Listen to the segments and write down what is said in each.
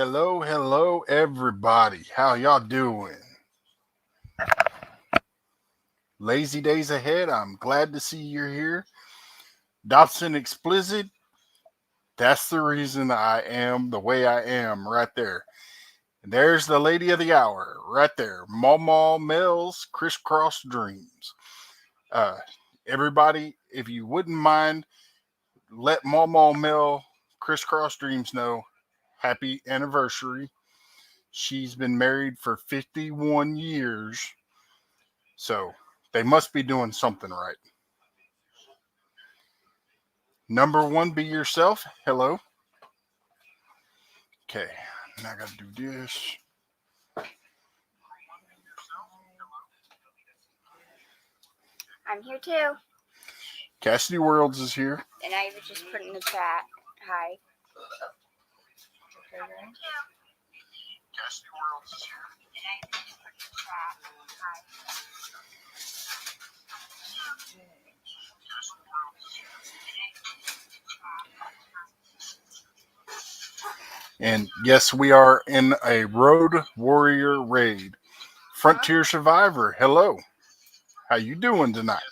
Hello, everybody. How y'all doing? Lazy days ahead. I'm glad to see you're here. Dobson Explicit. That's the reason I am the way I am right there. And there's the lady of the hour right there. Mama Mel's Crisscross Dreams. Uh, everybody, if you wouldn't mind, let Mama Mel Crisscross Dreams know happy anniversary. She's been married for 51 years. So they must be doing something right. Number one, be yourself. Hello. Okay. Now I got to do this. I'm here too. Cassidy Worlds is here. And I just put in the chat. Hi. Cassidy Worlds is here. And yes, we are in a Road Warrior raid. Frontier Survivor, hello. How you doing tonight?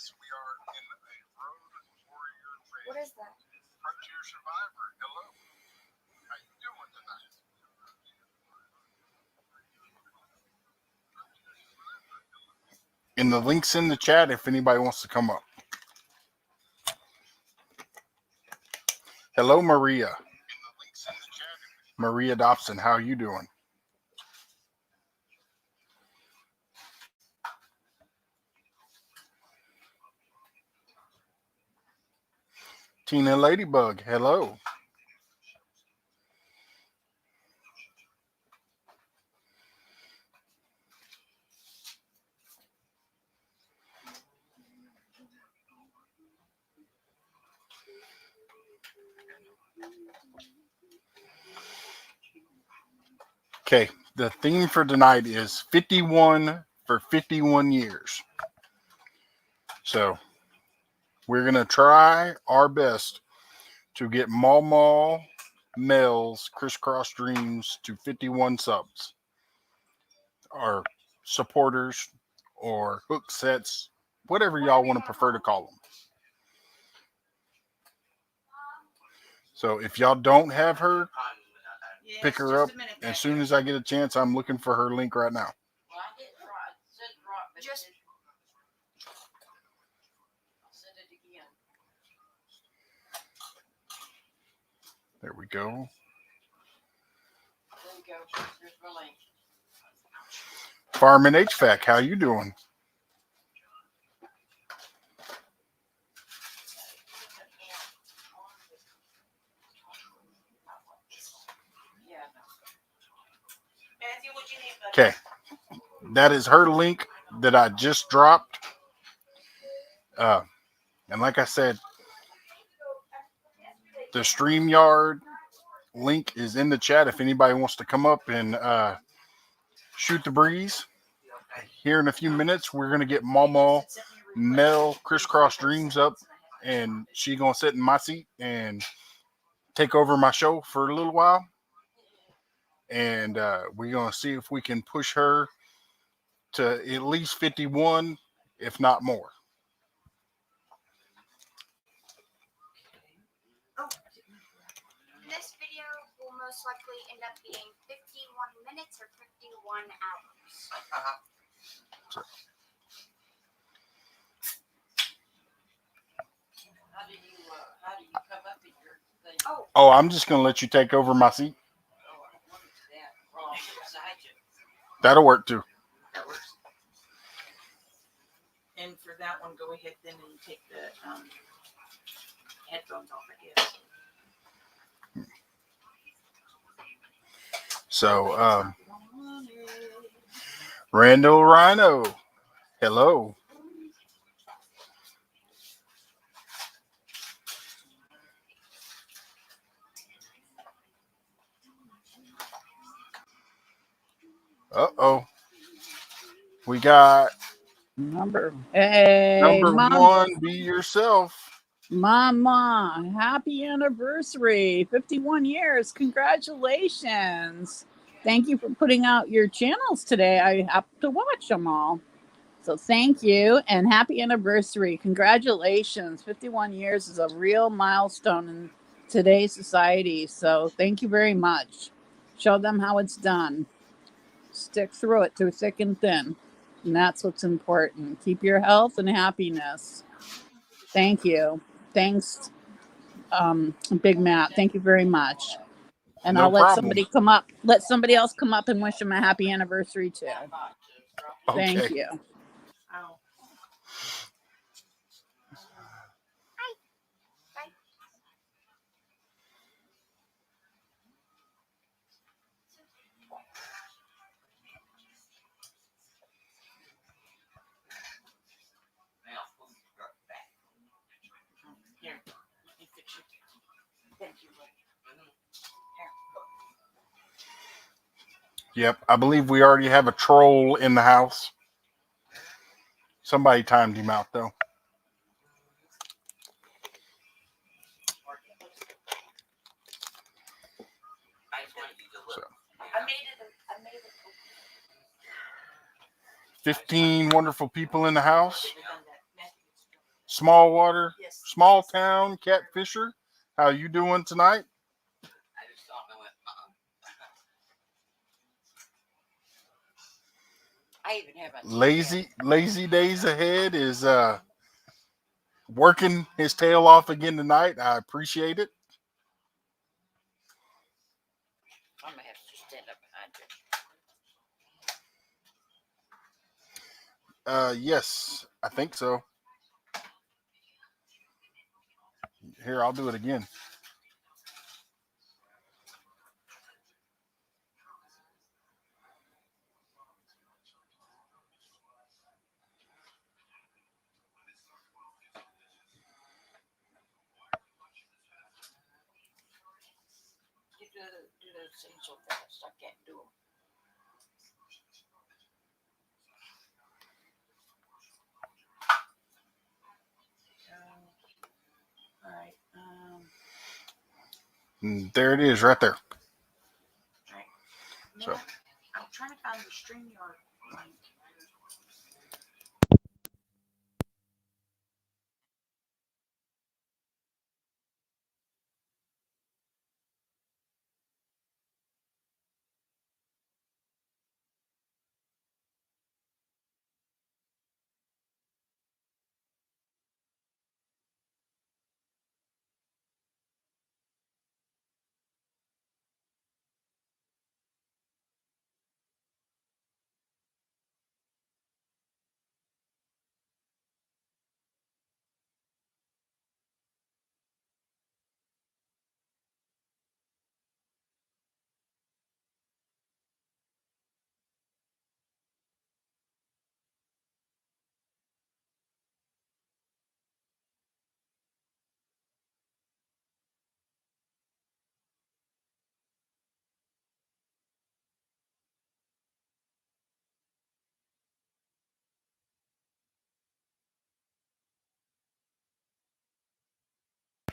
What is that? Frontier Survivor, hello. How you doing tonight? And the link's in the chat if anybody wants to come up. Hello, Maria. Maria Dobson, how are you doing? Tina Ladybug, hello. Okay, the theme for tonight is 51 for 51 years. So we're going to try our best to get Mall Mel's Crisscross Dreams to 51 subs. Or supporters or hook sets, whatever y'all want to prefer to call them. So if y'all don't have her, pick her up as soon as I get a chance. I'm looking for her link right now. Just There we go. Fireman HVAC, how you doing? Okay, that is her link that I just dropped. And like I said, the StreamYard link is in the chat if anybody wants to come up and shoot the breeze. Here in a few minutes, we're going to get Mama Mel Crisscross Dreams up, and she going to sit in my seat and take over my show for a little while. And we're going to see if we can push her to at least 51, if not more. this video will most likely end up being 51 minutes or 51 hours. So, How do you come up in your thing? oh, I'm just going to let you take over my seat. Oh, I wanted that wrong beside you. That'll work too. That works. And for that one, go ahead then and take the headphones off, I guess. So, Randall Rhino, hello. Uh-oh. We got Number hey, number mom. one, be yourself. Mama, happy anniversary. 51 years. Congratulations. Thank you for putting out your channels today. I have to watch them all. So thank you and happy anniversary. Congratulations. 51 years is a real milestone in today's society. So thank you very much. Show them how it's done. Stick through it through thick and thin. And that's what's important. Keep your health and happiness. Thank you. Thanks, Big Matt. Thank you very much. And No I'll let problem. somebody come up. Let somebody else come up and wish him a happy anniversary too. Thank Okay. you. Oh. Here, let me fix you. Thank you. Yep. I believe we already have a troll in the house. Somebody timed him out though. So, I made it. 15 wonderful people in the house. Small water, small town catfisher. How you doing tonight? I even have a Lazy days ahead is working his tail off again tonight. I appreciate it. I'm gonna have to stand up behind you. Yes, I think so. Here, I'll do it again. Do those things so fast. I can't do them. All right. And there it is, right there. Right. So, I'm trying to find the StreamYard link.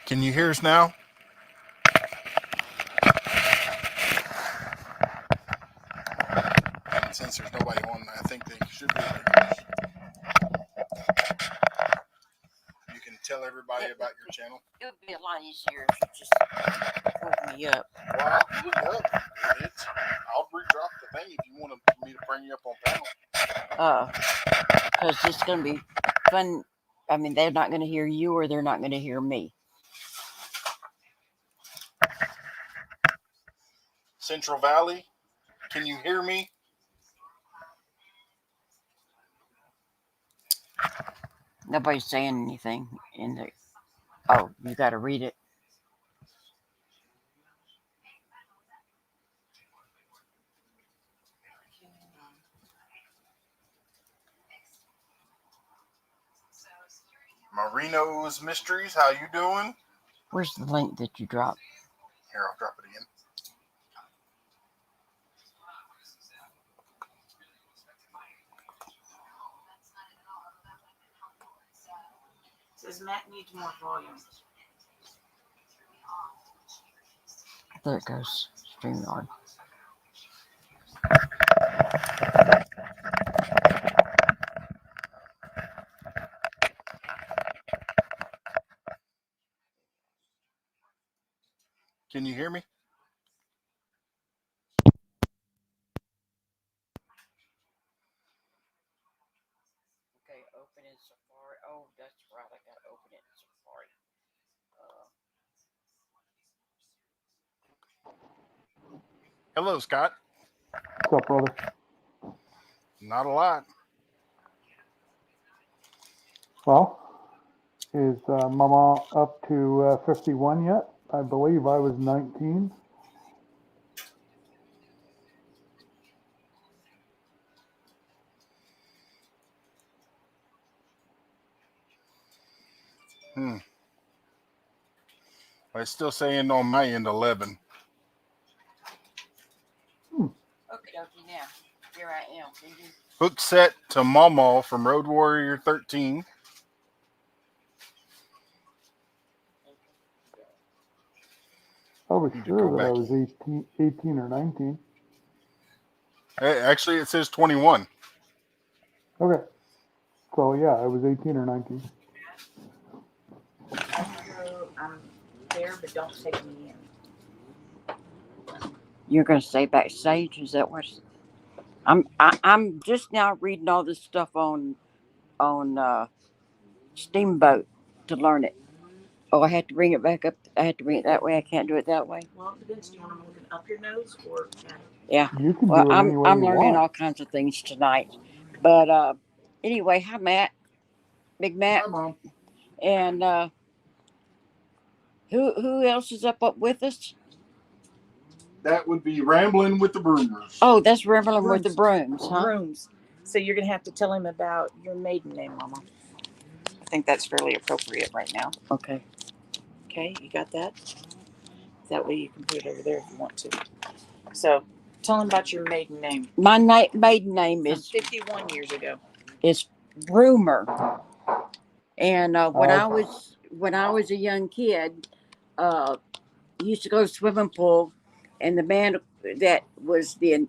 can you hear us now? Since there's nobody on, I think they should be able to hear us. You can tell everybody about your channel. It would be a lot easier if you just pulled me up. Well, I'll pull you up. I'll re-drop the thing if you want me to bring you up on panel. Because it's going to be fun. I mean, they're not going to hear you or they're not going to hear me. Central Valley, can you hear me? Nobody's saying anything in the. Oh, you got to read it. Marino's Mysteries, how you doing? Where's the link that you dropped? Here, I'll drop it again. Says Matt needs more volume. There it goes. StreamYard. Can you hear me? Okay, open in Safari. Oh, that's right. I gotta open it in Safari. Hello, Scott. What's up, brother? Not a lot. Well, is Mama up to 51 yet? I believe I was 19. It's still saying on my end 11. Okay, now. Here I am. Hook set to Mama from Road Warrior 13. I was Need to sure go that I back. was 18 or 19. Actually, it says 21. Okay. So, yeah, I was 18 or 19. I'm there, but don't take me in. You're gonna stay backstage? Is that what? I'm just now reading all this stuff on Steamboat to learn it. Oh, I had to bring it back up. I had to bring it that way. I can't do it that way. Well, it depends. Do you want them looking up your nose or down? Yeah. You can Well, do it any way I'm you learning want. all kinds of things tonight. But anyway, hi Matt, Big Matt, Hi, Mom. and who else is up with us? That would be Rambling with the Broomers. Oh, that's Rambling with the Brooms, huh? Brooms. So you're going to have to tell him about your maiden name, Mama. I think that's fairly appropriate right now. Okay. Okay, you got that? That way you can put it over there if you want to. So tell him about your maiden name. My maiden name From is 51 years ago. Broomer, and when I Okay. was a young kid, used to go to the swimming pool, and the man that was the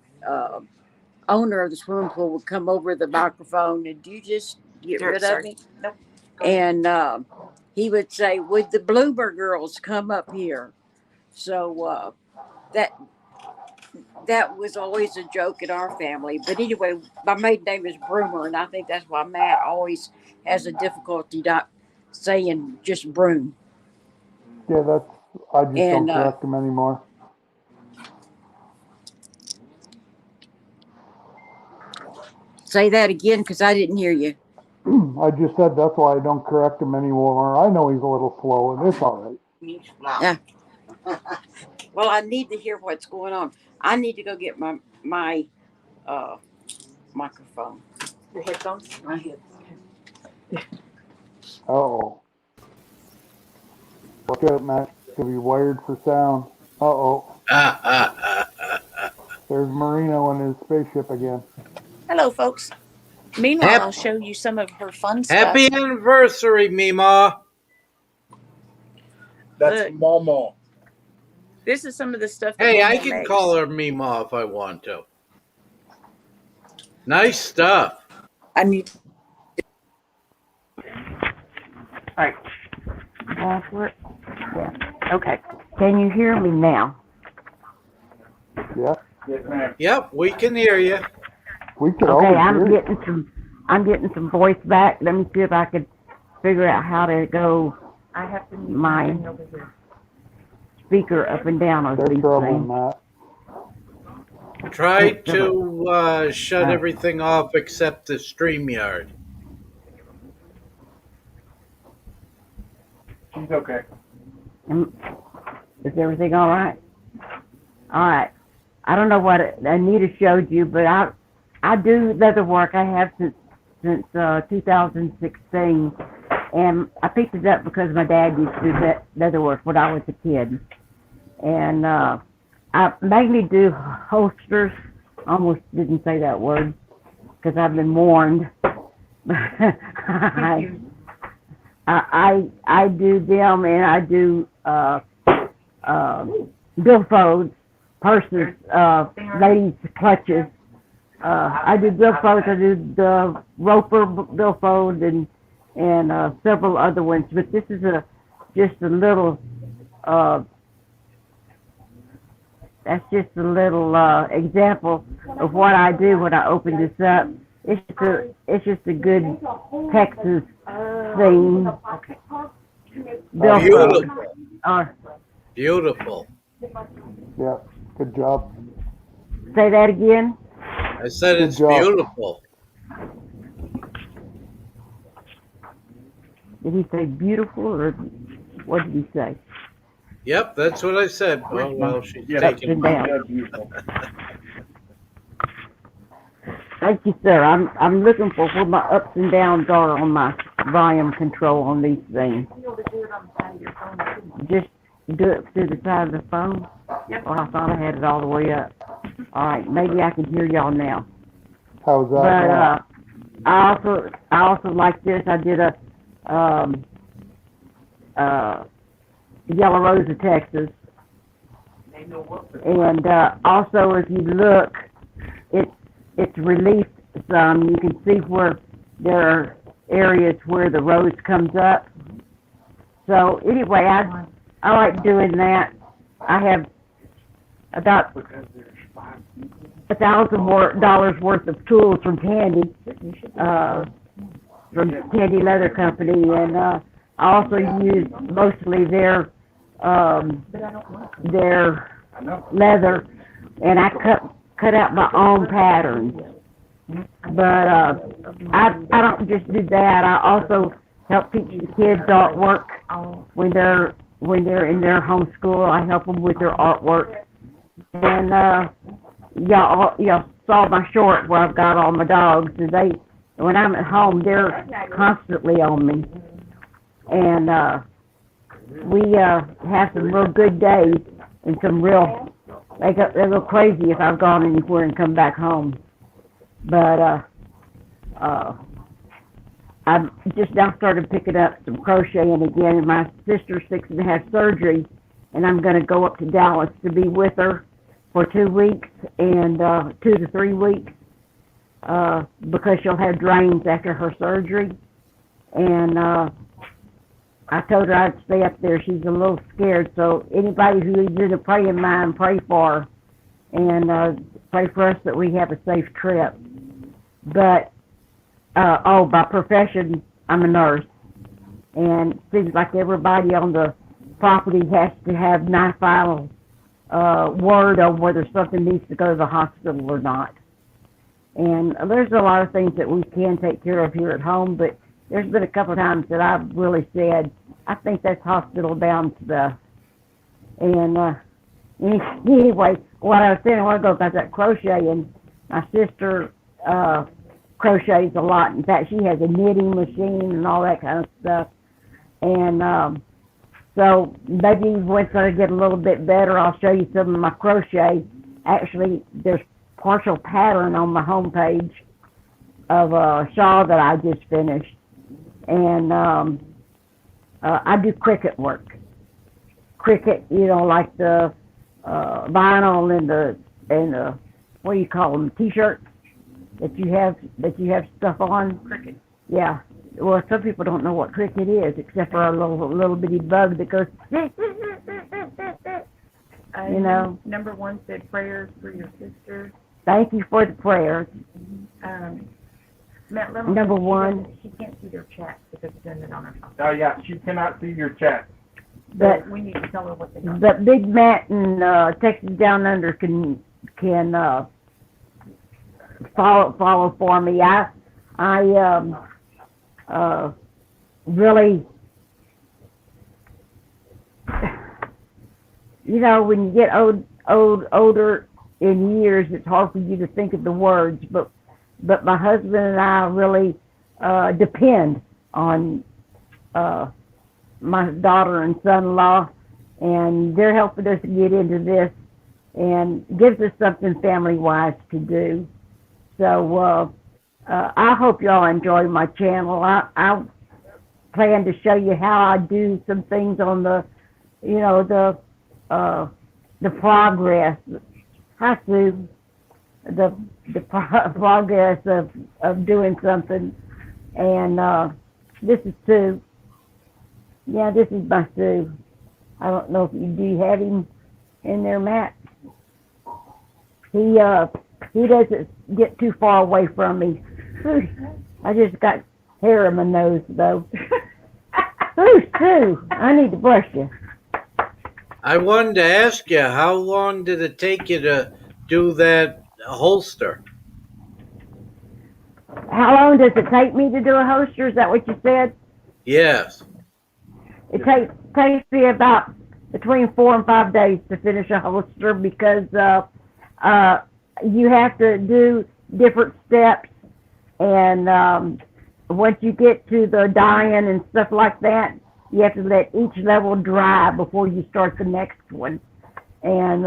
owner of the swimming pool would come over the microphone and do you just get rid of me? Nope. Go ahead. And he would say, "Would the Bloomer girls come up here?" So that was always a joke in our family. But anyway, my maiden name is Broomer, and I think that's why Matt always has a difficulty not saying just Broom. Yeah, I just And, don't correct them anymore. Say that again, because I didn't hear you. I just said that's why I don't correct him anymore. I know he's a little slow, and it's all right. Yeah. Well, I need to hear what's going on. I need to go get my microphone. Your headphones? My head. Uh-oh. Watch out, Matt. Could be wired for sound. Uh-oh. There's Marino in his spaceship again. Hello, folks. Meanwhile, I'll show you some of her fun stuff. Happy anniversary, Mima. That's Look. Mama. This is some of the stuff that Hey, I Mama can makes. call her Mima if I want to. Nice stuff. I need. All right. Yeah. Okay. Can you hear me now? Yeah. Yep, we can hear you. We could Okay, always I'm hear getting some voice back. Let me see if I could figure out how to go I have to mute my mine over here. speaker up and down on There's these trouble, things. Matt. Try to shut everything off except the StreamYard. She's okay. Is everything all right? All right. I don't know what Anita showed you, but I do leather work. I have since 2016, and I picked it up because my dad used to do leather work when I was a kid, and I mainly do holsters. Almost didn't say that word because I've been warned. I do them, and I do billfolds, purses, ladies' clutches. I do billfolds. I do the Roper billfold and several other ones. But this is just a little. That's just a little example of what I do when I open this up. It's just a good Texas theme. Billfold. Beautiful. Yeah, good job. Say that again. I said Good it's job. beautiful. Did he say beautiful, or what did he say? Yep, that's what I said. Well, she's Ups taking and my downs. Thank you, sir. I'm looking for where my ups and downs are on my volume control on these things. Just do it through the side of the phone? Yep. Oh, I thought I had it all the way up. All right, maybe I can hear y'all now. How's that But now? I also like this. I did a Yellow Rose of Texas, and also if you look, it's reliefed some. You can see where there are areas where the rose comes up. So anyway, I like doing that. I have about $1,000 worth of tools from Tandy Leather Company, and I also use mostly their leather, and I cut out my own patterns. But I don't just do that. I also help teach the kids artwork when they're in their homeschool. I help them with their artwork. And y'all saw my short where I've got all my dogs, and when I'm at home, they're constantly on me. And we have some real good days and some real, they go crazy if I've gone anywhere and come back home. But I've just now started picking up some crocheting again. And my sister's 6 and a half surgery, and I'm going to go up to Dallas to be with her for 2 weeks and 2 to 3 weeks because she'll have drains after her surgery. And I told her I'd stay up there. She's a little scared, so anybody who is in a praying mind, pray for her, and pray for us that we have a safe trip. But, by profession, I'm a nurse, and it seems like everybody on the property has to have my final word on whether something needs to go to the hospital or not. And there's a lot of things that we can take care of here at home, but there's been a couple of times that I've really said, I think that's hospital-bound stuff. And anyway, what I was saying a while ago about that crocheting, my sister crochets a lot. In fact, she has a knitting machine and all that kind of stuff. And so maybe once I get a little bit better, I'll show you some of my crochet. Actually, there's partial pattern on my homepage of a shawl that I just finished. And I do cricket work. Cricket, like the vinyl and the what do you call them, T-shirts that you have stuff on. Cricket. Yeah. Well, some people don't know what cricket is, except for a little bitty bug that goes. Number one said prayers for your sister. Thank you for the prayers. Matt, let Number one. She can't see their chat because it's ended on her phone. Oh yeah, she cannot see your chat. But we need to tell her what they got. But Big Matt and Texas Down Under can follow for me. I really, when you get older in years, it's hard for you to think of the words. But my husband and I really depend on my daughter and son-in-law, and they're helping us get into this and gives us something family-wise to do. So I hope y'all enjoy my channel. I plan to show you how I do some things on the, you know, the progress. Hi, Sue. The progress of doing something. And this is Sue. Yeah, this is my Sue. I don't know if you do have him in there, Matt. He doesn't get too far away from me. I just got hair in my nose though. Ooh, Sue, I need to brush you. I wanted to ask you, how long did it take you to do that holster? How long does it take me to do a holster? Is that what you said? Yes. It takes me about between 4 and 5 days to finish a holster because you have to do different steps, and once you get to the dyeing and stuff like that, you have to let each level dry before you start the next one, and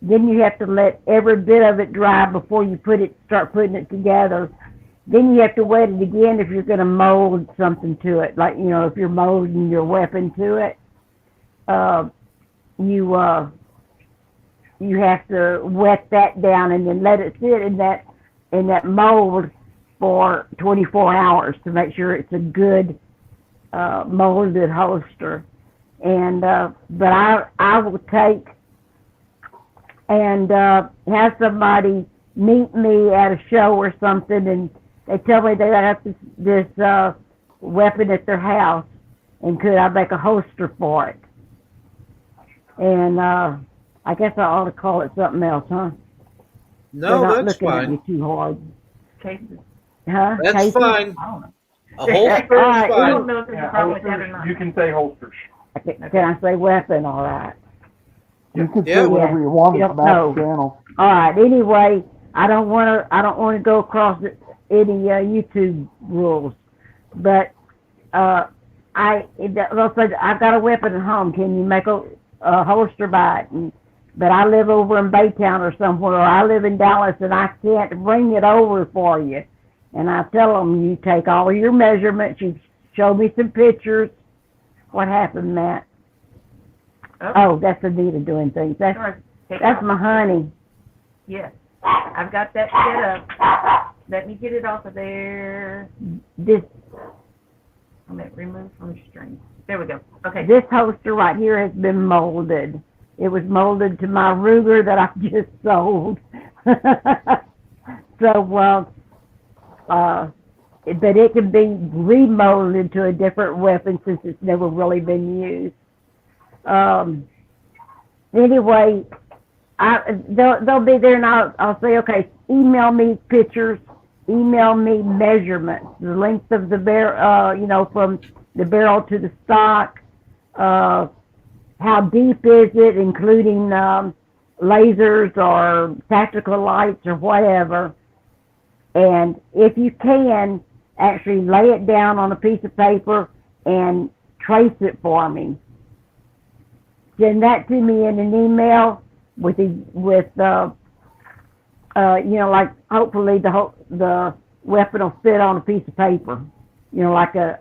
then you have to let every bit of it dry before you start putting it together. Then you have to wet it again if you're going to mold something to it, like, you know, if you're molding your weapon to it. You have to wet that down and then let it sit in that mold for 24 hours to make sure it's a good molded holster. And but I will take and have somebody meet me at a show or something, and they tell me they have this weapon at their house, and could I make a holster for it? And I guess I ought to call it something else, huh? No, They're not that's looking at fine. me too hard. Cases. Huh? That's Casey? fine. I don't know. A holster All is right, I fine. don't know if there's a Yeah, problem with that or holsters, not. you can say holsters. Can I say weapon? All right. You can Yeah. say whatever you want You at the don't back know. of the channel. All right. Anyway, I don't want to go across any YouTube rules, but I've got a weapon at home. Can you make a holster by it? But I live over in Baytown or somewhere, or I live in Dallas, and I can't bring it over for you. And I tell them, you take all your measurements, you show me some pictures. What happened, Matt? Oh, that's Anita doing things. That's my honey. Yes. I've got that set up. Let me get it off of there. This I'm going to remove from string. There we go. Okay. This holster right here has been molded. It was molded to my Ruger that I just sold. So, but it can be remolded to a different weapon since it's never really been used. Anyway, they'll be there, and I'll say, okay, email me pictures, email me measurements, the length of the barrel, you know, from the barrel to the stock, how deep is it, including lasers or tactical lights or whatever. And if you can, actually lay it down on a piece of paper and trace it for me. Send that to me in an email with you know, like hopefully the weapon will fit on a piece of paper, you know, like a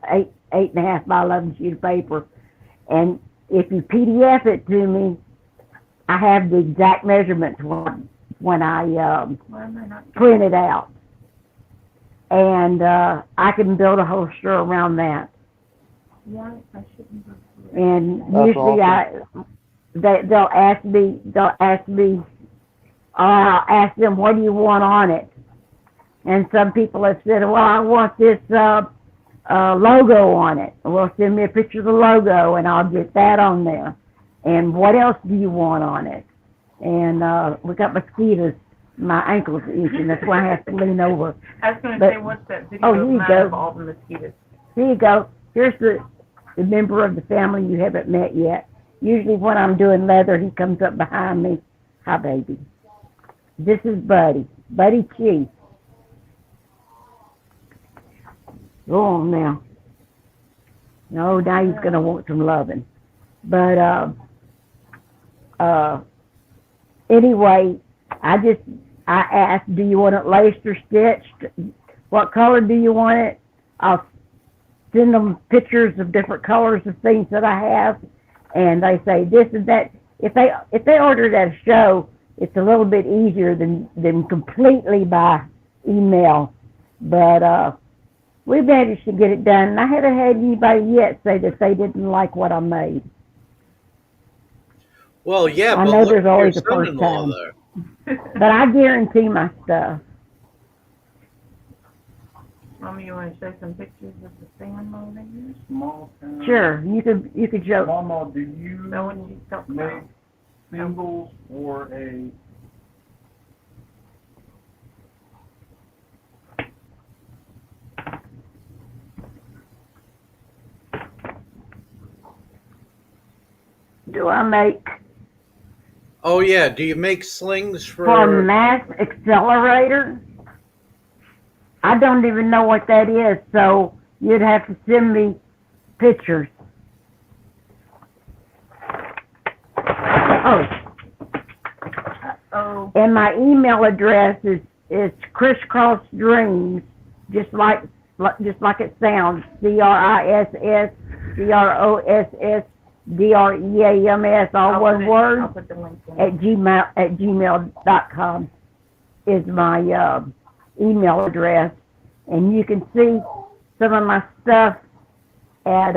8.5 by 11 sheet of paper. And if you PDF it to me, I have the exact measurements when I print it out. And I can build a holster around that. Why I shouldn't have. And That's usually awesome. they'll ask me, I'll ask them, what do you want on it? And some people have said, well, I want this logo on it. Well, send me a picture of the logo and I'll get that on there. And what else do you want on it? And we got mosquitoes. My ankle's itching. That's why I have to lean over. I was going to But- say, what's that video Oh, here of you mine go. of all the mosquitoes? Here you go. Here's the member of the family you haven't met yet. Usually when I'm doing leather, he comes up behind me. Hi, baby. This is Buddy. Buddy Chief. Go on now. No, now he's going to want some loving. But anyway, I asked, do you want it laced or stitched? What color do you want it? send them pictures of different colors of things that I have, and they say this and that. If they order it at a show, it's a little bit easier than completely by email. But we managed to get it done, and I haven't had anybody yet say that they didn't like what I made. Well, yeah, I but know look there's at your always a first son-in-law time. there. But I guarantee my stuff. Mommy, you want to show some pictures of the stand over there? Small town. Sure, you could show. Mama, do you Know what she's talking make about? symbols for a Do I make Oh, yeah. Do you make slings for mass accelerator? I don't even know what that is, so you'd have to send me pictures. Oh, Oh, and my email address is crisscross dreams, just like it sounds. CRISSCROSSDREAMS, all one I'll word, put the link in. at gmail.com is my email address, and you can see some of my stuff at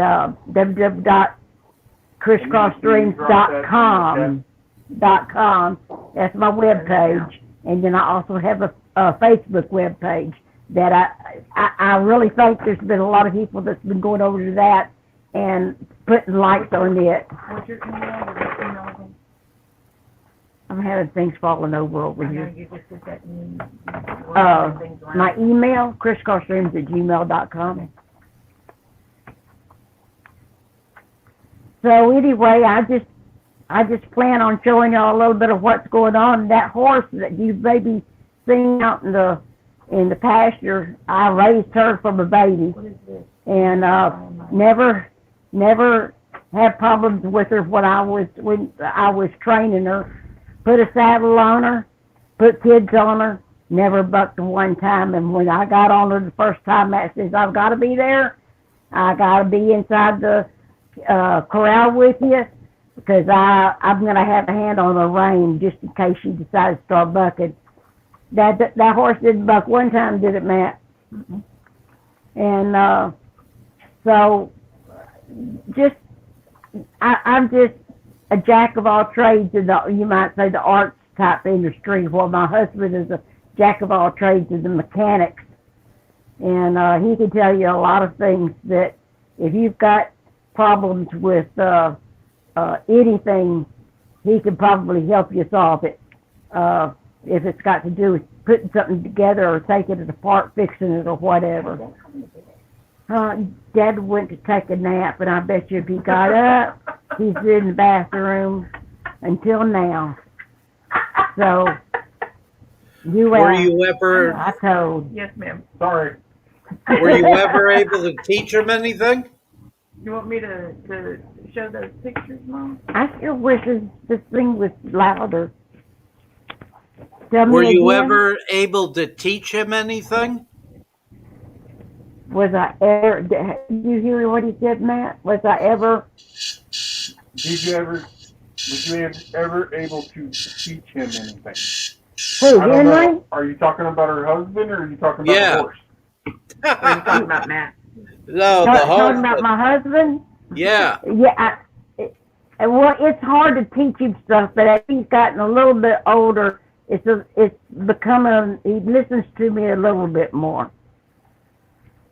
www.crisscrossdreams.com. That's my web page, and then I also have a Facebook web page that I really think there's been a lot of people that's been going over to that and putting likes on it. What's your email? Your email again? I'm having things falling over I know here. you just did that in. My email, crisscrossdreams@gmail.com. So anyway, I just plan on showing y'all a little bit of what's going on. That horse that you've maybe seen out in the pasture, I raised her from a baby, What is this? and never had problems with her when I was training her. Put a saddle on her, put kids on her, never bucked one time. And when I got on her the first time, Matt says, I've got to be there. I got to be inside the corral with you, because I'm going to have a hand on the rein just in case she decides to start bucking. That horse didn't buck one time, did it, Matt? Mm-mm. And so I'm just a jack of all trades in you might say the arts type industry, while my husband is a jack of all trades in the mechanics. And he can tell you a lot of things that if you've got problems with anything, he can probably help you solve it. If it's got to do with putting something together or taking it apart, fixing it, or whatever. Dad went to take a nap, and I bet you if he got up, he's in the bathroom until now. So, Were you ever I told. Yes, ma'am. sorry. were you ever able to teach him anything? You want me to show those pictures, Mom? I sure wish this thing was louder. Tell me Were you again, ever able to teach him anything? was I ever, did you hear what he said, Matt? Was I ever, Was you ever able to teach him anything? who, I don't Henry? know. Are you talking about her husband or are you talking about Yeah. the horse? What are you talking about, Matt? No, the Talking about husband. my husband? Yeah. Yeah, well, it's hard to teach him stuff, but as he's gotten a little bit older, it's becoming, he listens to me a little bit more.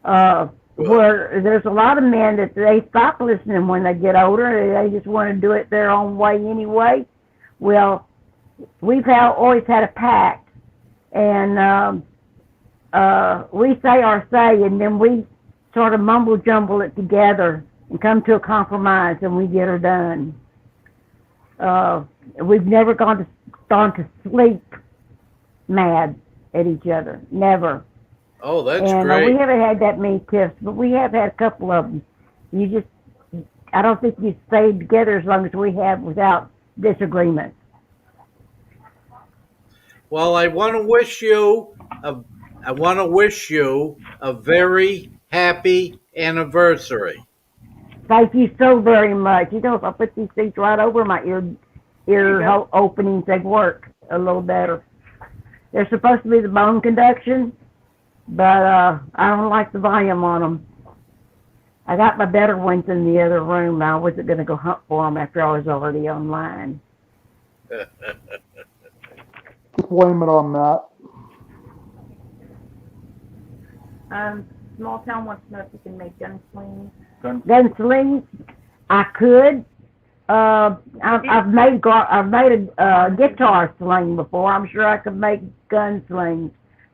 Where there's a lot of men that they stop listening when they get older, they just want to do it their own way anyway. Well, we've always had a pact, and we say our say, and then we sort of mumble jumble it together and come to a compromise, and we get her done. We've never gone to sleep mad at each other, never. Oh, that's And we great. haven't had that many tiffs, but we have had a couple of them. I don't think you stayed together as long as we have without disagreement. Well, I want to wish you a very happy, anniversary. Thank you so very much. You know, if I put these things right over my ear openings, they'd work a little better. They're supposed to be the bone conduction, but I don't like the volume on them. I got my better ones in the other room. I wasn't going to go hunt for them after I was already online. Just blame it on that. Small Town wants to know if you can make gunslings. Gunslings, I could. I've made a guitar sling before. I'm sure I could make gunslings.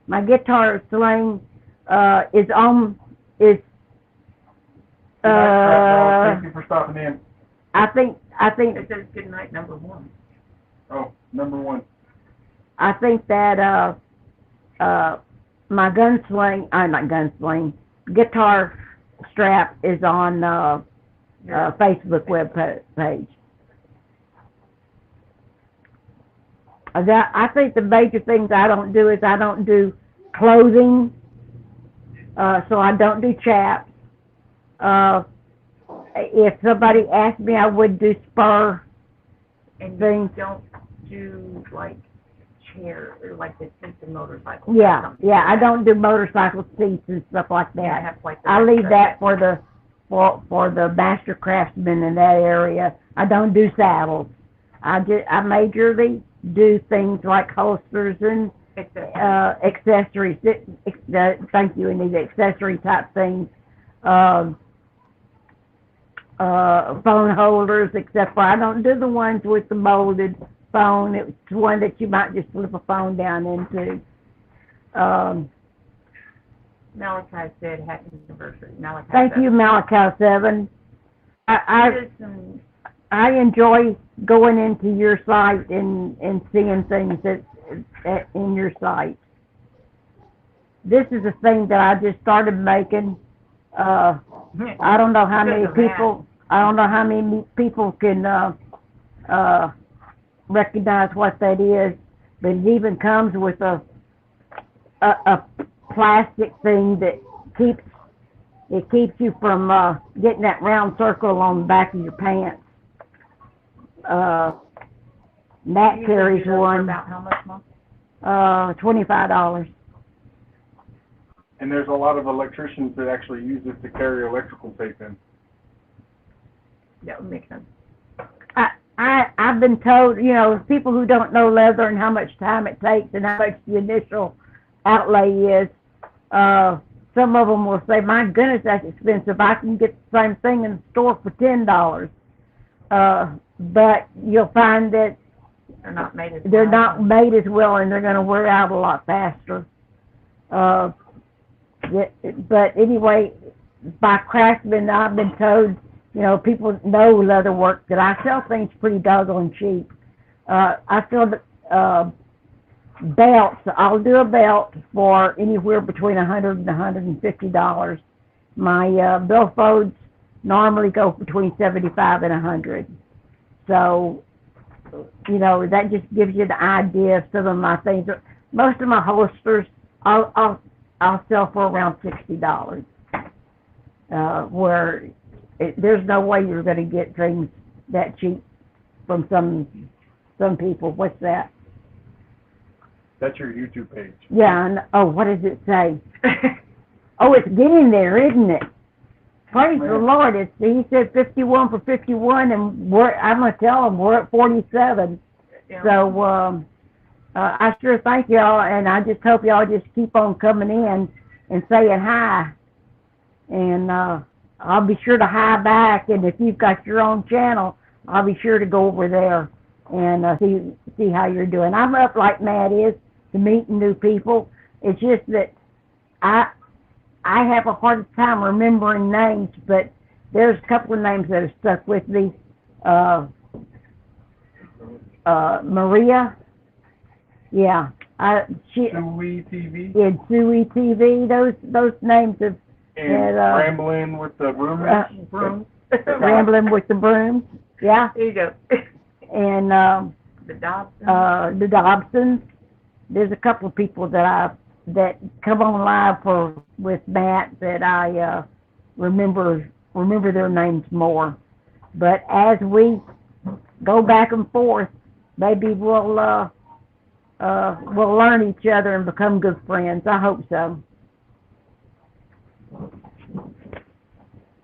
My guitar sling is Thank you for stopping in. I think It says good night, number 1. Oh, number 1. I think that my guitar strap is on Facebook web page. I think the major things I don't do is I don't do clothing, so I don't do chaps. If somebody asked me, I would do spur And things. you don't do like chair or like the seats and motorcycles. Yeah, I don't do motorcycle seats and stuff like Yeah, I that. have like the I leave that retro- for the master craftsmen in that area. I don't do saddles. I majorly do things like holsters and accessories. Thank you, Anita. Accessory type things. Phone holders, except for I don't do the ones with the molded phone. It's one that you might just slip a phone down into. Malachi said happy anniversary. Malachi Thank you, Malachi 7. I enjoy going into your site and seeing things that in your site. This is a thing that I just started making. I don't know how many people. I don't know how many people can recognize what that is, but it even comes with a plastic thing that keeps you from getting that round circle on the back of your pants. Nat carries one. About how much, Mom? $25. And there's a lot of electricians that actually use this to carry electrical tape in. That would make sense. I've been told, people who don't know leather and how much time it takes and how much the initial outlay is, some of them will say, my goodness, that's expensive. I can get the same thing in the store for $10. But you'll find that They're not made as they're well. not made as well and they're going to wear out a lot faster. But anyway, by craftsmen, I've been told, people know leather work, that I sell things pretty doggone cheap. I sell belts. I'll do a belt for anywhere between $100 and $150. My billfolds normally go between $75 and $100. So, that just gives you the idea of some of my things. Most of my holsters, I'll sell for around $60. Where there's no way you're going to get things that cheap from some people. What's that? That's your YouTube page. Yeah. What does it say? Oh, it's getting there, isn't it? Praise the Lord! He said 51 for 51, and I'm gonna tell him we're at 47. Yeah. So I sure thank y'all, and I just hope y'all just keep on coming in and saying hi. And I'll be sure to hi back. And if you've got your own channel, I'll be sure to go over there and see how you're doing. I'm up like Matt is to meeting new people. It's just that I have a hard time remembering names, but there's a couple of names that have stuck with me. Maria, yeah, Suey TV and Suey TV. Those names have and Rambling with the Broom. Rambling with the Brooms. Yeah, There you go. and The Dobson. the Dobsons. There's a couple of people that come on live with Matt that I remember their names more. But as we go back and forth, maybe we'll learn each other and become good friends. I hope so.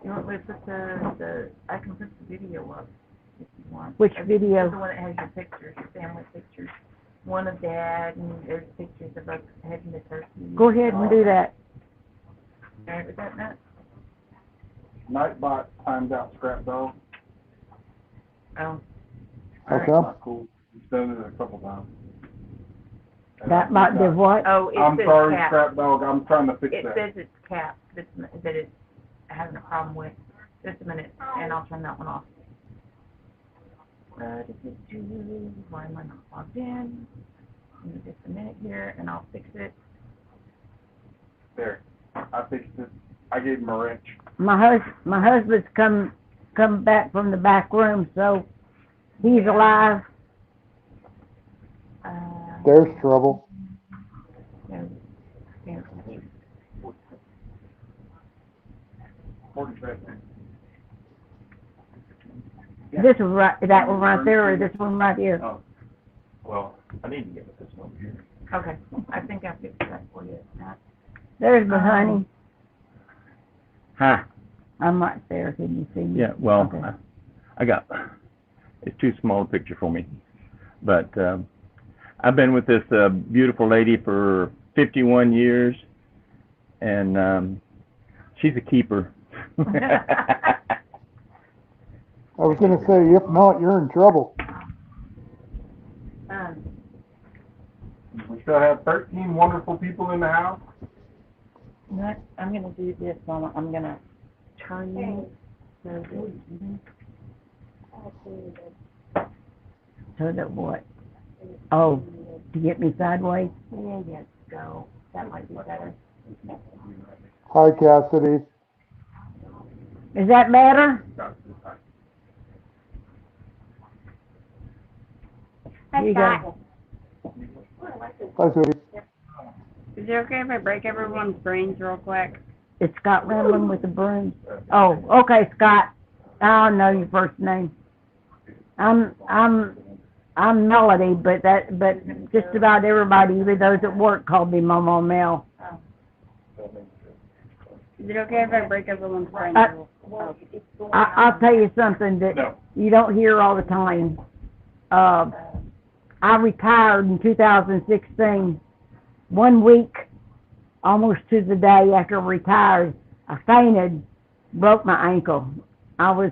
You want me to put I can put the video up if you want. Which video? The one that has your pictures, your family pictures. One of Dad, and there's pictures of us heading to Turkey. Go ahead and do that. All right, was that not? Nightbot timed out Scrap Dog. Oh. Okay. Not cool. He's done it a couple times. And That I might think be what? Oh, it I'm says sorry, cap. Scrap Dog. I'm trying to fix It that. says it's capped, that it's having a problem with. Just a minute, and I'll turn that one off. Why am I not logged in? Give me just a minute here, and I'll fix it. There. I fixed it. I gave him a wrench. My husband's come back from the back room, so he's alive. There's trouble. There. 40 seconds. This one right, that one right there, or this one right here. Oh. Well, I need to get with this one here. Okay, I think I fixed that for you. There's my honey. Hi. I'm right there. Can you see me? Yeah, well, Okay. I got, it's too small a picture for me. But I've been with this beautiful lady for 51 years, and she's a keeper. I was gonna say, if not, you're in trouble. We still have 13 wonderful people in the house. You know what? I'm gonna do this, Mama. I'm gonna turn you so So that what? Oh, to get me sideways? yes, go. That might be better. Hi, Cassidy. Is that better? Here you go. Hi, sweetie. Is it okay if I break everyone's brains real quick? It's Scott Lemon with the brooms. Oh, okay, Scott. I don't know your first name. I'm Melody, but just about everybody, even those at work, called me Mama Mel. Is it okay if I break everyone's brains? I'll tell you something that No. you don't hear all the time. I retired in 2016. 1 week, almost to the day after I retired, I fainted, broke my ankle. I was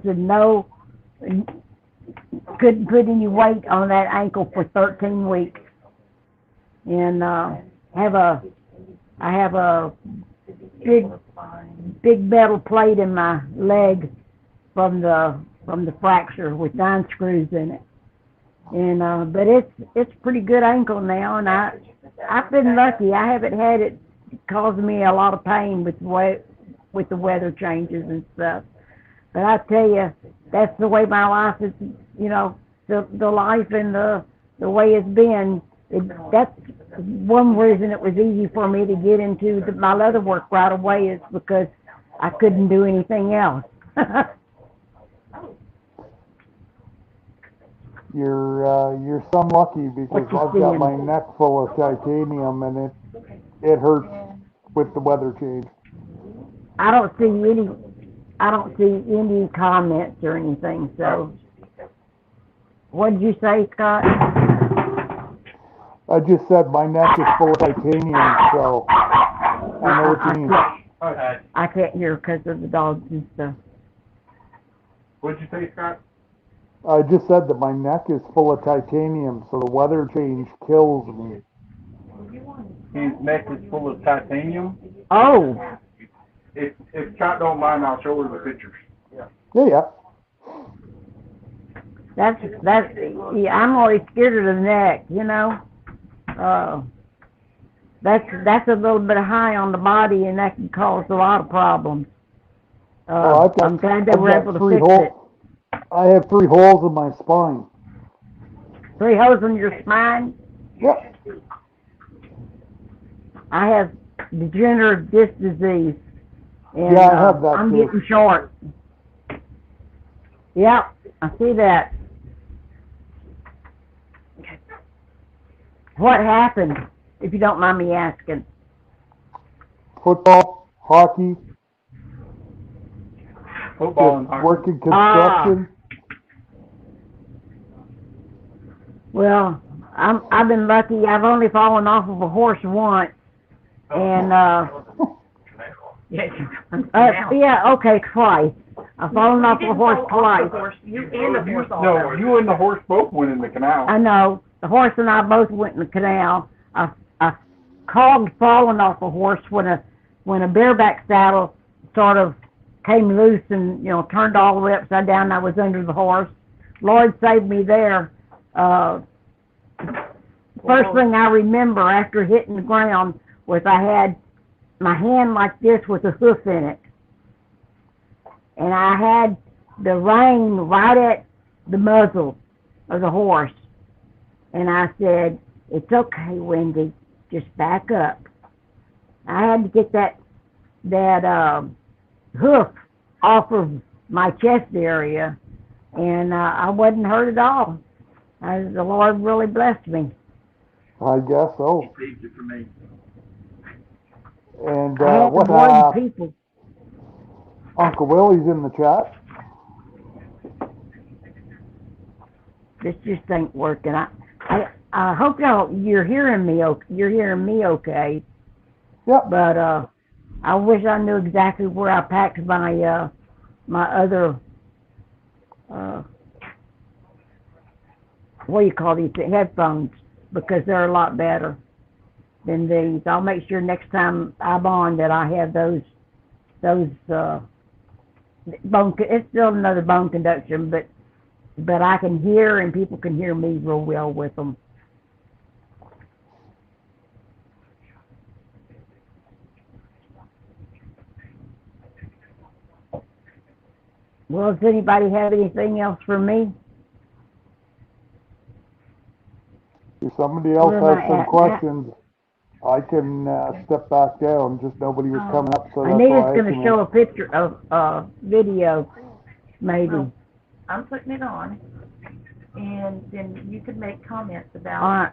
couldn't put any weight on that ankle for 13 weeks. And I have a big metal plate in my leg from the fracture with 9 screws in it. And but it's pretty good ankle now, and I've been lucky. I haven't had it cause me a lot of pain with the weather changes and stuff. But I tell you, that's the way my life is. You know, the life and the way it's been. That's one reason it was easy for me to get into my leather work right away, is because I couldn't do anything else. You're some lucky because What you I've got seeing? my neck full of titanium and it hurts with the weather change. I don't see any comments or anything. So, what did you say, Scott? I just said my neck is full of titanium, so I know what you mean. I can't hear because of the dogs and stuff. What'd you say, Scott? I just said that my neck is full of titanium, so the weather change kills me. His neck is full of titanium. Oh, If Scott don't mind, I'll show her the pictures. Yeah. that's yeah. I'm always scared of the neck. You know, that's a little bit high on the body, and that can cause a lot of problems. I'm glad they were able to fix it. I have 3 holes in my spine. 3 holes in your spine. Yep. I have degenerative disc disease. And, Yeah, I have that I'm too. getting short. Yep, I see that. Okay. What happened, if you don't mind me asking? Football, hockey, Football and just hockey. working construction. Well, I've been lucky. I've only fallen off of a horse once, and yeah, okay, twice. I've fallen off of a horse twice. You and the horse all No, fell. you and the horse both went in the canal. I know the horse and I both went in the canal. I called falling off a horse when a bareback saddle sort of came loose and turned all the way upside down. And I was under the horse. Lord saved me there. First thing I remember after hitting the ground was I had my hand like this with a hoof in it. And I had the rein right at the muzzle of the horse. And I said, "It's okay, Wendy, just back up." I had to get that hoof off of my chest area, and I wasn't hurt at all. The Lord really blessed me. I guess so. Saved it for me. And I had what to warn people. Uncle Willie's in the chat. This just ain't working. I hope you're hearing me. You're hearing me okay. Yep. But I wish I knew exactly where I packed my my other what do you call these headphones, because they're a lot better than these. I'll make sure next time I'm on that I have those bone. It's still another bone conduction, but I can hear and people can hear me real well with them. Well, does anybody have anything else for me? If somebody else Where am has I some at? questions, I can step back down. Just nobody was coming up, so that's Anita's why I going to came show in. a picture of video, maybe. Well, I'm putting it on, and then you can make comments about All right.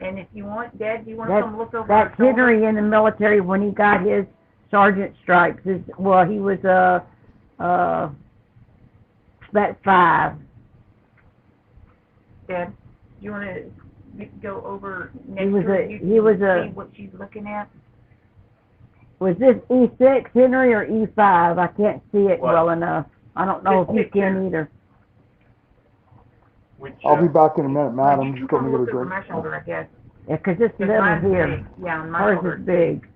it. And if you want, Dad, do you want to come look over That's our shoulder? Henry in the military when he got his sergeant stripes. He was Spec 5. Dad, you want to go over next He was to her? a- You he can was a- see what she's looking at. Was this E6, Henry, or E5? I can't see it What? well enough. I don't know This if you can picture. either. Which, I'll be back in a minute, Matt. Well, I'm you can just going come to look get a over drink. my shoulder, I guess. Yeah, 'cause this 'Cause little mine's here, big. Yeah, my hers shoulder is big.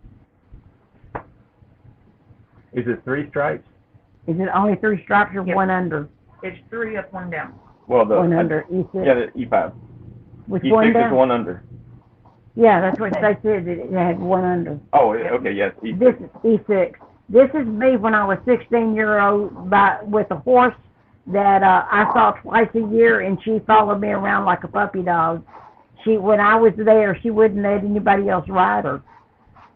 Is it 3 stripes? Is it only 3 stripes or Yep. 1 under? It's 3 up, 1 down. Well, the 1 under, E6. yeah, the E5. With E6 1 is down? 1 under. Yeah, that's what they said, that it had 1 under. Oh, okay, yes, E6. This is E6. This is me when I was 16-year-old with a horse that I saw twice a year, and she followed me around like a puppy dog. When I was there, she wouldn't let anybody else ride her.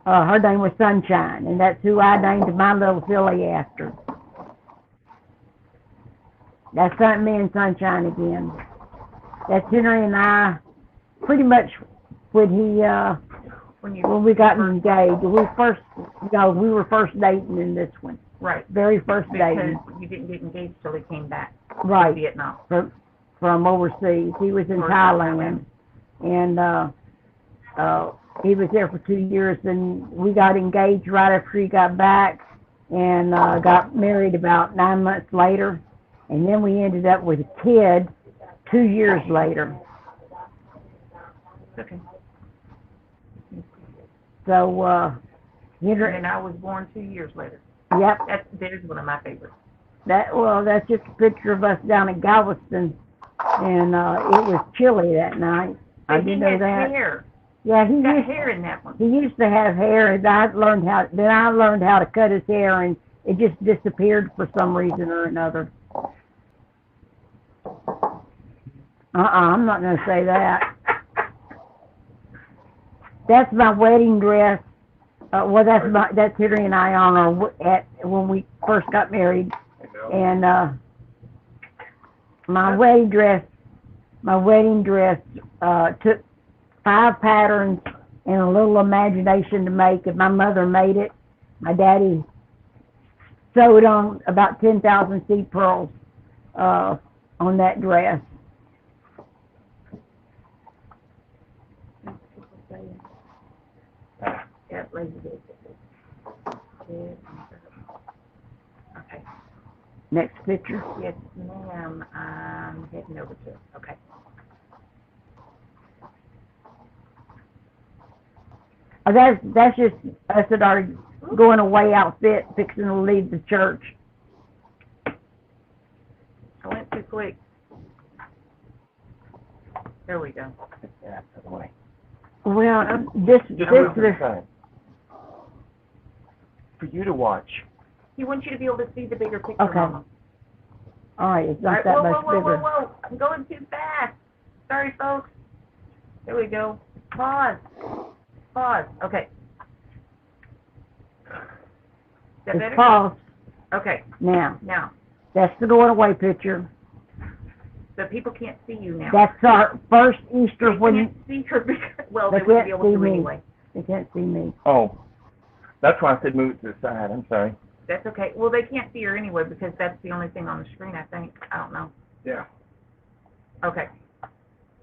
Her name was Sunshine, and that's who I named my little filly after. That's me and Sunshine again. That's Henry and I, pretty much when we got engaged. We were first dating in this one. Right. Very first Because dating. you didn't get engaged till he came back from Right. Vietnam. From overseas. He was in Thailand. And he was there for 2 years, and we got engaged right after he got back, and got married about 9 months later. And then we ended up with a kid 2 years later. Okay. So, Henry, And I was born 2 years later. yep, There's one of my favorites. that's just a picture of us down in Galveston, and it was chilly that night. I And he didn't know has that. hair. Yeah, he He's got used, hair in that one. he used to have hair, and I learned how to cut his hair, and it just disappeared for some reason or another. I'm not going to say that. That's my wedding dress Well, that's Henry and I on when we first got married, and my wedding dress took 5 patterns and a little imagination to make it. My mother made it. My daddy sewed on about 10,000 seed pearls on that dress. Yeah, lazy days. Okay. Next picture. Yes, ma'am. I'm heading over to it. Okay. That's just us at our going away outfit, fixing to leave the church. I went too quick. There we go. Yeah, out of the way. Well, this Move to the side. For you to watch. He wants you to be able to see the bigger picture, Okay. Mama. All right, it's All not right, that whoa, much whoa, whoa, bigger. whoa, whoa. I'm going too fast. Sorry, folks. There we go. Pause. Pause. Okay. Is that It's better? paused Okay. now. Now, That's the going away picture. so people can't see you now. That's our first Easter They when can't see her because, well, They they wouldn't be can't able to see me. anyway. they can't see me. Oh, that's why I said move it to the side. I'm sorry. That's okay. Well, they can't see her anyway because that's the only thing on the screen, I think. I don't know. Yeah. Okay.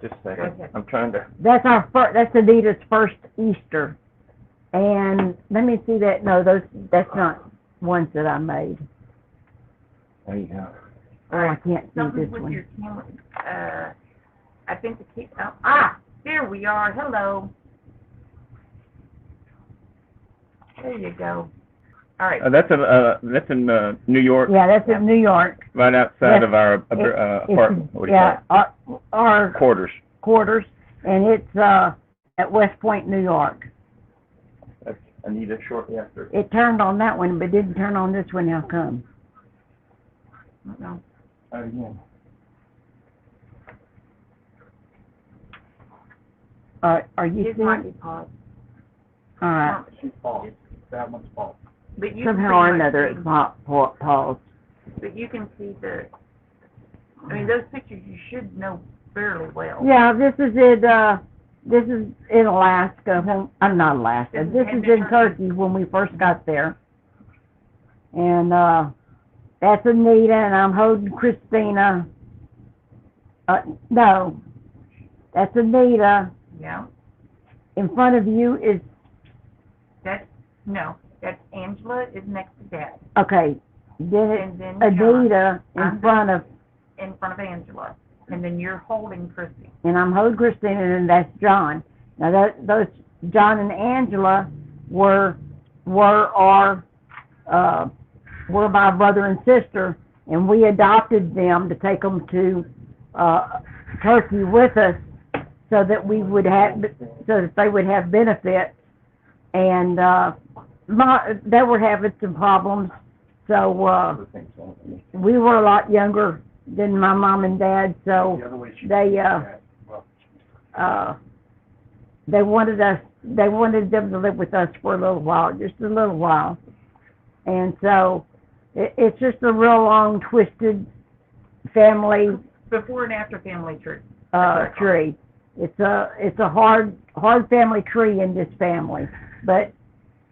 Just a Go second. ahead. I'm trying to. That's that's Anita's first Easter. And let me see that. No, that's not ones that I made. There you go. Oh, I can't see Something this with one. your camera. I think the key. There we are. Hello. There you go. All right. That's in New York, Yeah, that's in New York. right outside Yes. of our It's- apartment. What do you call yeah, it? our Quarters. quarters, and it's at West Point, New York. That's Anita shortly after. It turned on that one, but didn't turn on this one. How come? No. Again. Are you His seeing? might be paused. All right. She's paused. That one's paused. But you can Somehow or pretty much another, see- it's paused. But you can see I mean, those pictures you should know fairly well. Yeah, this is in Alaska. I'm not Alaska. This is in Turkey when we first got there. And that's Anita, and I'm holding Christina. No, that's Anita. Yeah. In front of you is, That's Angela is next to Dad. okay, then it's And then John Anita in front of, Angela. And then you're holding Chrissy. and I'm holding Christina, and that's John. Now those John and Angela were my brother and sister, and we adopted them to take them to Turkey with us, so that they would have benefits. And they were having some problems, so we were a lot younger than my mom and dad, so The other way she they wanted them to live with us for a little while, just a little while. And so it's just a real long, twisted family Before and after family tree. tree. It's a hard family tree in this family, but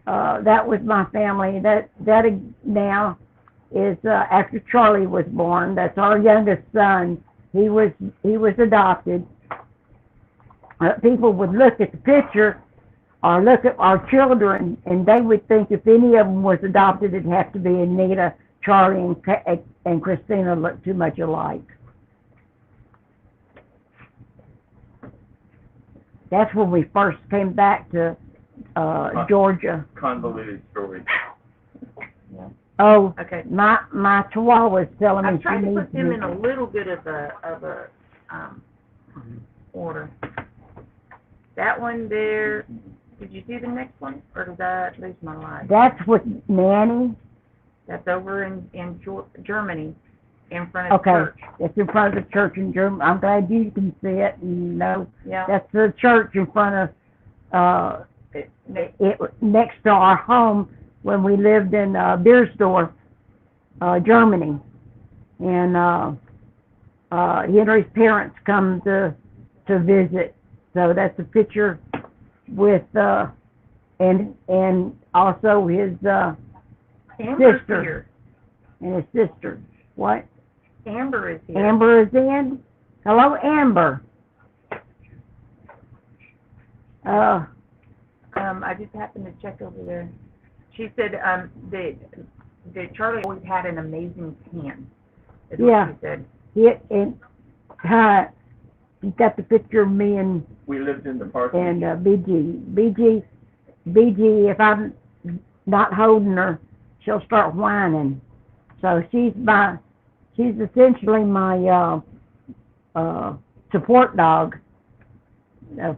that was my family. That now is after Charlie was born. That's our youngest son. He was adopted. People would look at the picture or look at our children, and they would think if any of them was adopted, it'd have to be Anita, Charlie, and Christina look too much alike. That's when we first came back to Georgia. Convoluted story. Oh, Okay. my Chihuahua's telling I'm me she trying to needs put them me. in a little bit of a order. That one there, did you see the next one, or did I lose my line? That's with Nanny. That's over in Germany, in front of the Okay, church. it's in front of the church in Germany. I'm glad you can see it. And Yeah. that's the church in front of next to our home when we lived in Beersdorf, Germany. And Henry's parents come to visit. So that's a picture with and also his Amber's sister here. and his sister. What? Amber is here. Amber is in. Hello, Amber. I just happened to check over there. She said that Charlie always had an amazing tan. Is Yeah. what she said. She's got the picture of me and We lived in the park. BG, if I'm not holding her, she'll start whining. So she's essentially my support dog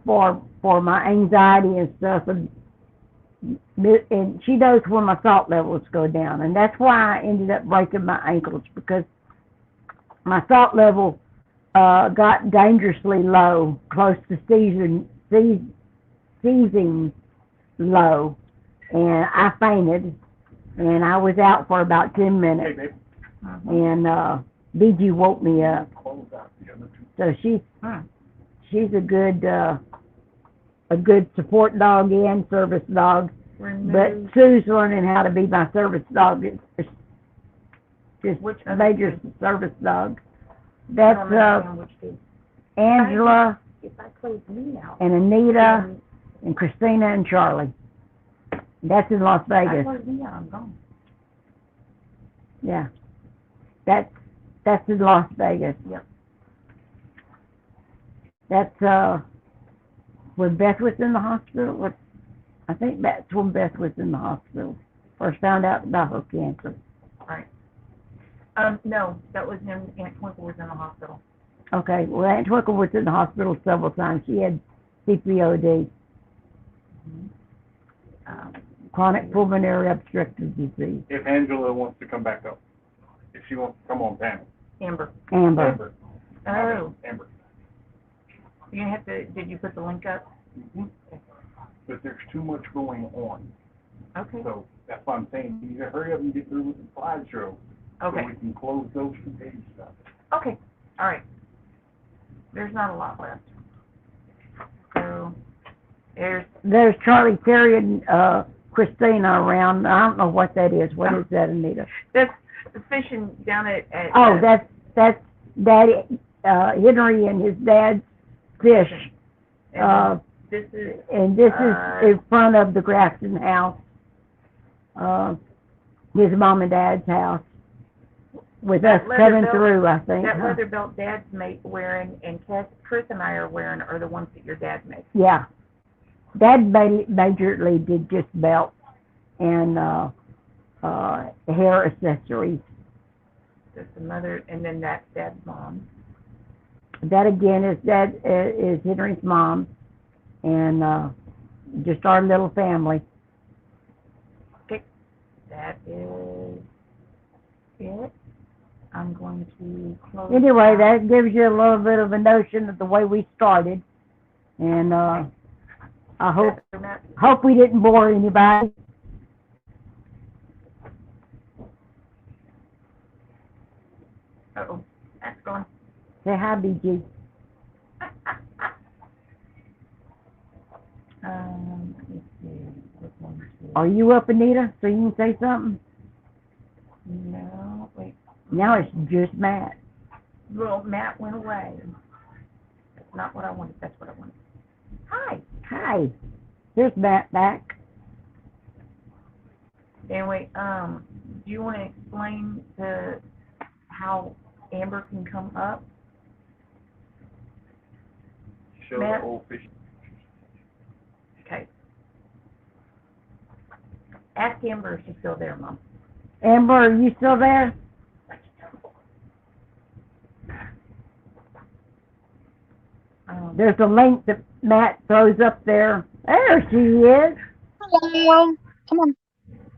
for my anxiety and stuff. And she knows when my salt levels go down, and that's why I ended up breaking my ankles, because my salt level got dangerously low, close to seizing low, and I fainted, and I was out for about 10 minutes, and BG woke me up. So she's a good support dog and service dog, but Sue's learning how to be my service dog. It's just Which major service dog. I That's don't understand which two. Angela If I close me out, and Anita and Christina and Charlie. That's in Las if I Vegas. close me out, I'm gone. Yeah. That's in Las Vegas. Yep. That's when Beth was in the hospital. I think that's when Beth was in the hospital. First found out about her cancer. No, that was when Aunt Twinkle was in the hospital. Okay, well, Aunt Twinkle was in the hospital several times. She had CPOD, chronic pulmonary obstructive disease. If Angela wants to come back up, if she wants to come on panel. Amber. Amber. Oh, Amber. you're gonna have to, did you put the link up? But there's too much going on. Okay, So that's why I'm saying, you need to hurry up and get through with the slideshow. okay, So we can close those 2 pages up. okay, all right. There's not a lot left. So, There's Charlie, Terry, and Christina around. I don't know what that is. What is that, Anita? that's fishing down at Oh, that's Daddy, Henry and his dad's fish. and this is, And this is in front of the Grafton house, his mom and dad's house, with us That leather coming belt- through, I think. that huh? leather belt Dad's wearing and Chris and I are wearing are the ones that your dad made. Yeah. Dad majorly did just belts and hair accessories. There's the mother, and then that's Dad's mom. That again is Henry's mom, and just our little family. That is it. I'm going to close. Anyway, out. that gives you a little bit of a notion of the way we started, and I hope we didn't bore anybody. Uh-oh, that's gone. Say hi, BG. Let me see. This one, two. Are you up, Anita, so you can say something? No, wait. Now it's just Matt. Well, Matt went away. That's not what I wanted. That's what I wanted. Hi. Hi. Here's Matt back. Anyway, do you want to explain how Amber can come up? Show Matt? the old fish. Okay. Ask Amber if she's still there, Mom. Amber, are you still there? There's a link that Matt throws up there. There she is. Hello. Come on.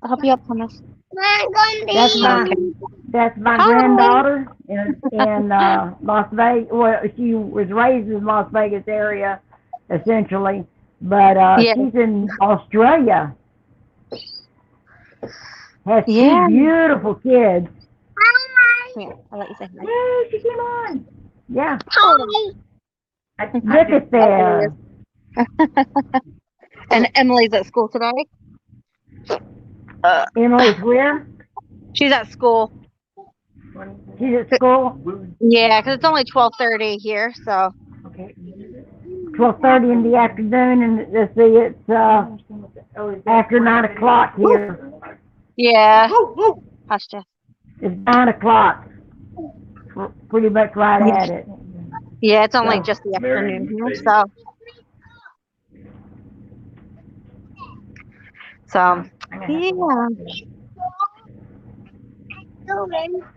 I'll help you up, Thomas. That's my granddaughter in Las Vegas. Well, she was raised in Las Vegas area, essentially, but Yeah. she's in Australia. Has Yeah. two beautiful kids. Here, I'll let you say hi. Yay, she came on. Yeah. I Look at there. And Emily's at school today. Emily's where? She's at school. She's at school. Yeah, because it's only 12:30 here, so 12:30 in the afternoon, and let's see, it's after 9 o'clock here. yeah. Hush, Jess. It's 9 o'clock. Pretty much right at it. Yeah, it's only So- just the Mary, afternoon here, baby. so yeah.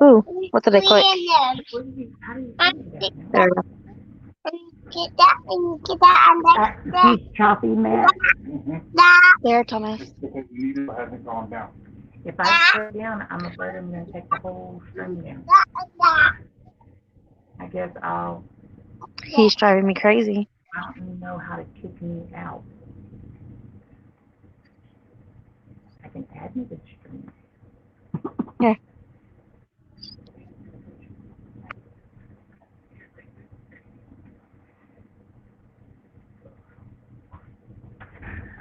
Ooh, what did I click? There we go. She's choppy, Matt. There, Thomas. Because the needle hasn't gone down. If I put it down, I'm afraid I'm gonna take the whole string down. I guess He's driving me crazy. I don't even know how to kick me out. I can add me the string. Yeah.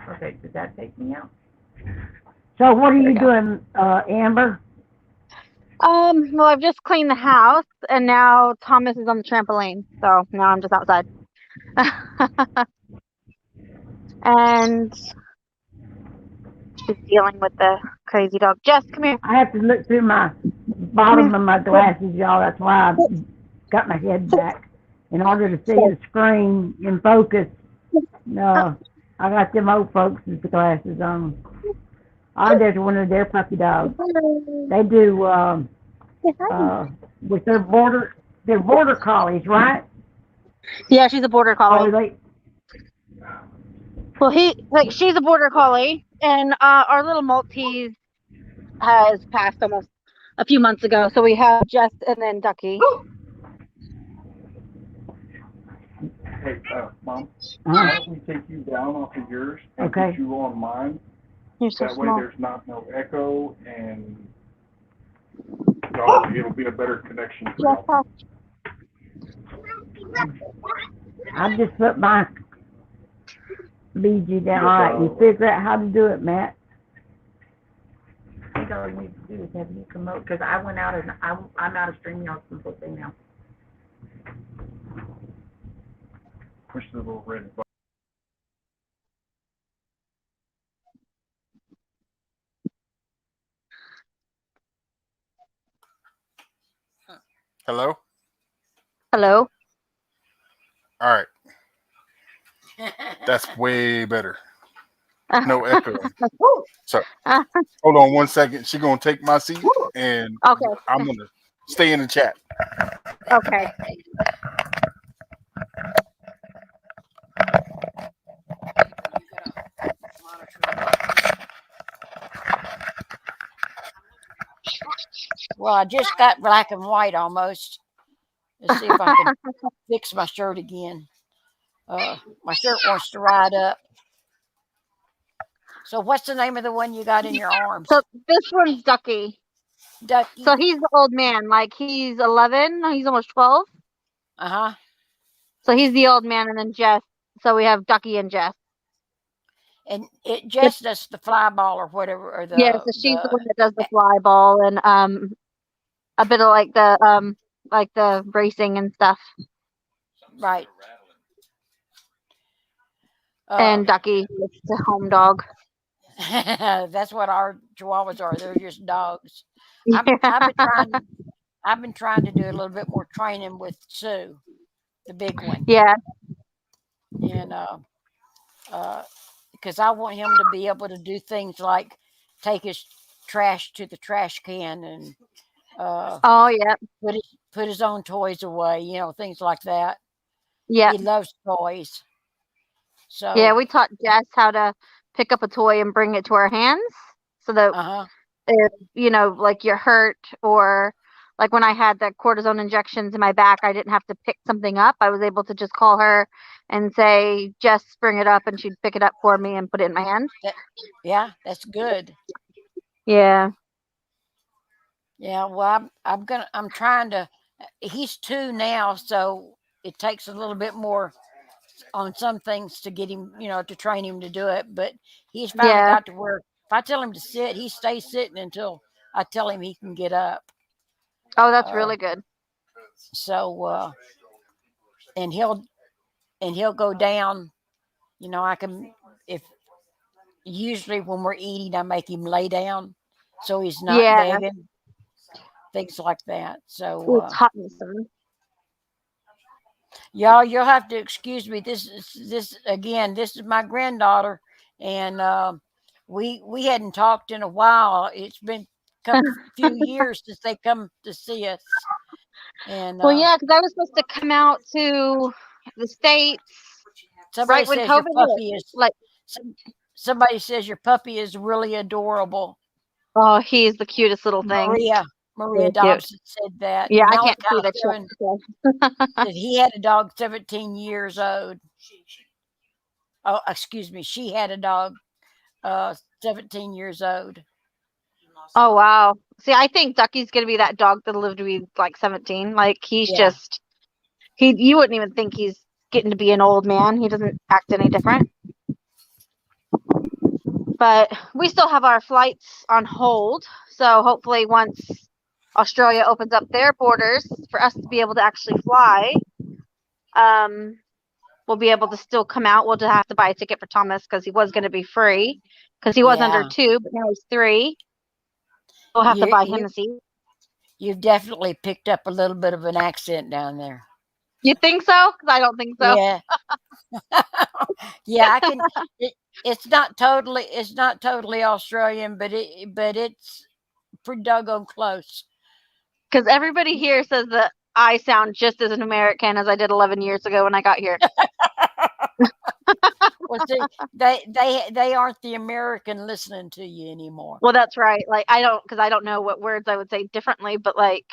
Okay, does that take me out? So what are you doing, Amber? Well, I've just cleaned the house, and now Thomas is on the trampoline, so now I'm just outside. And she's dealing with the crazy dog. Jess, come here. I have to look through my bottom of my glasses, y'all. That's why I got my head back in order to see the screen in focus. No, I got them old folks with the glasses on. Oh, there's one of their puppy dogs. They do with their border collies, right? Yeah, she's a border Or collie. they Well, she's a border collie, and our little Maltese has passed almost a few months ago. So we have Jess and then Ducky. Hey, Mom, why don't we take you down off of yours and Okay. put you on mine? You're so That way small. there's not no echo and y'all, it'll be a better connection for Jess, y'all. I just put my BG down. All right, you figure out how to do it, Matt. I think all we need to do is have you come out, because I went out and I'm out of StreamYard completely now. Push the little red button. Hello? Hello. All right. That's way better. No echo. So hold on one second. She's gonna take my seat and Okay. I'm gonna stay in the chat. Okay. Well, I just got black and white almost. Let's see if I can fix my shirt again. My shirt wants to ride up. So what's the name of the one you got in your arms? So this one's Ducky. Ducky. So he's the old man. Like he's 11. He's almost 12. Uh-huh. So he's the old man, and then Jess. So we have Ducky and Jess. And it just does the fly ball or whatever, or the Yeah, so she's the one that does the fly ball and a bit of like the racing and stuff. right. And Ducky is the home dog. That's what our Chihuahuas are. They're just dogs. Yeah. I've been trying to do a little bit more training with Sue, the big one. Yeah. And because I want him to be able to do things like take his trash to the trash can and Oh yeah. put his own toys away, things like that. Yeah. He loves toys. So Yeah, we taught Jess how to pick up a toy and bring it to our hands so that uh-huh. if like you're hurt or Like when I had the cortisone injections in my back, I didn't have to pick something up. I was able to just call her and say, "Just bring it up," and she'd pick it up for me and put it in my hand. Yeah, that's good. Yeah. Yeah, well, I'm trying to. He's 2 now, so it takes a little bit more on some things to get him, to train him to do it. But he's finally Yeah. got to where if I tell him to sit, he stays sitting until I tell him he can get up. Oh, that's Uh, really good. so, and he'll go down. I can if usually when we're eating, I make him lay down so he's not Yeah. begging, things like that. So, It's hot in the sun. y'all, you'll have to excuse me. This is my granddaughter, and we hadn't talked in a while. It's been a few years since they come to see us. And Well, yeah, because I was supposed to come out to the States somebody right when says your COVID hit. puppy is Like, somebody says your puppy is really adorable. oh, he's the cutest little thing. Maria Really cute. Dobson said that. Yeah, And I can't see Malachi the Seven check. said he had a dog 17 years old. Oh, excuse me. She had a dog 17 years old. Oh, wow. See, I think Ducky's gonna be that dog that lived to be like 17. Like he's Yeah. just you wouldn't even think he's getting to be an old man. He doesn't act any different. But we still have our flights on hold. So hopefully once Australia opens up their borders for us to be able to actually fly, we'll be able to still come out. We'll just have to buy a ticket for Thomas because he was going to be free because he was under Yeah. 2, but now he's 3. We'll have to buy him You, a seat. you've definitely picked up a little bit of an accent down there. You think so? Because I don't think so. Yeah. Yeah, I can. It's not totally Australian, but it's pretty doggone close. Because everybody here says that I sound just as an American as I did 11 years ago when I got here. Well, see, they aren't the American listening to you anymore. Well, that's right. Like I don't know what words I would say differently, but like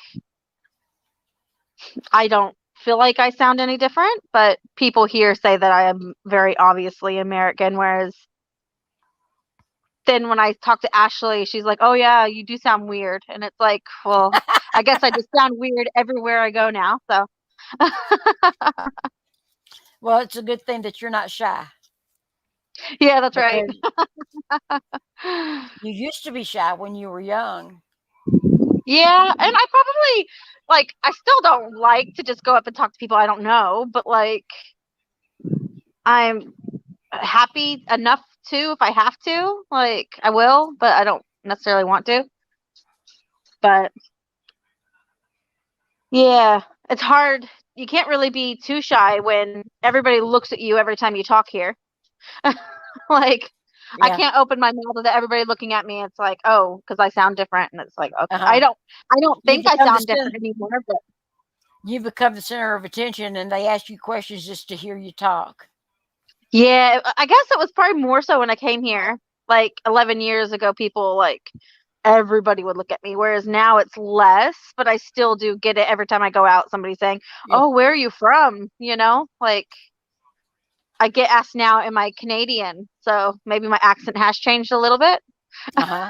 I don't feel like I sound any different, but people here say that I am very obviously American, whereas then when I talk to Ashley, she's like, "Oh yeah, you do sound weird." And it's like, well, I guess I just sound weird everywhere I go now. So Well, it's a good thing that you're not shy. yeah, that's right. You used to be shy when you were young. Yeah, and I probably I still don't like to just go up and talk to people I don't know, but like I'm happy enough to if I have to, like I will, but I don't necessarily want to. But yeah, it's hard. You can't really be too shy when everybody looks at you every time you talk here. Like I Yeah. can't open my mouth without everybody looking at me. It's like, oh, because I sound different, and it's like, okay, Uh-huh. I don't think I become the sound different anymore. But You become the center of attention, and they ask you questions just to hear you talk. yeah, I guess it was probably more so when I came here, like 11 years ago. People everybody would look at me, whereas now it's less. But I still do get it every time I go out. Somebody saying, Yeah. "Oh, where are you from?" Like I get asked now, "Am I Canadian?" So maybe my accent has changed a little bit. Uh-huh.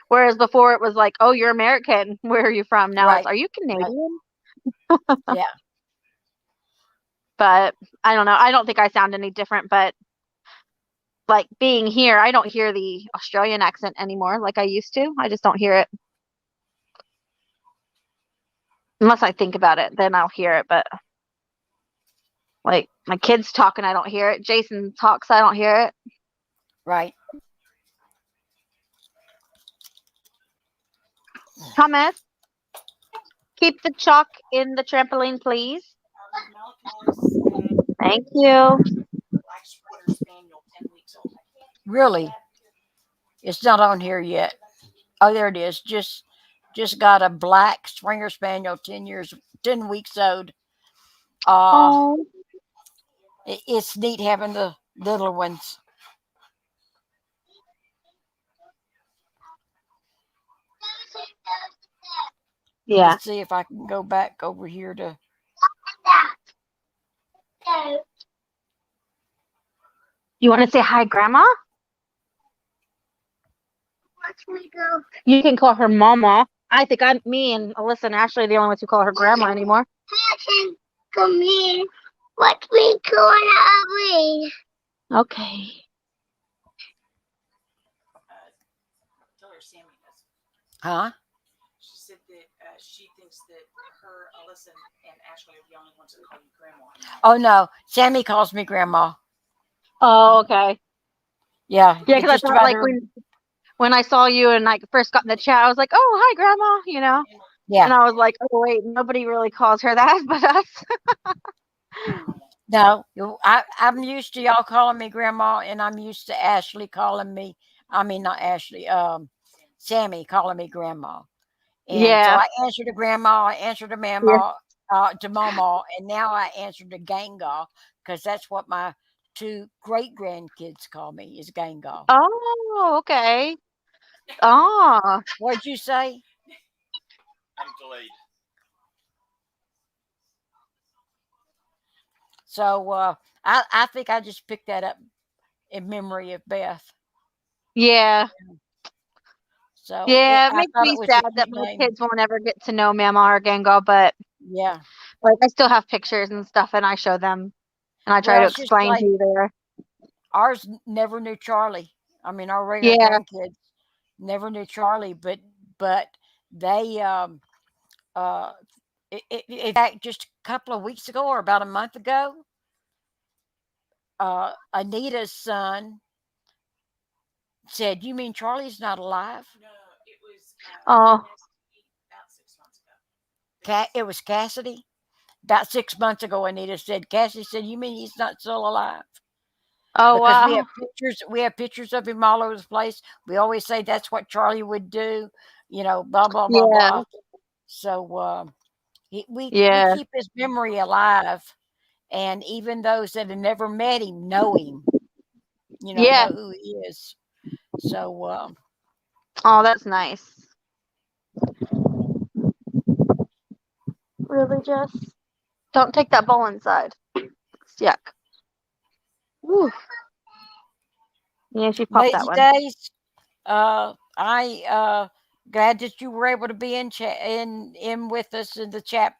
Whereas before it was like, "Oh, you're American. Where are you from?" Now it's, Right. "Are you Canadian?" Yeah. But I don't know. I don't think I sound any different, but like being here, I don't hear the Australian accent anymore like I used to. I just don't hear it. Unless I think about it, then I'll hear it. But like my kids talking, I don't hear it. Jason talks, I don't hear it. Right. Thomas, keep the chalk in the trampoline, please. Thank you. Really? It's not on here yet. Oh, there it is. Just got a black Springer Spaniel, 10 weeks old. Oh, It's neat having the little ones. Yeah. Let's see if I can go back over here to. You want to say hi, Grandma? You can call her Mama. I think me and Alyssa and Ashley are the only ones who call her Grandma anymore. Come here. What we going Okay. Tell her Sammy does. Huh? She said that she thinks that her, Alyssa, and Ashley are the only ones that call you grandma. Oh no, Sammy calls me grandma. Oh, okay. Yeah. Yeah, it's because I just thought about like her. when I saw you and like first got in the chat, I was like, "Oh, hi, Grandma," you know. Yeah. And I was like, "Oh wait, nobody really calls her that but us." No, I'm used to y'all calling me grandma, and I'm used to Ashley calling me. I mean, not Ashley. Sammy calling me grandma. And so Yeah. I answered to grandma, I answered to Yeah. mama, to mama, and now I answer to Ganga because that's what my 2 great grandkids call me is Ganga. Oh, okay. Oh. What'd you say? I'm delayed. So I think I just picked that up in memory of Beth. Yeah. So Yeah, it I makes thought me it was a sad that cute my name. kids won't ever get to know Mama or Gango, but Yeah. like I still have pictures and stuff, and I show them, and I try Well, to it's just explain like who they are. ours never knew Charlie. I mean, our regular Yeah. grandkids never knew Charlie, but they in fact just a couple of weeks ago or about a month ago, Anita's son said, "You mean Charlie's not alive?" No, it was Oh. about 6 months ago. It was Cassidy. About 6 months ago, Anita said. Cassidy said, "You mean he's not still alive?" Oh Because wow. we have pictures of him all over the place. We always say that's what Charlie would do, blah blah blah Yeah. blah. So we Yeah. keep his memory alive, and even those that have never met him know him. Yeah. Know who he is. So Oh, that's nice. Really, Jess? Don't take that bowl inside. It's yuck. Woo. Yeah, she popped that lazy one. days. I glad that you were able to be in with us in the chat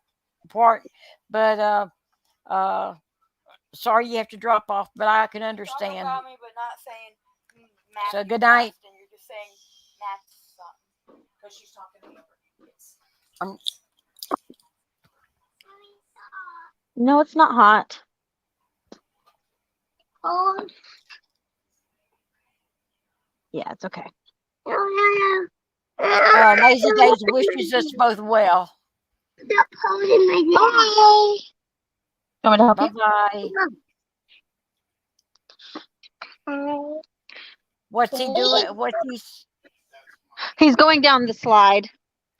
part, but sorry you have to drop off, but I can understand. About me, but not saying So good night. and you're just saying Matt's son. Because she's talking to Amber. Yes. No, it's not hot. Oh, Yeah, it's okay. Lazy Days wishes us both well. Stop holding my neck. You want me to help Bye you? bye. What's he doing? He's going down the slide.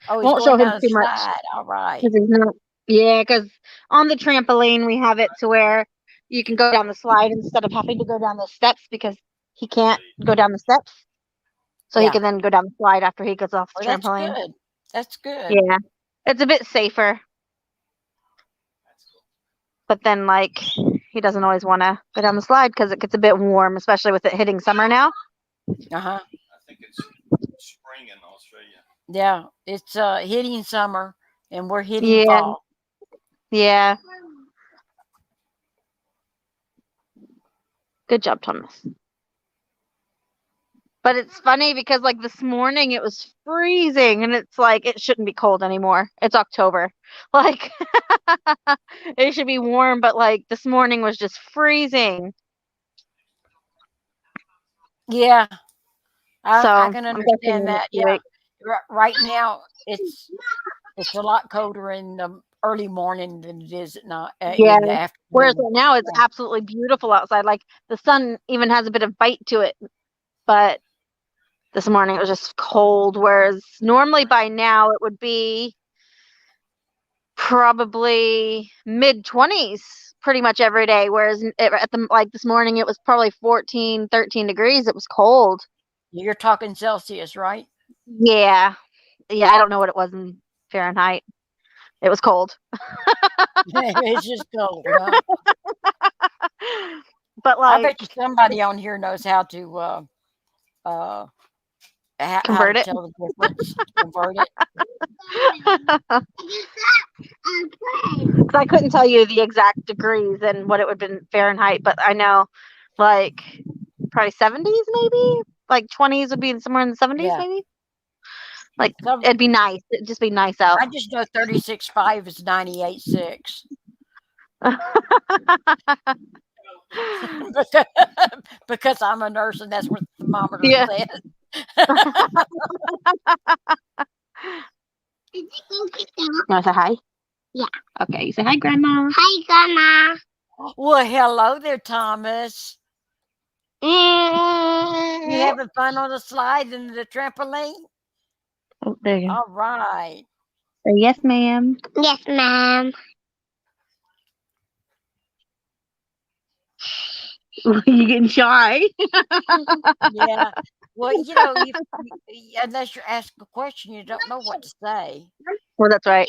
Oh, he's Won't going show him down the too much. slide. All right. 'Cause he's not. Yeah, because on the trampoline we have it to where you can go down the slide instead of having to go down the steps because he can't go down the steps. So he Yeah. can then go down the slide after he gets off the Well, that's trampoline. good. That's good. Yeah, it's a bit safer. But then, like, he doesn't always want to go down the slide because it gets a bit warm, especially with it hitting summer now. Uh-huh. I think it's spring in Australia. Yeah, it's hitting summer, and we're hitting Yeah. fall. Yeah. Good job, Thomas. But it's funny because, like, this morning it was freezing, and it's like it shouldn't be cold anymore. It's October. Like, it should be warm, but like this morning was just freezing. Yeah, I So can I'm guessing understand the that. next Yeah, week. right now it's a lot colder in the early morning than it is at night Yeah. in the Whereas afternoon. right now it's absolutely beautiful outside. Like the sun even has a bit of bite to it. But this morning it was just cold. Whereas normally by now it would be probably mid-20s pretty much every day. Whereas like this morning it was probably 14, 13 degrees. It was cold. You're talking Celsius, right? Yeah. Yeah, I don't know what it was in Fahrenheit. It was cold. It's just cold, huh? But I bet like you somebody on here knows how to how convert to it. tell the difference, convert it. Because I couldn't tell you the exact degrees and what it would have been Fahrenheit, but I know like probably 70s maybe. Like 20s would be somewhere in the 70s Yeah. maybe. Like Some, it'd be nice. It'd just be nice out. I just know 36.5 is 98.6. Because I'm a nurse and that's what the thermometer Yeah. says. Want to say hi? Yeah. Okay, you say hi, Grandma. Hi, Grandma. Well, hello there, Thomas. You having fun on the slide and the trampoline? Oh, there you go. All right. Say yes, ma'am. Yes, ma'am. You getting shy? Yeah. Well, you know, unless you're asked a question, you don't know what to say. Well, that's right.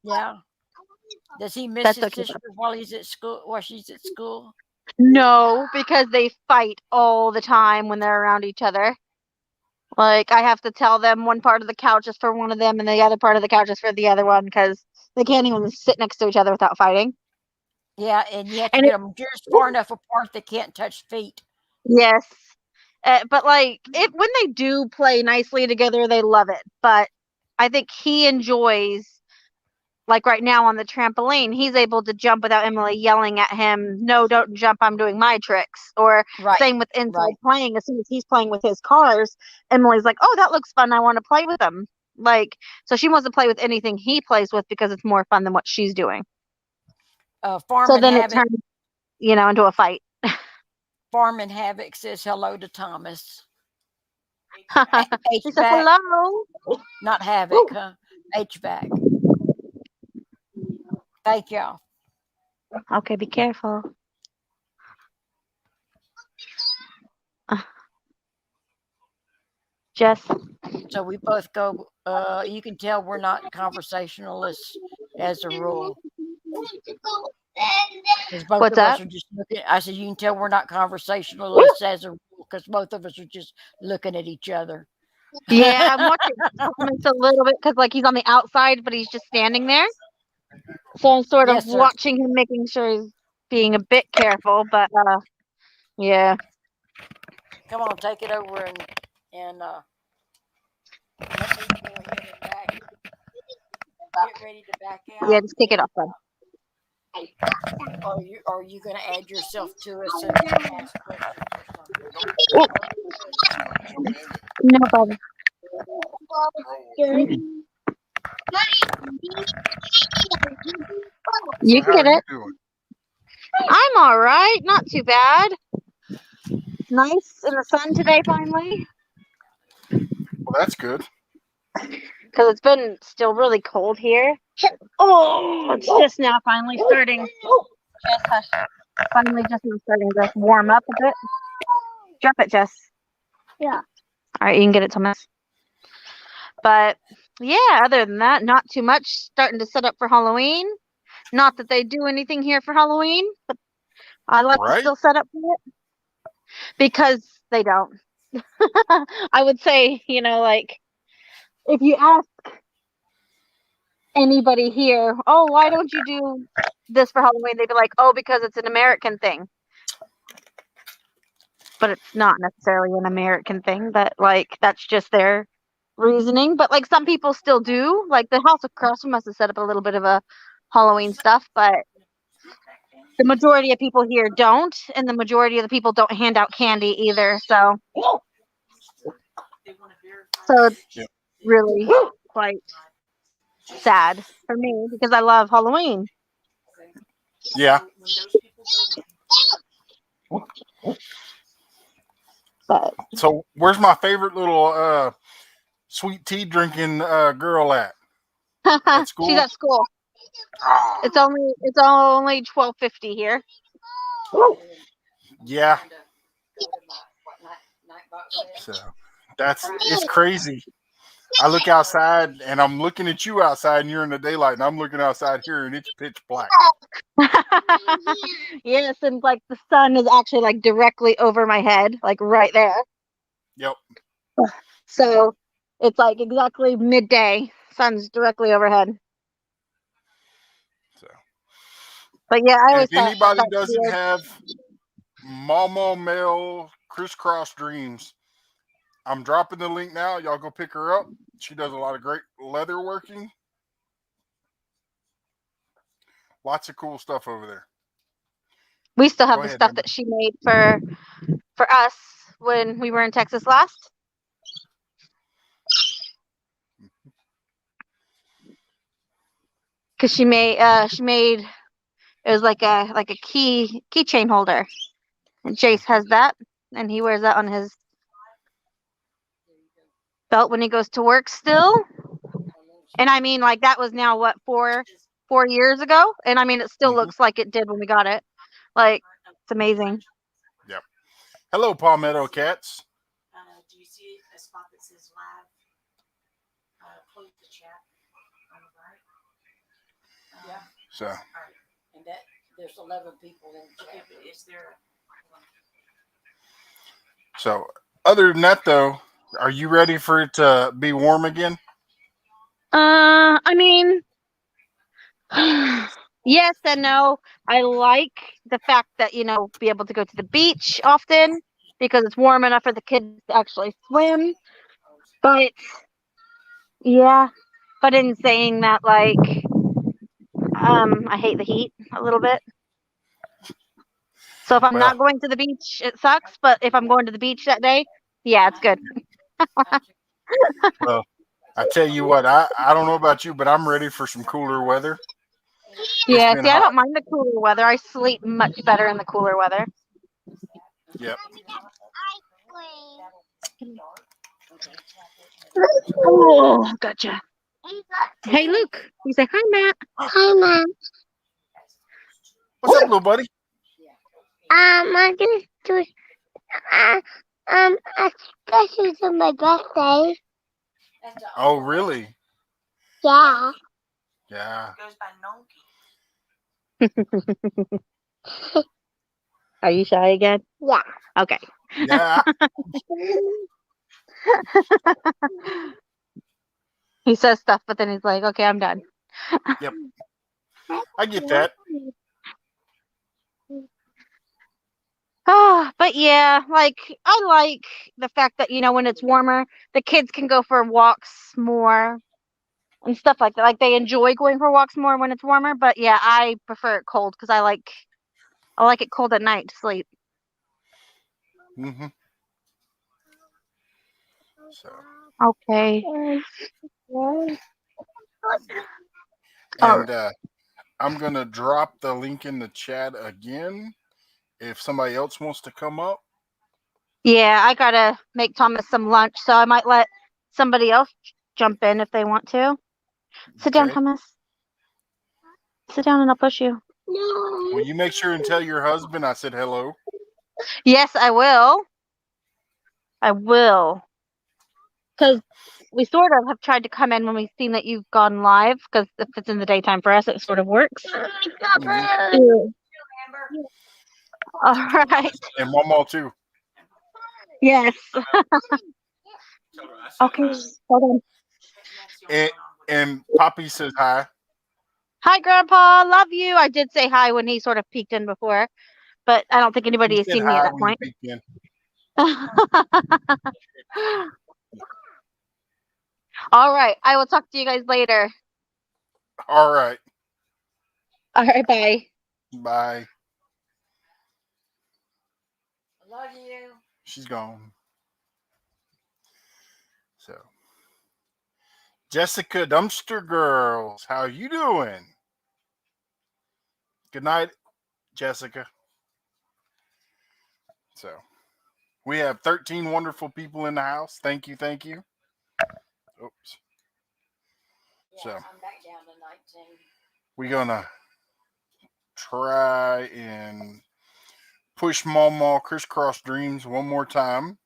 Yeah. Does he miss That's his okay. sister while he's at school? While she's at school? No, because they fight all the time when they're around each other. Like I have to tell them one part of the couch is for one of them and the other part of the couch is for the other one because they can't even sit next to each other without fighting. Yeah, and you have to And get them just far enough apart they can't touch feet. yes. But like when they do play nicely together, they love it. But I think he enjoys, like right now on the trampoline, he's able to jump without Emily yelling at him, no, don't jump, I'm doing my tricks. Or Right. same with inside playing. As soon as he's playing with his cars, Emily's like, oh, that looks fun, I want to play with them. Like, so she wants to play with anything he plays with because it's more fun than what she's doing. Farm So and then it Havoc, turns, into a fight. Farm and Havoc says hello to Thomas. He says HVAC, hello. not Havoc, huh? HVAC. Thank y'all. Okay, be careful. Jess. So we both go. You can tell we're not conversationalists as a rule. Because both What's of us that? are just looking. I said you can tell we're not conversationalists as a rule because both of us are just looking at each other. Yeah, I'm watching Thomas a little bit because like he's on the outside, but he's just standing there. So I'm sort of Yes, sir. watching him, making sure he's being a bit careful. But yeah. Come on, take it over and let me go ahead and back. Get ready to back out. Yeah, just take it off. Then. Are you going to add yourself to us and ask questions or something? No problem. You can How get are you it. doing? I'm all right. Not too bad. Nice in the sun today, finally. Well, that's good. Because it's been still really cold here. Oh, it's just now finally starting. Jess, hush. Finally just now starting to warm up a bit. Drop it, Jess. Yeah. All right, you can get it, Thomas. But yeah, other than that, not too much. Starting to set up for Halloween. Not that they do anything here for Halloween, but I like to still set up for it because they don't. I would say, like if you ask anybody here, oh, why don't you do this for Halloween? They'd be like, oh, because it's an American thing. But it's not necessarily an American thing, but like that's just their reasoning. But like some people still do. Like the house across from us has set up a little bit of a Halloween stuff, but the majority of people here don't, and the majority of the people don't hand out candy either. So it's really quite sad for me because I love Halloween. Yeah. But so where's my favorite little sweet tea drinking girl at? At school? She's at school. Ah. It's only 12:50 here. Yeah. So it's crazy. I look outside and I'm looking at you outside and you're in the daylight and I'm looking outside here and it's pitch black. Yes, and like the sun is actually like directly over my head, like right there. Yep. So it's like exactly midday. Sun's directly overhead. So But yeah, I and always if thought anybody that's doesn't weird. have Mama Mel Crisscross Dreams, I'm dropping the link now. Y'all go pick her up. She does a lot of great leather working. Lots of cool stuff over there. We still have Go the ahead, stuff Amber. that she made for us when we were in Texas last. Cause she made it was like a keychain holder. And Jace has that and he wears that on his belt when he goes to work still. And I mean, like, that was now what, 4 years ago, and I mean it still looks like it did when we got it. Like, it's amazing. Yep. Hello, Palmetto Cats. Do you see a spot that says live? Close the chat on the right. Yeah. So And that there's 11 people in the chat. Is there? So other than that though, are you ready for it to be warm again? I mean, yes and no. I like the fact that, be able to go to the beach often because it's warm enough for the kids to actually swim. But yeah, but in saying that, like, I hate the heat a little bit. So if I'm not going to the beach, it sucks. But if I'm going to the beach that day, yeah, it's good. Well, I tell you what, I don't know about you, but I'm ready for some cooler weather. Yeah, been see, I hot. don't mind the cooler weather. I sleep much better in the cooler weather. Yep. Oh, gotcha. Hey, Luke. You say hi, Matt. Hi, Mom. What's up, little buddy? I'm gonna do especially for my birthday. Oh, really? Yeah. Yeah. Are you shy again? Yeah. Okay. Yeah. He says stuff, but then he's like, okay, I'm done. Yep. I get that. But yeah, like, I like the fact that, when it's warmer, the kids can go for walks more and stuff like that. Like, they enjoy going for walks more when it's warmer. But yeah, I prefer it cold because I like it cold at night to sleep. Mm-hmm. So. Okay. And I'm gonna drop the link in the chat again if somebody else wants to come up. Yeah, I gotta make Thomas some lunch, so I might let somebody else jump in if they want to. Sit down, Thomas. Sit down and I'll push you. No. Will you make sure and tell your husband I said hello? Yes, I will. I will. Because we sort of have tried to come in when we've seen that you've gone live, because if it's in the daytime for us, it sort of works. Mm-hmm. All right. And Mama too. Yes. Okay. Hold on. And Poppy says hi. Hi, Grandpa. Love you. I did say hi when he sort of peeked in before, but I don't think anybody He has said seen me hi at that when he point. peeked in. All right. I will talk to you guys later. All right. All right. Bye. Bye. Love you. She's gone. So, Jessica Dumpster Girls, how you doing? Good night, Jessica. So, we have 13 wonderful people in the house. Thank you, thank you. Oops. So, I'm back down to 19. we're gonna try and push Mama Crisscross Dreams one more time,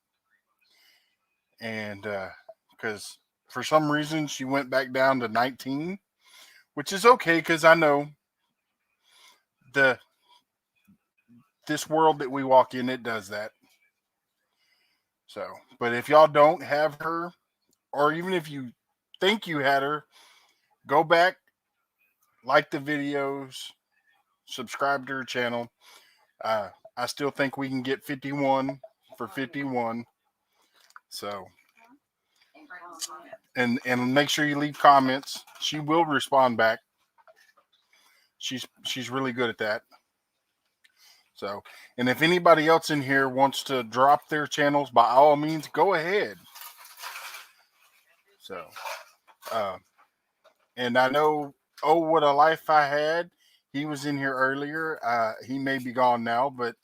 and because for some reason she went back down to 19, which is okay because I know this world that we walk in, it does that. So, but if y'all don't have her, or even if you think you had her, go back, like the videos, subscribe to her channel. I still think we can get 51 for 51. So, and make sure you leave comments. She will respond back. She's really good at that. So, and if anybody else in here wants to drop their channels, by all means, go ahead. So, and I know, oh, what a life I had. He was in here earlier. He may be gone now, but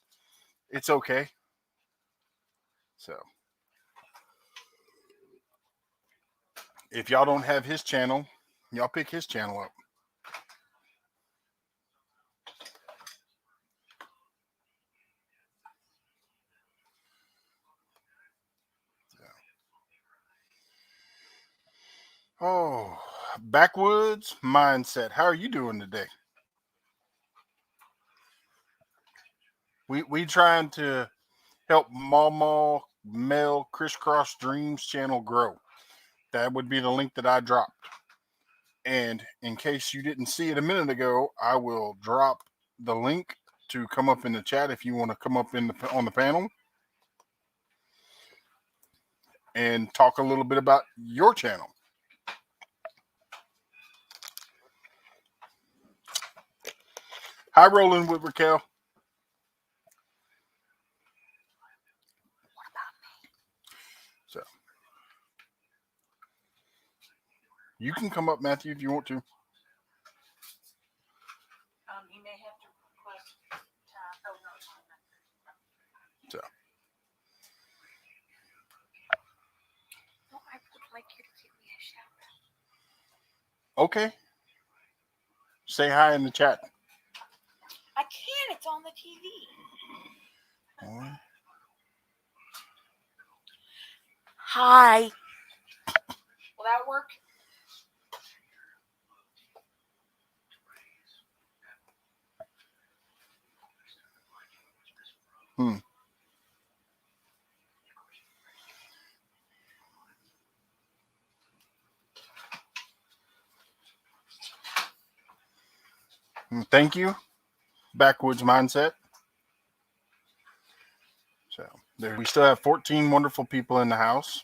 it's okay. So, if y'all don't have his channel, y'all pick his channel up. Oh, Backwoods Mindset. How are you doing today? We trying to help Mama Mel Crisscross Dreams channel grow. That would be the link that I dropped. And in case you didn't see it a minute ago, I will drop the link to come up in the chat if you want to come up on the panel and talk a little bit about your channel. Hi, Roland with Raquel. So you can come up, Matthew, if you want to. You may have to request time. Oh, no. So. Well, I would like you to give me a shout out. Okay. Say hi in the chat. I can. It's on the TV. Hi. Will that work? Thank you, Backwoods Mindset. So we still have 14 wonderful people in the house.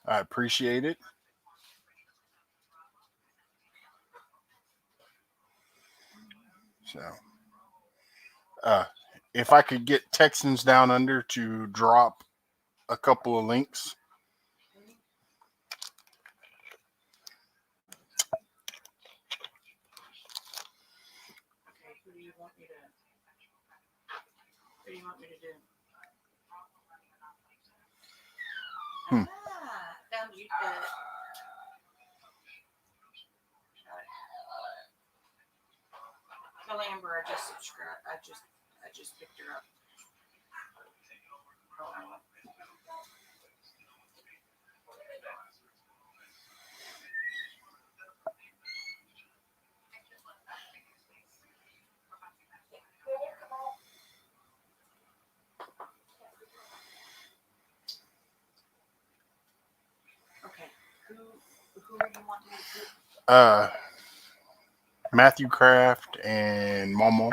I appreciate it. So, if I could get Texans Down Under to drop a couple of links. Okay, who do you want me to do? Found you. Tell Amber I just subscribed. I just picked her up. Okay. Who are you wanting to do? Matthew Craft and Momo.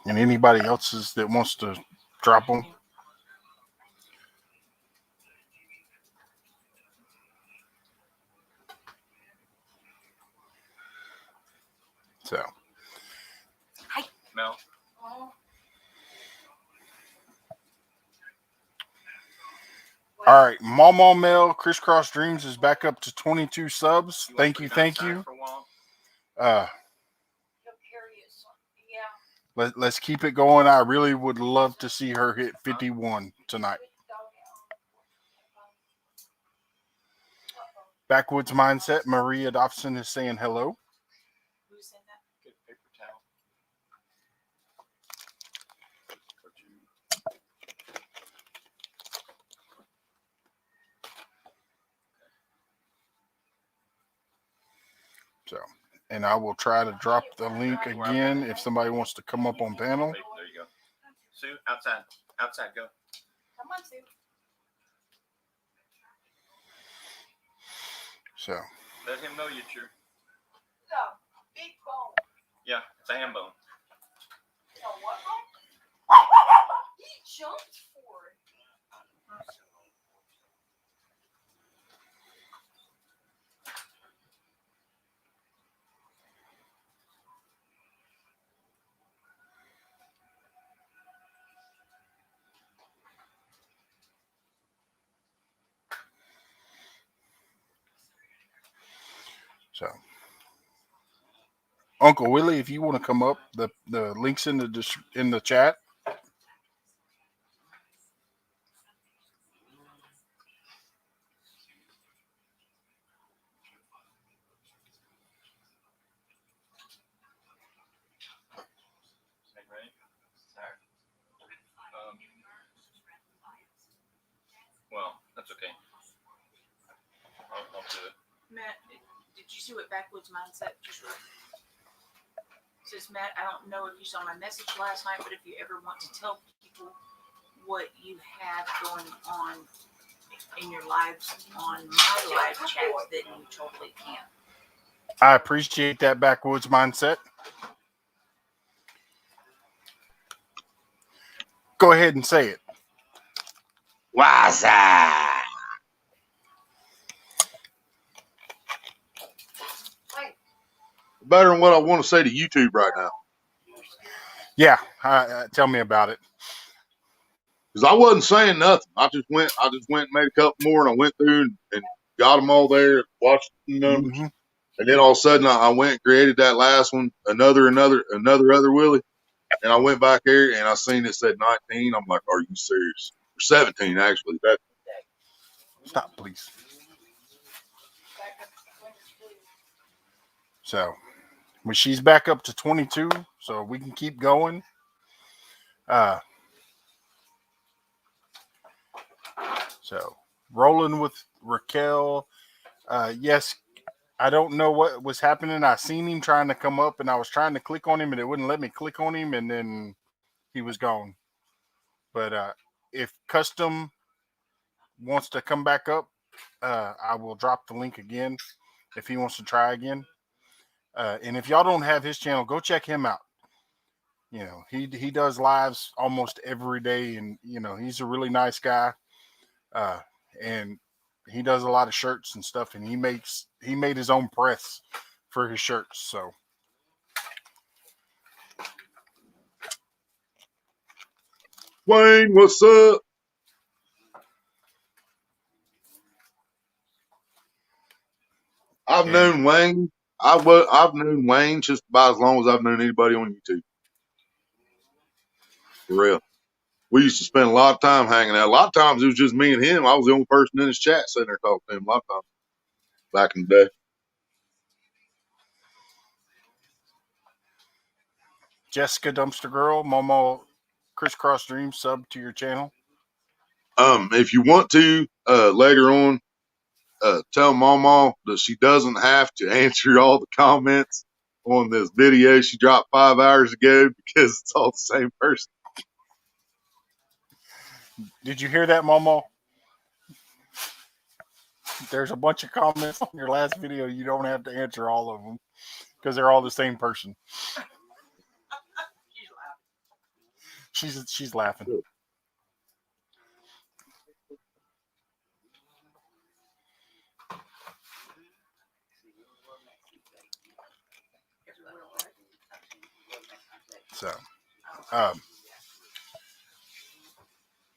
And anybody else's that wants to drop them. So. Hi. Mel. All right, Momo Mel Crisscross Dreams is back up to 22 subs. Thank you. Let's keep it going. I really would love to see her hit 51 tonight. Backwoods Mindset, Maria Dobson is saying hello. Who said that? Good paper towel. So, and I will try to drop the link again if somebody wants to come up on panel. There you go. Sue, outside. Outside, go. Come on, Sue. So, Let him know you're sure. No, big bone. Yeah, it's a ham bone. No, what bone? He jumped for it. so Uncle Willie, if you want to come up, the links in the chat. Well, that's okay. I'll do it. Matt, did you see what Backwoods Mindset just wrote? It says, Matt, I don't know if you saw my message last night, but if you ever want to tell people what you have going on in your lives on my live chats, then you totally can. I appreciate that, Backwoods Mindset. Go ahead and say it. What's up? Better than what I want to say to YouTube right now. Yeah, tell me about it. Because I wasn't saying nothing. I just went and made a couple more, and I went through and got them all there, watched the numbers, and then all of a sudden I went and created that last one, another other Willie, and I went back there and I seen it said 19. I'm like, are you serious? Or 17 actually. That. Stop, please. So, when she's back up to 22, so we can keep going. So, rolling with Raquel. Yes, I don't know what was happening. I seen him trying to come up, and I was trying to click on him, and it wouldn't let me click on him, and then he was gone. But if Custom wants to come back up, I will drop the link again if he wants to try again. And if y'all don't have his channel, go check him out. You know, he does lives almost every day, and you know, he's a really nice guy. And he does a lot of shirts and stuff, and he made his own press for his shirts. So Wayne, what's up? I've known Wayne. I've known Wayne just about as long as I've known anybody on YouTube. For real. We used to spend a lot of time hanging out. A lot of times it was just me and him. I was the only person in his chat sitting there talking to him a lot of times back in the day. Jessica Dumpster Girl, Momo Crisscross Dreams, sub to your channel. If you want to, later on, tell Mama that she doesn't have to answer all the comments on this video she dropped 5 hours ago because it's all the same person. Did you hear that, Momo? There's a bunch of comments on your last video. You don't have to answer all of them because they're all the same person. She's laughing. So,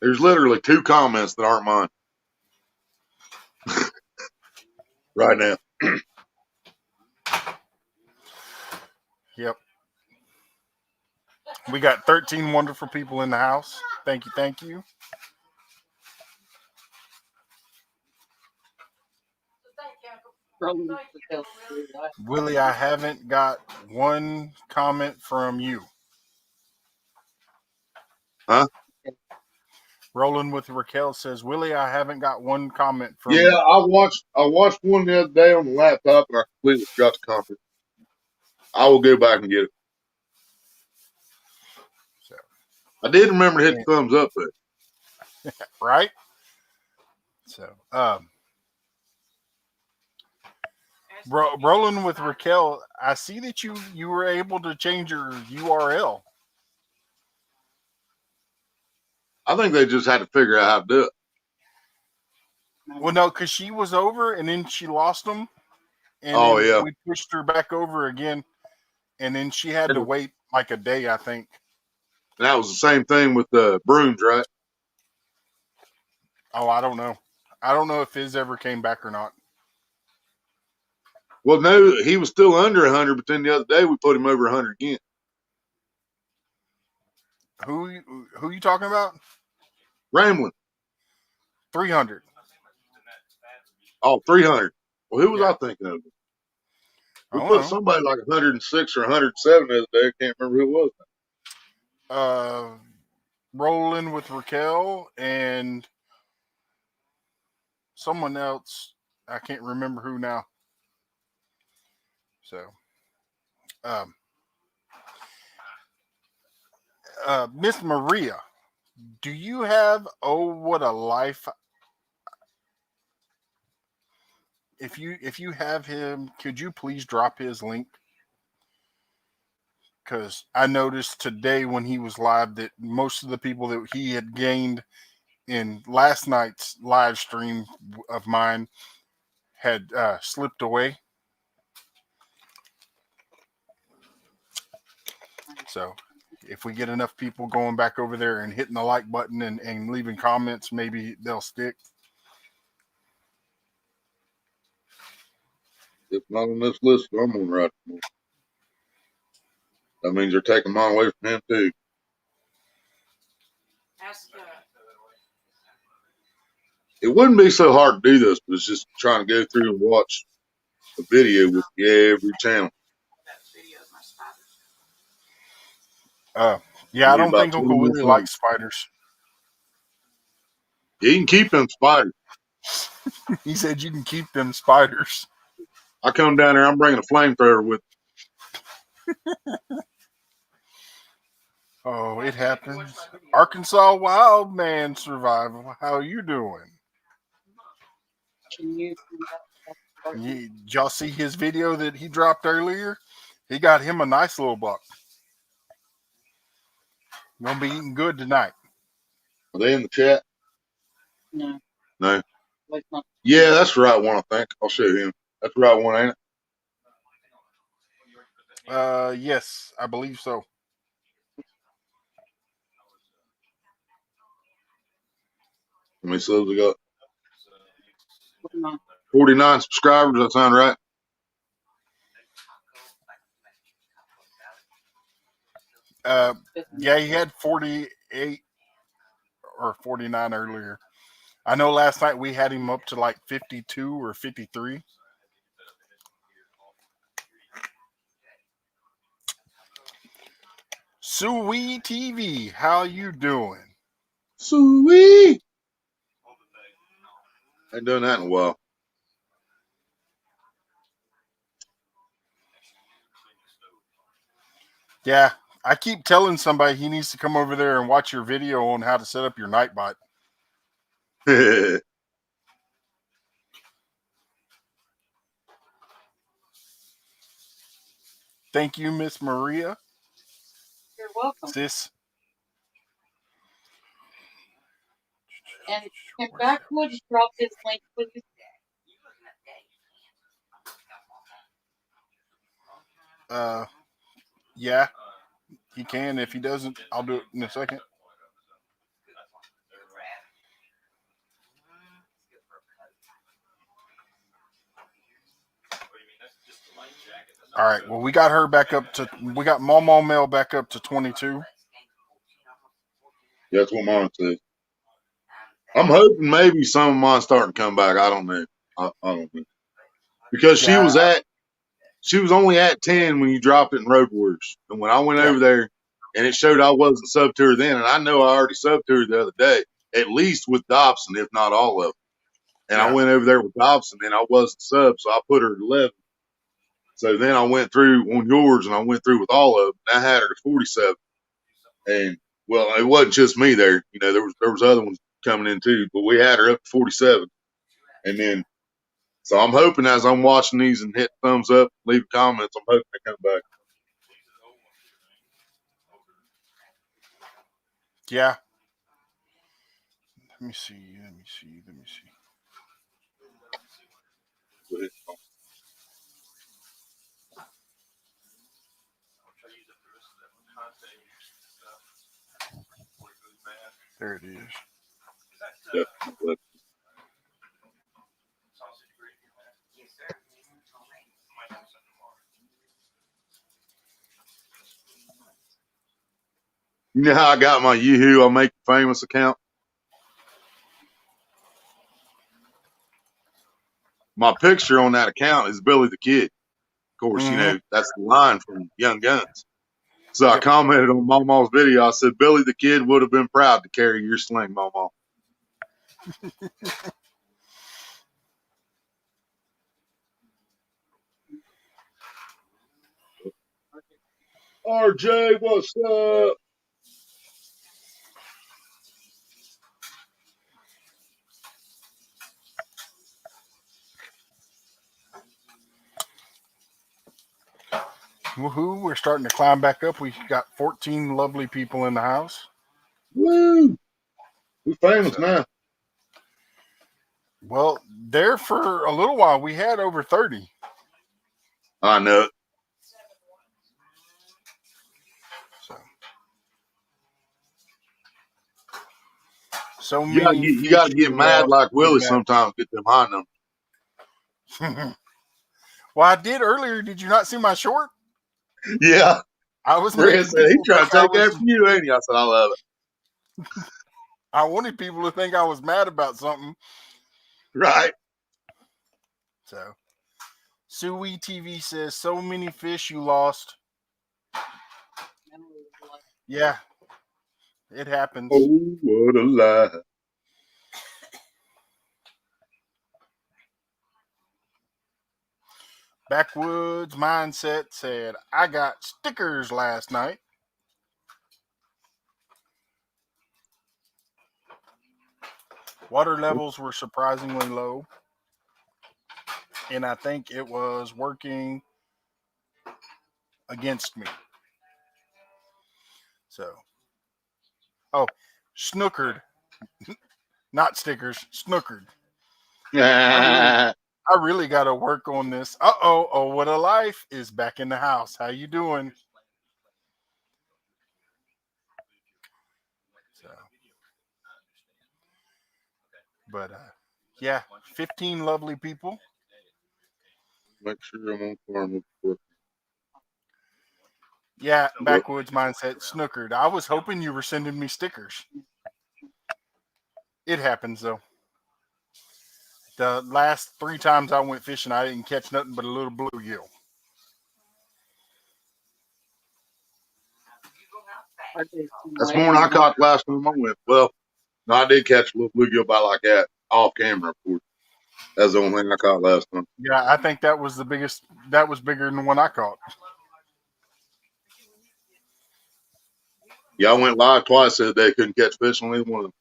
there's literally 2 comments that aren't mine right now. Yep. We got 13 wonderful people in the house. Thank you. Thank you. Willie, I haven't got one comment from you. Huh? Rolling with Raquel says, Willie, I haven't got one comment from Yeah, you. I watched one the other day on the laptop and I completely forgot to comment. I will go back and get it. So, I did remember to hit the thumbs up button. right? So, rolling with Raquel, I see that you were able to change your URL. I think they just had to figure out how to do it. Well, no, because she was over and then she lost them. And Oh, then yeah. we pushed her back over again. And then she had to wait like a day, I think. And that was the same thing with the brooms, right? Oh, I don't know. I don't know if his ever came back or not. Well, no, he was still under 100, but then the other day we put him over 100 again. Who you talking about? Ramblin'. 300. Oh, 300. Well, who was I thinking of? We I put don't know. somebody like 106 or 107 the other day. I can't remember who it was. Rolling with Raquel and someone else. I can't remember who now. So, Miss Maria, do you have What a Life? If you have him, could you please drop his link? Because I noticed today when he was live that most of the people that he had gained in last night's live stream of mine had slipped away. So if we get enough people going back over there and hitting the like button and leaving comments, maybe they'll stick. If not on this list, I'm going to write them. That means they're taking mine away from him, too. It wouldn't be so hard to do this, but it's just trying to go through and watch a video with every channel. Yeah, I don't think Uncle Willie likes spiders. You can keep them spiders. He said you can keep them spiders. I come down there, I'm bringing a flamethrower with me. Oh, it happens. Arkansas Wild Man Survival. How are you doing? Did y'all see his video that he dropped earlier? He got him a nice little buck. Gonna be eating good tonight. Are they in the chat? No. No. Yeah, that's the right one, I think. I'll show him. That's the right one, ain't it? Yes, I believe so. How many subs we got? 49 subscribers. Does that sound right? Yeah, he had 48 or 49 earlier. I know last night we had him up to like 52 or 53. Sweet TV, how you doing? Sweet. Ain't done that in a while. Yeah, I keep telling somebody he needs to come over there and watch your video on how to set up your Nightbot. Thank you, Miss Maria. You're welcome. Sis. And can Backwoods drop his link, please? Yeah, he can. If he doesn't, I'll do it in a second. All right. Well, we got her back up to. We got Mama Mel back up to 22. That's what mine says. I'm hoping maybe some of mine starting to come back. I don't know. I don't know. Because she was only at 10 when you dropped it in Road Warriors. And when I went over there and it showed I wasn't sub to her then, and I know I already sub to her the other day, at least with Dobson, if not all of them. And I went over there with Dobson and I wasn't sub, so I put her at 11. So then I went through on yours, and I went through with all of them. And I had her to 47, and well, it wasn't just me there. You know, there was other ones coming in too, but we had her up to 47, and then so I'm hoping as I'm watching these and hit thumbs up, leave comments, I'm hoping they come back. Yeah. Let me see. There it is. Definitely. You know how I got my Yahoo! I Make You Famous account? My picture on that account is Billy the Kid. Of course, you know, that's the line from Young Guns. So I commented on Mama's video. I said, Billy the Kid would have been proud to carry your sling, Mama. RJ, what's up? Woohoo, we're starting to climb back up. We got 14 lovely people in the house. Woo! We're famous now. Well, there for a little while, we had over 30. I know it. So You many. got to get mad like Willie sometimes, get them high numbers. Well, I did earlier. Did you not see my short? Yeah. I was Fred making said, he people trying to think take after you, ain't he? I said, I love it. I wanted people to think I was mad about something. Right. So, Suey TV says, so many fish you lost. Yeah, it happens. Oh, what a lie. Backwoods Mindset said, I got stickers last night. Water levels were surprisingly low, and I think it was working against me. So, snookered, not stickers, snookered. I really got to work on this. Oh, what a life is back in the house. How you doing? So, but yeah, 15 lovely people. Make sure I'm on farm before. Yeah, Backwoods Mindset, snookered. I was hoping you were sending me stickers. It happens, though. The last 3 times I went fishing, I didn't catch nothing but a little bluegill. That's more than I caught last time I went. Well, no, I did catch a little bluegill bite like that off camera, of course. That's the only thing I caught last time. Yeah, I think that was the biggest. That was bigger than the one I caught. Yeah, I went live twice the other day. Couldn't catch fish on either one of them.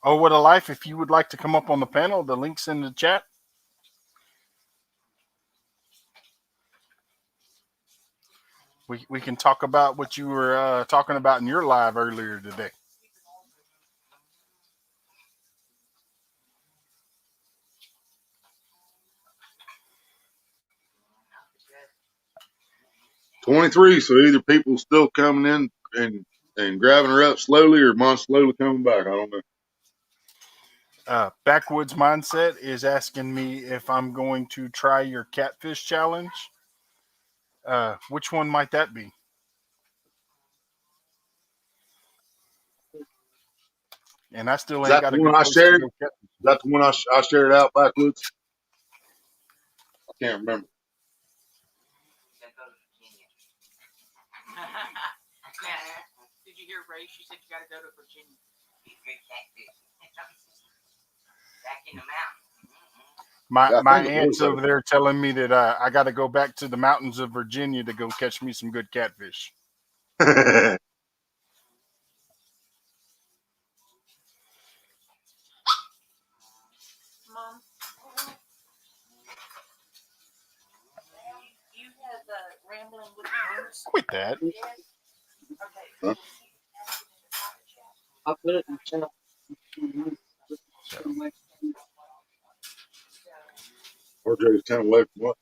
Oh, what a life. If you would like to come up on the panel, the link's in the chat. We can talk about what you were talking about in your live earlier today. $23. So either people still coming in and grabbing her up slowly, or mine's slowly coming back. I don't know. Backwoods Mindset is asking me if I'm going to try your catfish challenge. Which one might that be? And I still ain't got a good place to go catfish. Is that the one I shared out Backwoods? I can't remember. Did you hear Ray? She said you got to go to Virginia. My Yeah, I my think it aunt's was over there telling me that I got to go back to the mountains of Virginia to go catch me some good catfish. that. Mom, you have rambling with the birds. Quit that. Okay. I'll put it in the chat. RJ's 10 away from what?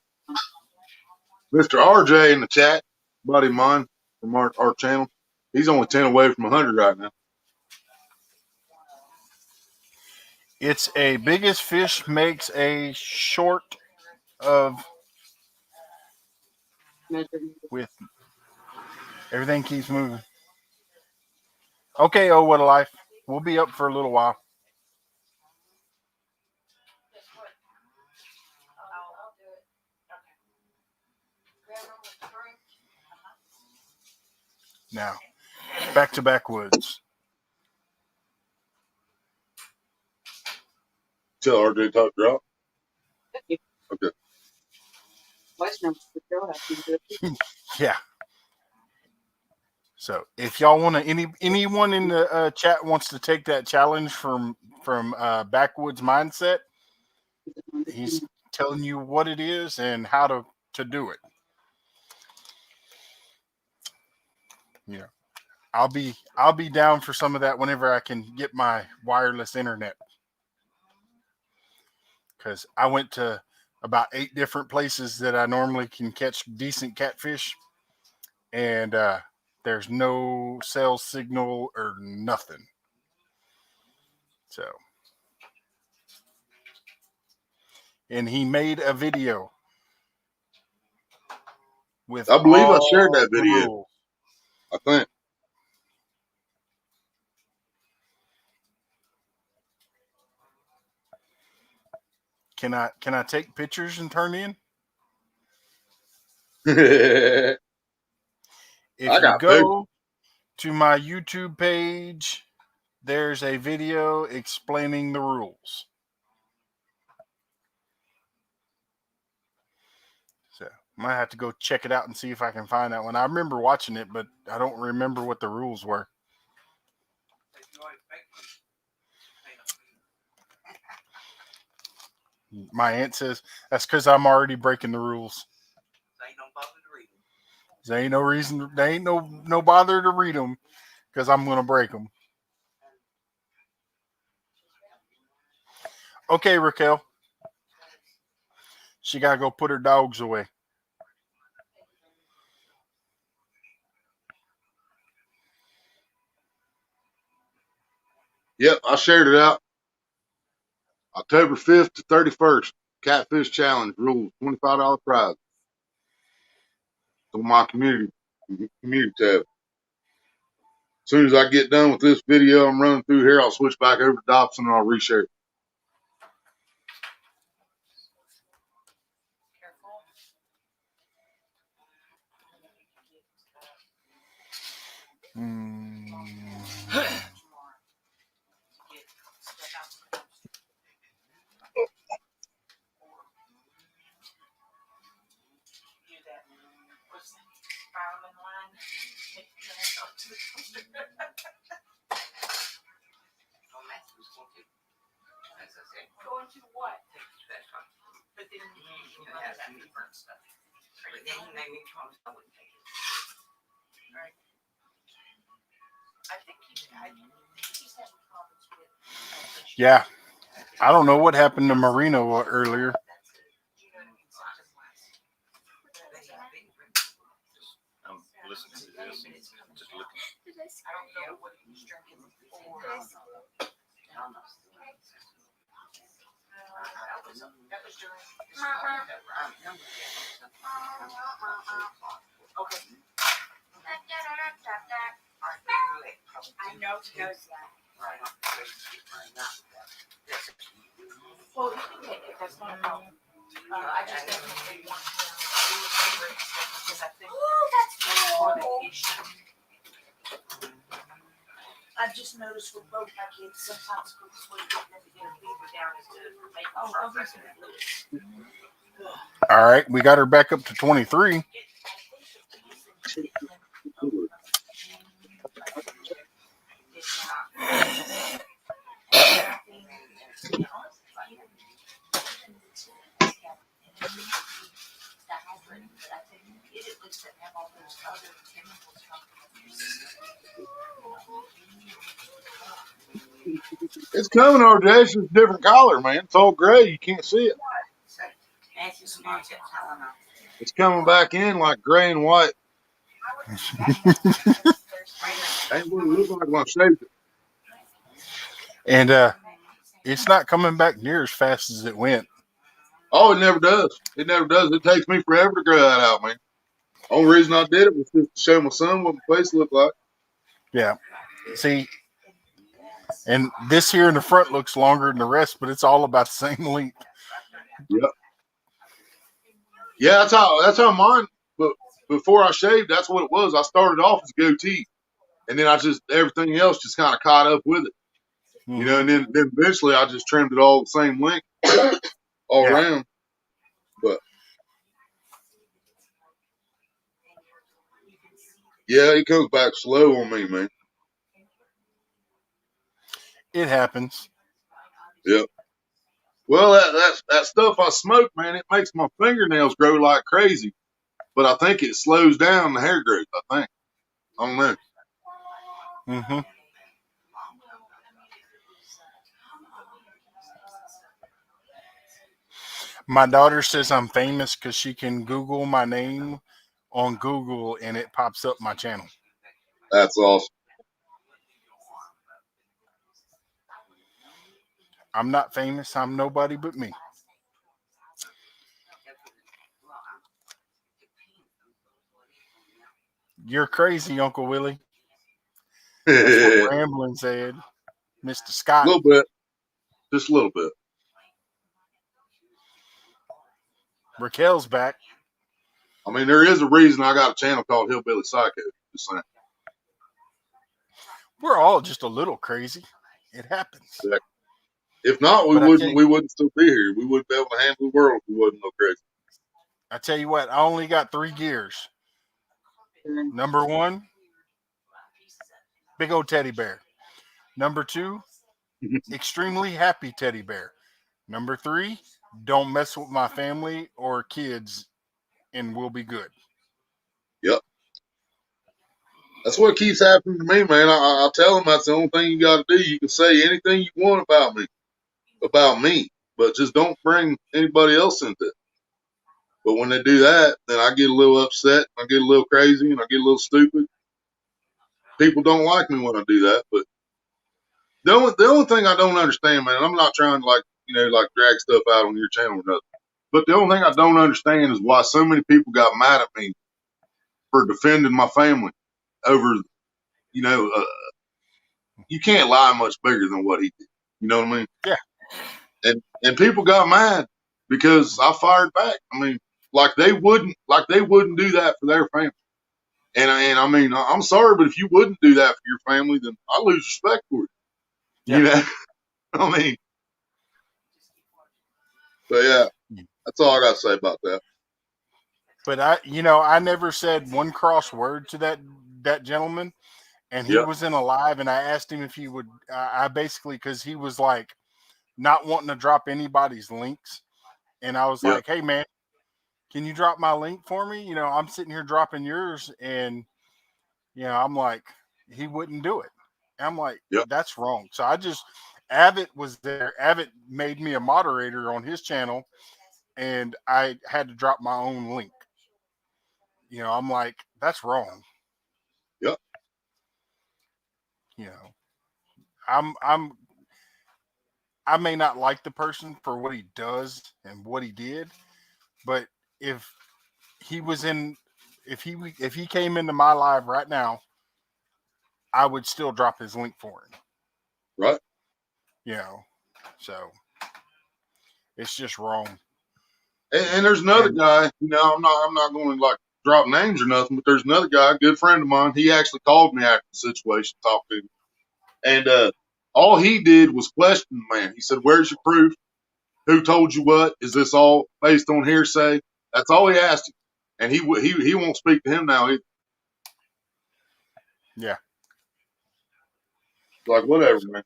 Mr. RJ in the chat, buddy of mine from our channel. He's only 10 away from 100 right now. It's a biggest fish makes a short of with everything keeps moving. Okay, oh what a life. We'll be up for a little while. Now, back to backwoods. Tell RJ talk drop. Okay. Yeah. So if y'all want to, anyone in the chat wants to take that challenge from Backwoods Mindset, he's telling you what it is and how to do it. You know, I'll be down for some of that whenever I can get my wireless internet. Because I went to about 8 different places that I normally can catch decent catfish, and there's no cell signal or nothing. So, and he made a video with I believe I shared all that the video. rules. I think. Can I take pictures and turn in? I If you got go to my YouTube page, there's a video explaining the rules. So might have to go check it out and see if I can find that one. I remember watching it, but I don't remember what the rules were. My aunt says that's because I'm already breaking the rules. There ain't no reason. There ain't no bother to read them because I'm gonna break them. Okay, Raquel. She gotta go put her dogs away. Yep, I shared it out. October 5th to 31st. Catfish Challenge rules. $25 prize. It's on my community tab. As soon as I get done with this video I'm running through here, I'll switch back over to Dobson and I'll reshare it. Going to what? But then you know, that different stuff. But then he made me promise I wouldn't take it. Right? I think he's having problems with. Yeah, I don't know what happened to Marino earlier. I'm listening to this and just looking. I don't know what he was drinking before. That was during his okay. I know he knows that. Well, you can take it. That's not a problem. I just definitely want to do a favor because I think that's for the issue. just noticed with both my kids, sometimes the quickest way to get them to get a fever down is to make them start drinking fluids. All right, we got her back up to 23. It's coming, RJ. It's just a different color, man. It's all gray. You can't see it. It's coming back in like gray and white. Ain't what it looked like when I shaved it. And it's not coming back near as fast as it went. Oh, it never does. It never does. It takes me forever to grow that out, man. Only reason I did it was just to show my son what my face looked like. Yeah. See, and this here in the front looks longer than the rest, but it's all about the same length. Yep. Yeah, that's how mine. But before I shaved, that's what it was. I started off as goatee, and then everything else just kind of caught up with it. Mm-hmm. You know, and then eventually I just trimmed it all the same length all around. But yeah, it comes back slow on me, man. It happens. Yep. Well, that stuff I smoke, man, it makes my fingernails grow like crazy. But I think it slows down the hair growth, I think. I don't know. Mm-hmm. My daughter says I'm famous because she can Google my name on Google and it pops up my channel. That's awesome. I'm not famous. I'm nobody but me. You're crazy, Uncle Willie. That's what Ramblin' said. Mr. Scott. A little bit. Just a little bit. Raquel's back. I mean, there is a reason I got a channel called Hillbilly Psycho. Just saying. We're all just a little crazy. It happens. Exactly. If not, we wouldn't still be here. We wouldn't be able to handle the world if we wasn't no crazy. I tell you what, I only got 3 gears. Number 1, big old teddy bear. Number 2, extremely happy teddy bear. Number 3, don't mess with my family or kids and we'll be good. Yep. That's what keeps happening to me, man. I tell them that's the only thing you got to do. You can say anything you want about me, but just don't bring anybody else into it. But when they do that, then I get a little upset, I get a little crazy, and I get a little stupid. People don't like me when I do that. But the only thing I don't understand, man, and I'm not trying to like drag stuff out on your channel or nothing. But the only thing I don't understand is why so many people got mad at me for defending my family over, you can't lie much bigger than what he did. You know what I mean? Yeah. And people got mad because I fired back. I mean, like they wouldn't do that for their family. And I mean, I'm sorry, but if you wouldn't do that for your family, then I lose respect for it. Yeah. You know? I mean, but yeah, that's all I got to say about that. But I never said one cross word to that gentleman, and he was in a live, and I asked him if he would. I basically, because he was like not wanting to drop anybody's links, and I was like, "Hey man, can you drop my link for me? I'm sitting here dropping yours," and I'm like, he wouldn't do it. And I'm like, that's wrong. So Abbott was there. Abbott made me a moderator on his channel, and I had to drop my own link. I'm like, that's wrong. Yep. I may not like the person for what he does and what he did, but if he came into my live right now, I would still drop his link for him. Right. So it's just wrong. And there's another guy, I'm not going to like drop names or nothing, but there's another guy, a good friend of mine. He actually called me after the situation, talked to him. And all he did was question the man. He said, "Where's your proof? Who told you what? Is this all based on hearsay?" That's all he asked him. And he won't speak to him now either. Yeah. Like, whatever, man.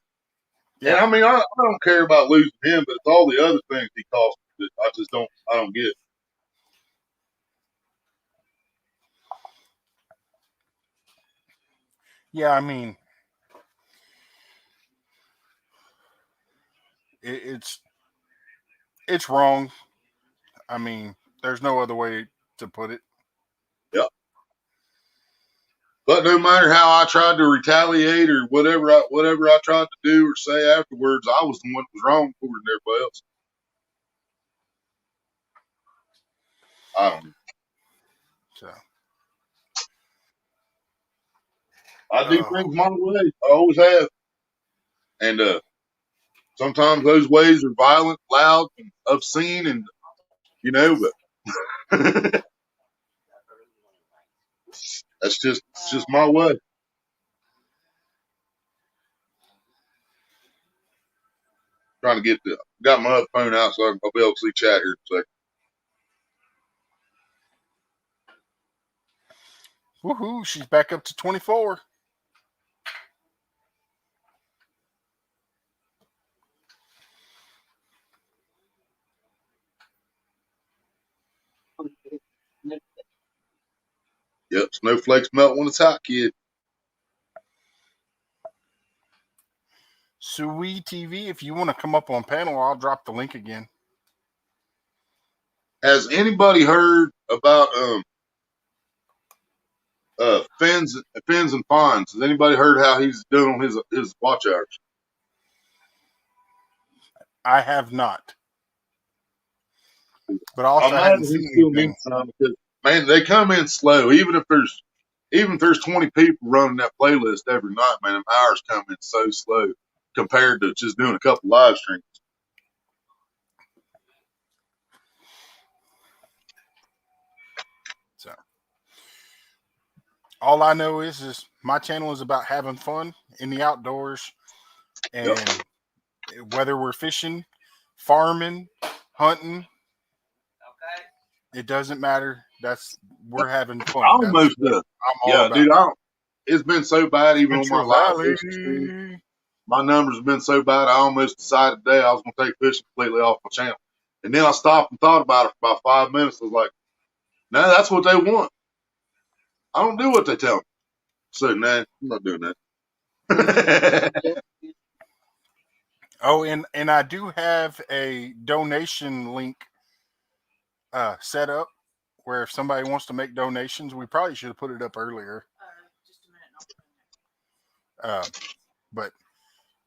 Yeah. And I mean, I don't care about losing him, but it's all the other things he cost me that I just don't get. Yeah, I mean, it's wrong. I mean, there's no other way to put it. Yeah. But no matter how I tried to retaliate or whatever I tried to do or say afterwards, I was the one that was wrong according to everybody else. I don't know. So I do things my way. I always have. And sometimes those ways are violent, loud, and obscene, and but it's just my way. Trying to got my other phone out so I'll be able to see chat here in a second. Woohoo! She's back up to 24. Yep, snowflakes melt when it's hot, kid. Sui TV, if you want to come up on panel, I'll drop the link again. Has anybody heard about Fins and Fonz? Has anybody heard how he's doing on his watch hours? I have not. But also I'm I mad haven't that seen he still anything. needs some because, man, they come in slow. Even if there's 20 people running that playlist every night, man, them hours come in so slow compared to just doing a couple live streams. So all I know is my channel is about having fun in the outdoors, and whether we're fishing, farming, hunting, it doesn't matter. We're having fun. Almost done. Yeah, about. dude. It's been so bad even on my Central live Valley. fishing stream. My numbers have been so bad. I almost decided today I was going to take fishing completely off my channel. And then I stopped and thought about it for about 5 minutes. I was like, no, that's what they want. I don't do what they tell me. So, nah, I'm not doing that. Oh, and I do have a donation link set up where if somebody wants to make donations, we probably should have put it up earlier. Just a minute. But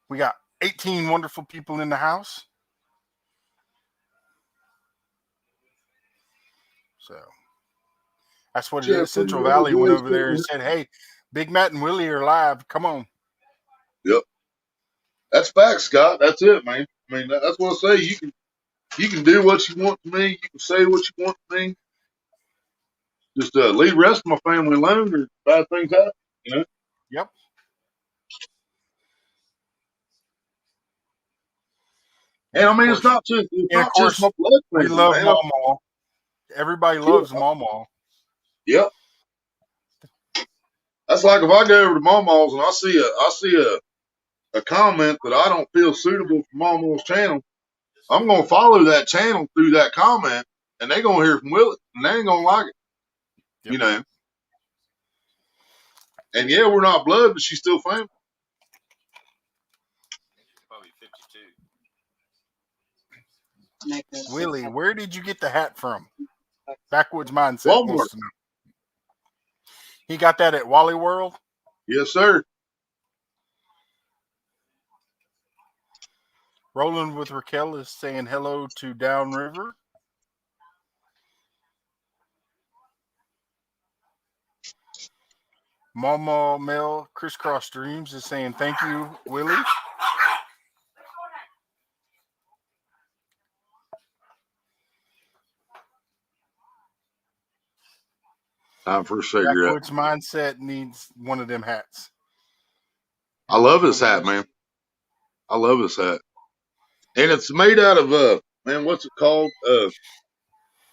we got 18 wonderful people in the house. So that's what it is. Central Valley went over there and said, "Hey, Big Matt and Willie are live. Come on." Yep. That's facts, Scott. That's it, man. I mean, that's what I say. You can do what you want to me. You can say what you want to me. Just leave the rest of my family alone or bad things happen, Yep. And I mean, it's not just my blood we family, love man. Mama. Everybody loves Mama. Yep. That's like if I go over to Mama's and I see a comment that I don't feel suitable for Mama's channel, I'm gonna follow that channel through that comment, and they're gonna hear from Willie, and they ain't gonna like it, And yeah, we're not blood, but she's still family. Probably 52. Willie, where did you get the hat from? Backwoods Mindset Walmart. wants to know. He got that at Wally World? Yes, sir. Rolling with Raquel is saying hello to Downriver. Mama Mel Crisscross Dreams is saying thank you, Willie. Time for a cigarette. Backwoods Mindset needs one of them hats. I love this hat, man. I love this hat. And it's made out of, man, what's it called?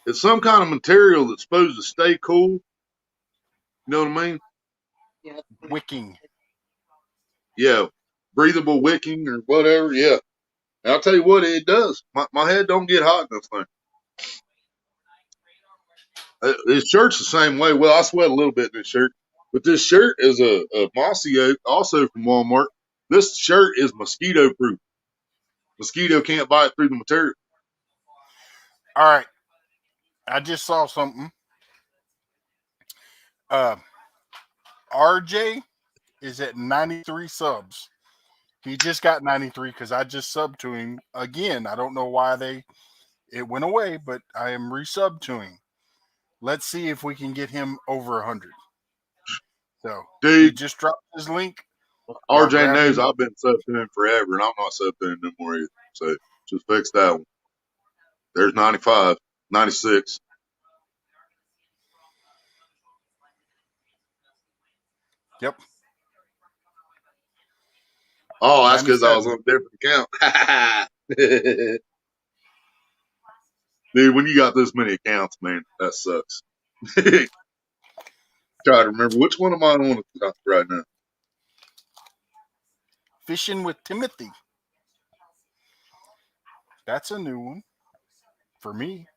It's some kind of material that's supposed to stay cool. You know what I mean? Wicking. Yeah. Breathable wicking or whatever. Yeah. And I'll tell you what, it does. My head don't get hot in this thing. His shirt's the same way. Well, I sweat a little bit in this shirt. But this shirt is a mossy oak, also from Walmart. This shirt is mosquito proof. Mosquito can't bite through the material. All right. I just saw something. RJ is at 93 subs. He just got 93 because I just subbed to him again. I don't know why it went away, but I am resubbed to him. Let's see if we can get him over 100. So, dude, he just dropped his link. RJ knows I've been subbed to him forever, and I'm not subbed to him no more either. So just fix that one. There's 95, 96. Yep. Oh, that's because I was on a different account. Dude, when you got this many accounts, man, that sucks. Try to remember which one am I on right now. Fishing with Timothy. That's a new one for me.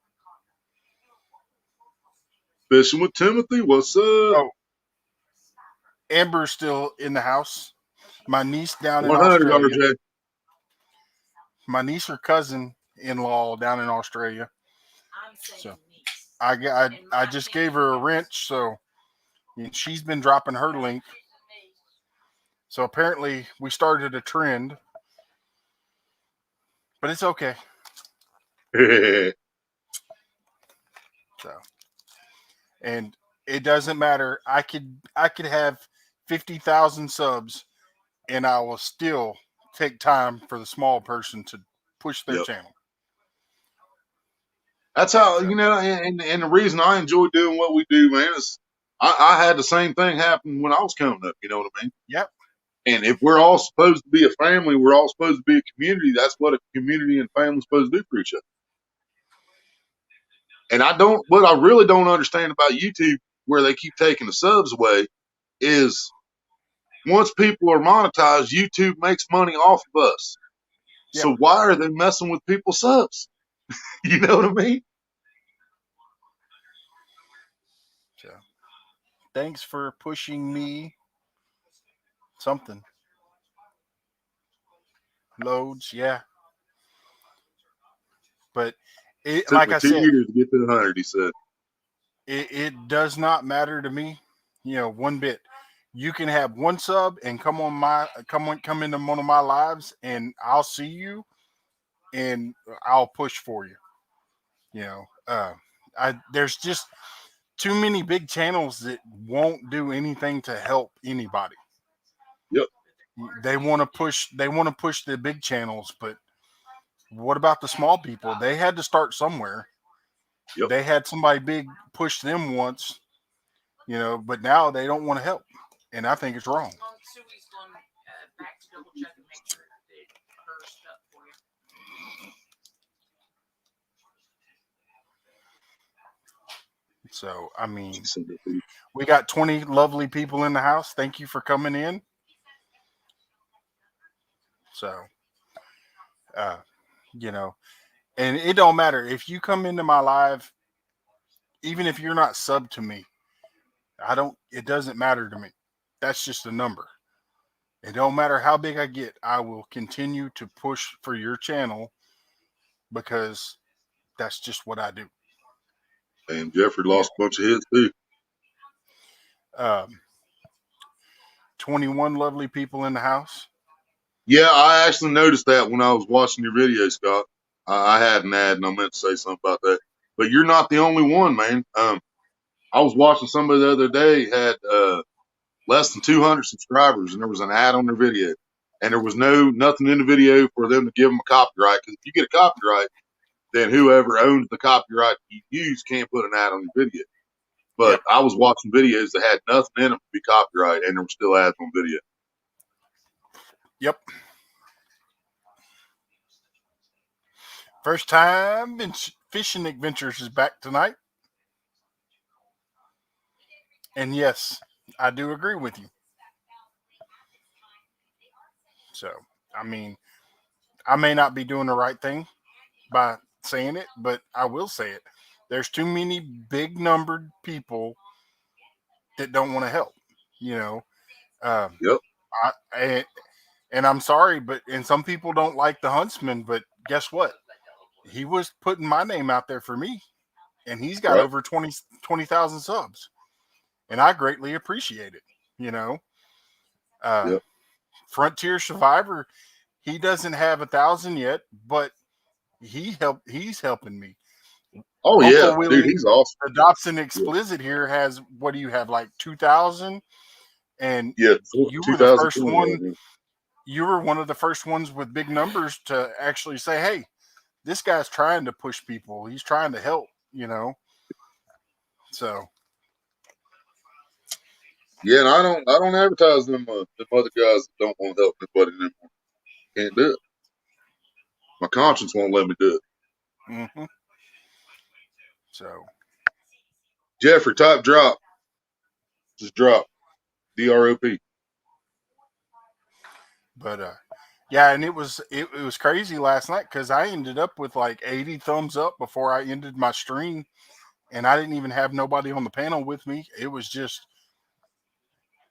Fishing with Timothy, what's up? Oh, Amber's still in the house. My niece down in 100, Australia. RJ. My niece or cousin-in-law down in Australia. So I just gave her a wrench, so she's been dropping her link. So apparently we started a trend, but it's okay. So, and it doesn't matter. I could have 50,000 subs, and I will still take time for the small person to push their channel. That's how, you know, and the reason I enjoy doing what we do, man, is I had the same thing happen when I was coming up. You know what I mean? Yep. And if we're all supposed to be a family, we're all supposed to be a community. That's what a community and family is supposed to do for each other. And what I really don't understand about YouTube, where they keep taking the subs away, is once people are monetized, YouTube makes money off of us. Yep. So why are they messing with people's subs? You know what I mean? So, thanks for pushing me. Something. Loads, yeah. But like I said, 2 years to get to 100, he said. It does not matter to me, one bit. You can have one sub and come into one of my lives, and I'll see you, and I'll push for you. There's just too many big channels that won't do anything to help anybody. Yep. They want to push the big channels, but what about the small people? They had to start somewhere. Yep. They had somebody big push them once, but now they don't want to help, and I think it's wrong. Susie's going back to double check and make sure that her stuff for you. So, I mean, we got 20 lovely people in the house. Thank you for coming in. So, and it don't matter if you come into my live, even if you're not subbed to me, it doesn't matter to me. That's just a number. It don't matter how big I get. I will continue to push for your channel because that's just what I do. And Jeffrey lost a bunch of hits too. 21 lovely people in the house. Yeah, I actually noticed that when I was watching your video, Scott. I had an ad and I meant to say something about that. But you're not the only one, man. I was watching somebody the other day had less than 200 subscribers, and there was an ad on their video. And there was nothing in the video for them to give them a copyright. Because if you get a copyright, then whoever owns the copyright you use can't put an ad on your video. But I was watching videos that had nothing in them to be copyright, and there were still ads on video. Yep. First time fishing adventures is back tonight. And yes, I do agree with you. So, I mean, I may not be doing the right thing by saying it, but I will say it. There's too many big numbered people that don't want to help, you know. Yep. And I'm sorry, but and some people don't like the Huntsman, but guess what? He was putting my name out there for me, and he's got Right. over 20,000 subs, and I greatly appreciate it. You know, Yep. Frontier Survivor, he doesn't have 1,000 yet, but he's helping me. Oh Uncle yeah, Willie, dude, he's awesome. the Dobson Explicit here has, what do you have, like 2,000? And Yeah, you were the first 2020. one. You were one of the first ones with big numbers to actually say, "Hey, this guy's trying to push people. He's trying to help." You know. So Yeah, and I don't advertise them other guys that don't want to help anybody anymore. Can't do it. My conscience won't let me do it. Mm-hmm. So Jeffrey, type drop. Just drop. DROP. But yeah, and it was crazy last night because I ended up with like 80 thumbs up before I ended my stream, and I didn't even have nobody on the panel with me. It was just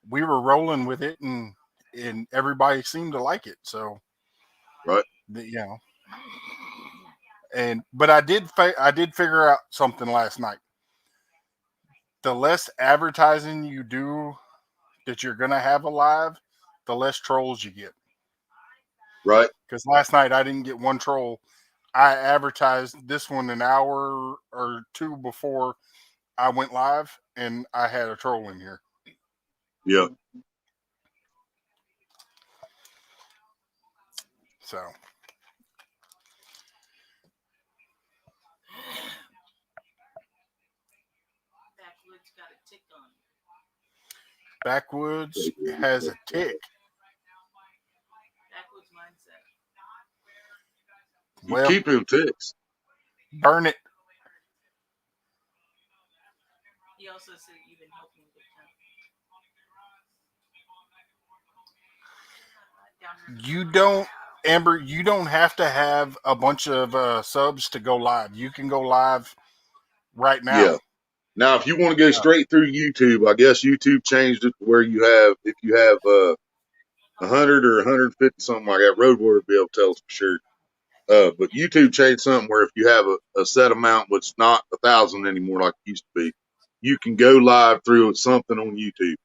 we were rolling with it, and everybody seemed to like it. So right, you know. But I did figure out something last night. The less advertising you do that you're gonna have alive, the less trolls you get. Right. Because last night I didn't get one troll. I advertised this one an hour or two before I went live, and I had a troll in here. Yeah. So Backwoods got a tick on. Backwoods has a tick. Backwoods mindset. You Well, keep him ticks. Burn it. He also said you've been helping with You don't, Amber, you don't have to have a bunch of subs to go live. You can go live right now. Yeah. Now, if you want to go straight through YouTube, I guess YouTube changed it to where you have, if you have 100 or 150, something like that, Road Warrior will be able to tell us for sure. But YouTube changed something where if you have a set amount, but it's not 1,000 anymore like it used to be, you can go live through something on YouTube.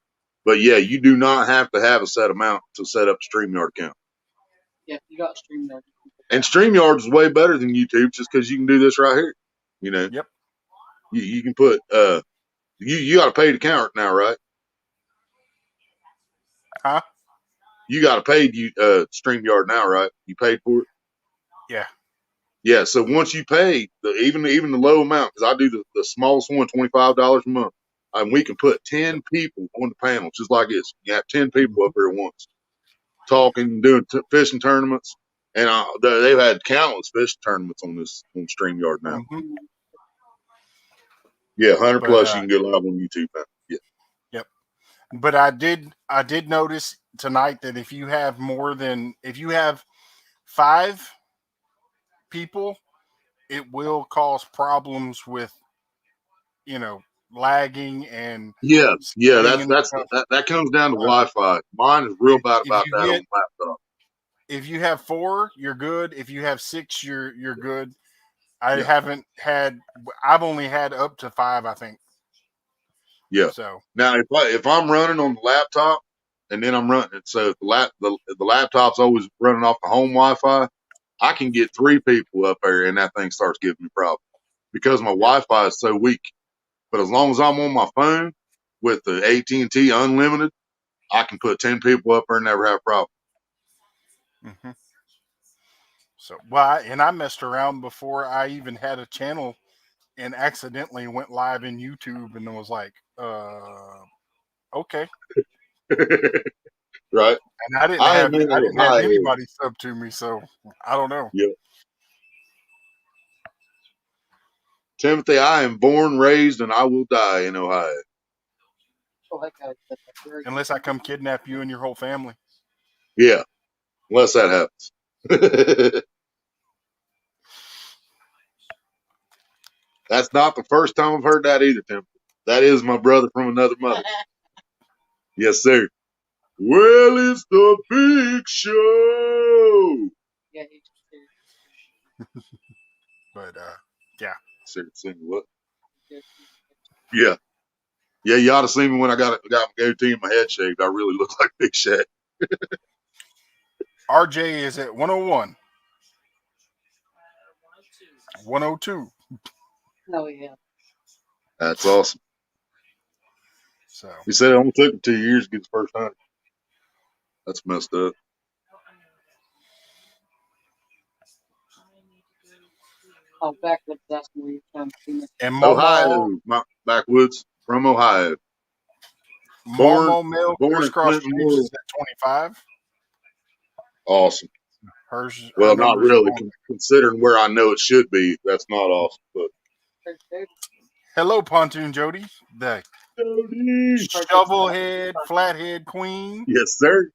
But yeah, you do not have to have a set amount to set up a StreamYard account. Yeah, you got StreamYard. And StreamYard is way better than YouTube just because you can do this right here. You know. Yep. You can put you got a paid account now, right? Huh? You got a paid StreamYard now, right? You paid for it. Yeah. Yeah. So once you pay even the low amount, because I do the smallest one, $25 a month, and we can put 10 people on the panel just like this. You have 10 people up here at once, talking, doing fishing tournaments, and they've had countless fishing tournaments on StreamYard now. Mm-hmm. Yeah, 100 plus you can get live on YouTube now. Yeah. Yep. But I did notice tonight that if you have 5 people, it will cause problems with, lagging and Yeah. that comes down to Wi-Fi. Mine is real bad about that on laptop. If you have 4, you're good. If you have 6, you're good. I've only had up to 5, I think. Yeah. So now, if I'm running on the laptop, and then I'm running, so if the laptop's always running off the home Wi-Fi, I can get 3 people up there, and that thing starts giving me problems because my Wi-Fi is so weak. But as long as I'm on my phone with the AT&T Unlimited, I can put 10 people up there and never have a problem. Mm-hmm. So, I messed around before I even had a channel and accidentally went live in YouTube and was like, okay. Right. And I didn't I have am in Ohio. anybody sub to me, so I don't know. Yep. Timothy, I am born, raised, and I will die in Ohio. Oh, that guy said that very Unless I come kidnap you and your whole family. Yeah, unless that happens. That's not the first time I've heard that either, Timothy. That is my brother from another mother. Yes, sir. Well, it's the big show. Yeah, But yeah. Sing what? Yeah. Yeah, you ought to see me when I got my goatee and my head shaved. I really look like Big Shaq. RJ is at 101. 102. Oh yeah. That's awesome. So he said it only took him 2 years to get his first hunting. That's messed up. Oh, backwoods. That's where you're trying to see me. And Ohio, my backwoods from Ohio. Momo Mill born in crisscross Clinton, changes at 25. Awesome. Her Well, not numbers are really, going- considering where I know it should be. That's not awesome. But Hello, Pontoon Jody. The shovelhead, flathead queen. yes, sir.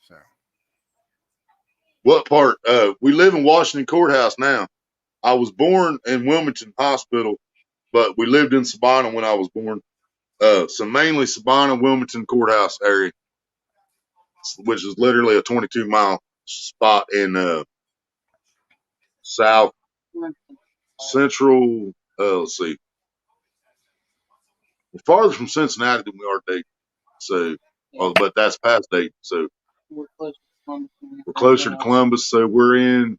So. What part? We live in Washington Courthouse now. I was born in Wilmington Hospital, but we lived in Sabina when I was born. So mainly Sabina, Wilmington Courthouse area, which is literally a 22-mile spot in south central. Let's see, we're farther from Cincinnati than we are Dayton. So, but that's past Dayton. So We're close to Columbus. we're closer to Columbus. So we're in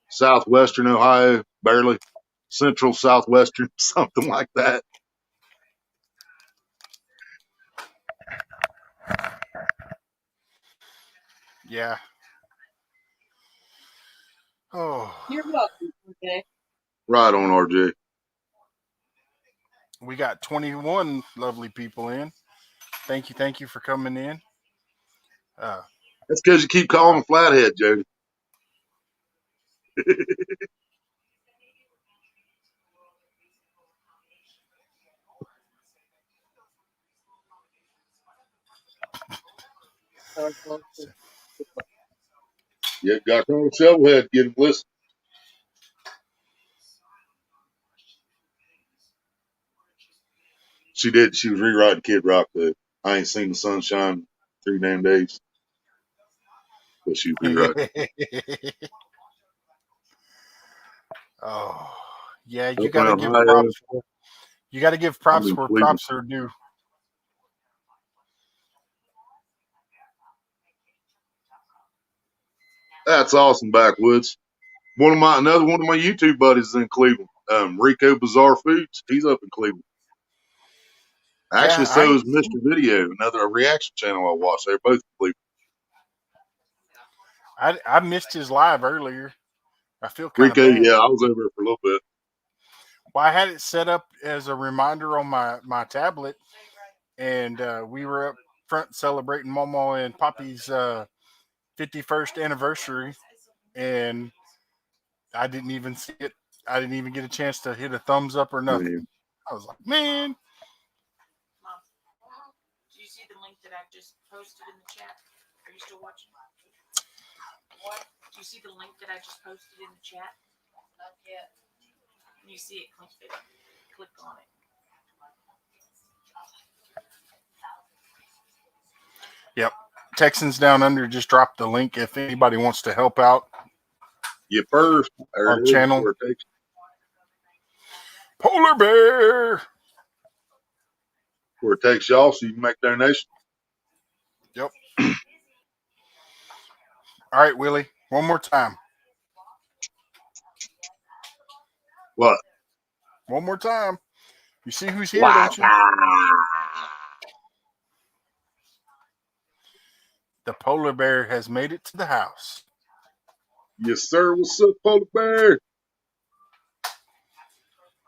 southwestern Ohio, barely central southwestern, something like that. Yeah. Oh. You're welcome. Okay. Right on, RJ. We got 21 lovely people in. Thank you for coming in. That's because you keep calling him Flathead, Jody. Yeah, got to call him Shovelhead, get him listen. She did. She was rewriting Kid Rock, though. I ain't seen the sunshine 3 damn days. But she was rewriting. Oh, yeah, you Up got to around give Ohio. props. You got to give props I'm in where Cleveland. props are due. That's awesome, backwoods. Another one of my YouTube buddies is in Cleveland. Rico Bizarre Foods. He's up in Cleveland. Actually, Yeah, so is Mr. Video, another reaction channel I watch. They're both in Cleveland. I missed his live earlier. I feel kind Rico, of bad. yeah, I was over there for a little bit. Well, I had it set up as a reminder on my tablet, and we were up front celebrating Momo and Poppy's 51st anniversary, and I didn't even see it. I didn't even get a chance to hit a thumbs up or nothing. Man. I was like, man. Mom, do you see the link that I just posted in the chat? Are you still watching? What? Do you see the link that I just posted in the chat? Not yet. When you see it, click on it. Yep. Texans Down Under just dropped the link if anybody wants to help out. You first. Our channel. Polar Bear. Where it takes y'all so you can make donations. Yep. All right, Willie. One more time. What? One more time. You see who's here, don't you? The Polar Bear has made it to the house. Yes, sir. What's up, Polar Bear?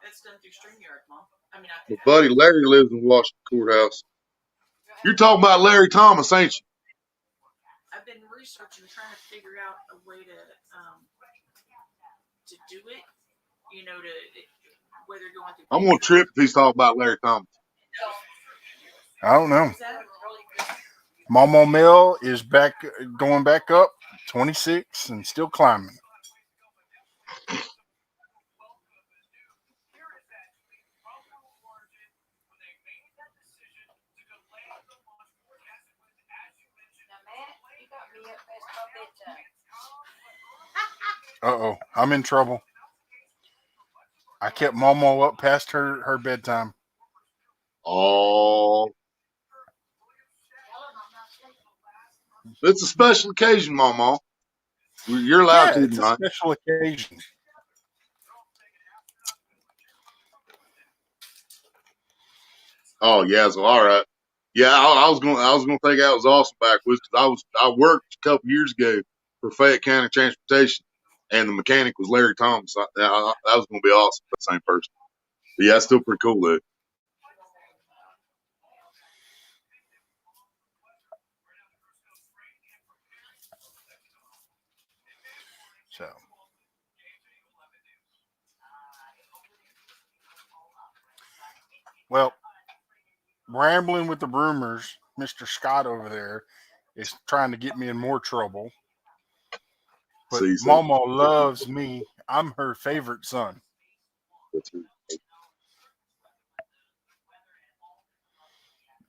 That's done through StreamYard, Mom. I mean, My buddy Larry lives in Washington Courthouse. You're talking about Larry Thomas, ain't you? I've been researching, trying to figure out a way to do it. You know, whether going through. I'm gonna trip if he's talking about Larry Thomas. I don't know. Mama Mill is going back up, 26 and still climbing. Uh-oh, I'm in trouble. I kept Momo up past her bedtime. Oh, it's a special occasion, Mama. You're allowed to It's tonight. a special occasion. Oh yeah, so all right. Yeah, I was gonna think that was awesome backwards because I worked a couple years ago for Fayette County Transportation, and the mechanic was Larry Thomas. That was gonna be awesome for the same person. But yeah, it's still pretty cool though. So, well, rambling with the rumors, Mr. Scott over there is trying to get me in more trouble. But Mama loves me. I'm her favorite son.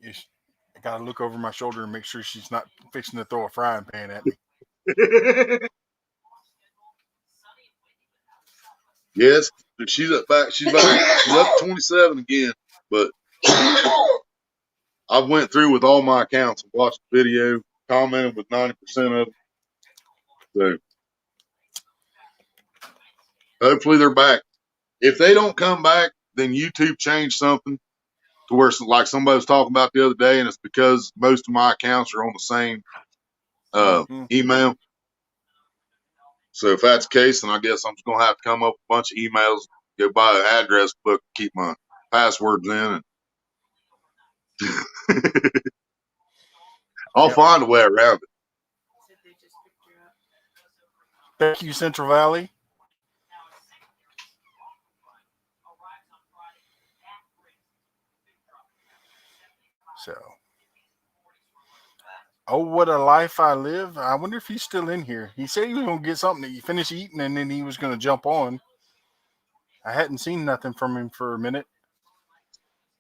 I gotta look over my shoulder and make sure she's not fixing to throw a frying pan at me. Yes, she's up 27 again. But I went through with all my accounts and watched the video, commented with 90% of them. So hopefully they're back. If they don't come back, then YouTube changed something to where, like somebody was talking about the other day, and it's because most of my accounts are on the same email. So if that's the case, then I guess I'm just gonna have to come up with a bunch of emails, go buy an address book, keep my passwords in, and I'll find a way around it. Thank you, Central Valley. So, oh, what a life I live. I wonder if he's still in here. He said he was going to get something to finish eating and then he was going to jump on. I hadn't seen nothing from him for a minute.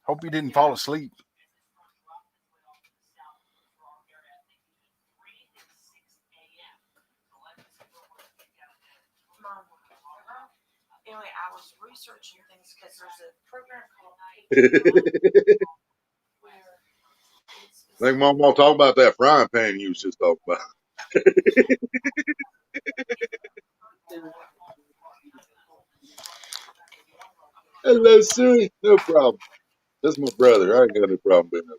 Hope he didn't fall asleep. Anyway, I was researching things because there's a program called I think Mom will talk about that frying pan you was just talking about. Hello, Siri. No problem. That's my brother. I ain't got no problem being up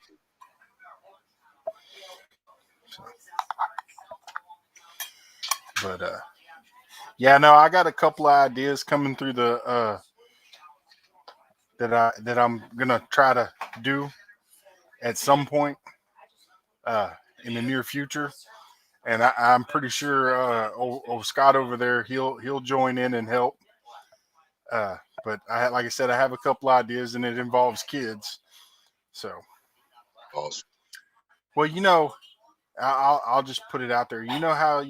here. But yeah, no, I got a couple of ideas coming through the that I'm gonna try to do at some point in the near future, and I'm pretty sure old Scott over there he'll join in and help. But like I said, I have a couple ideas, and it involves kids. So awesome. Well, you know, I'll just put it out there. You know how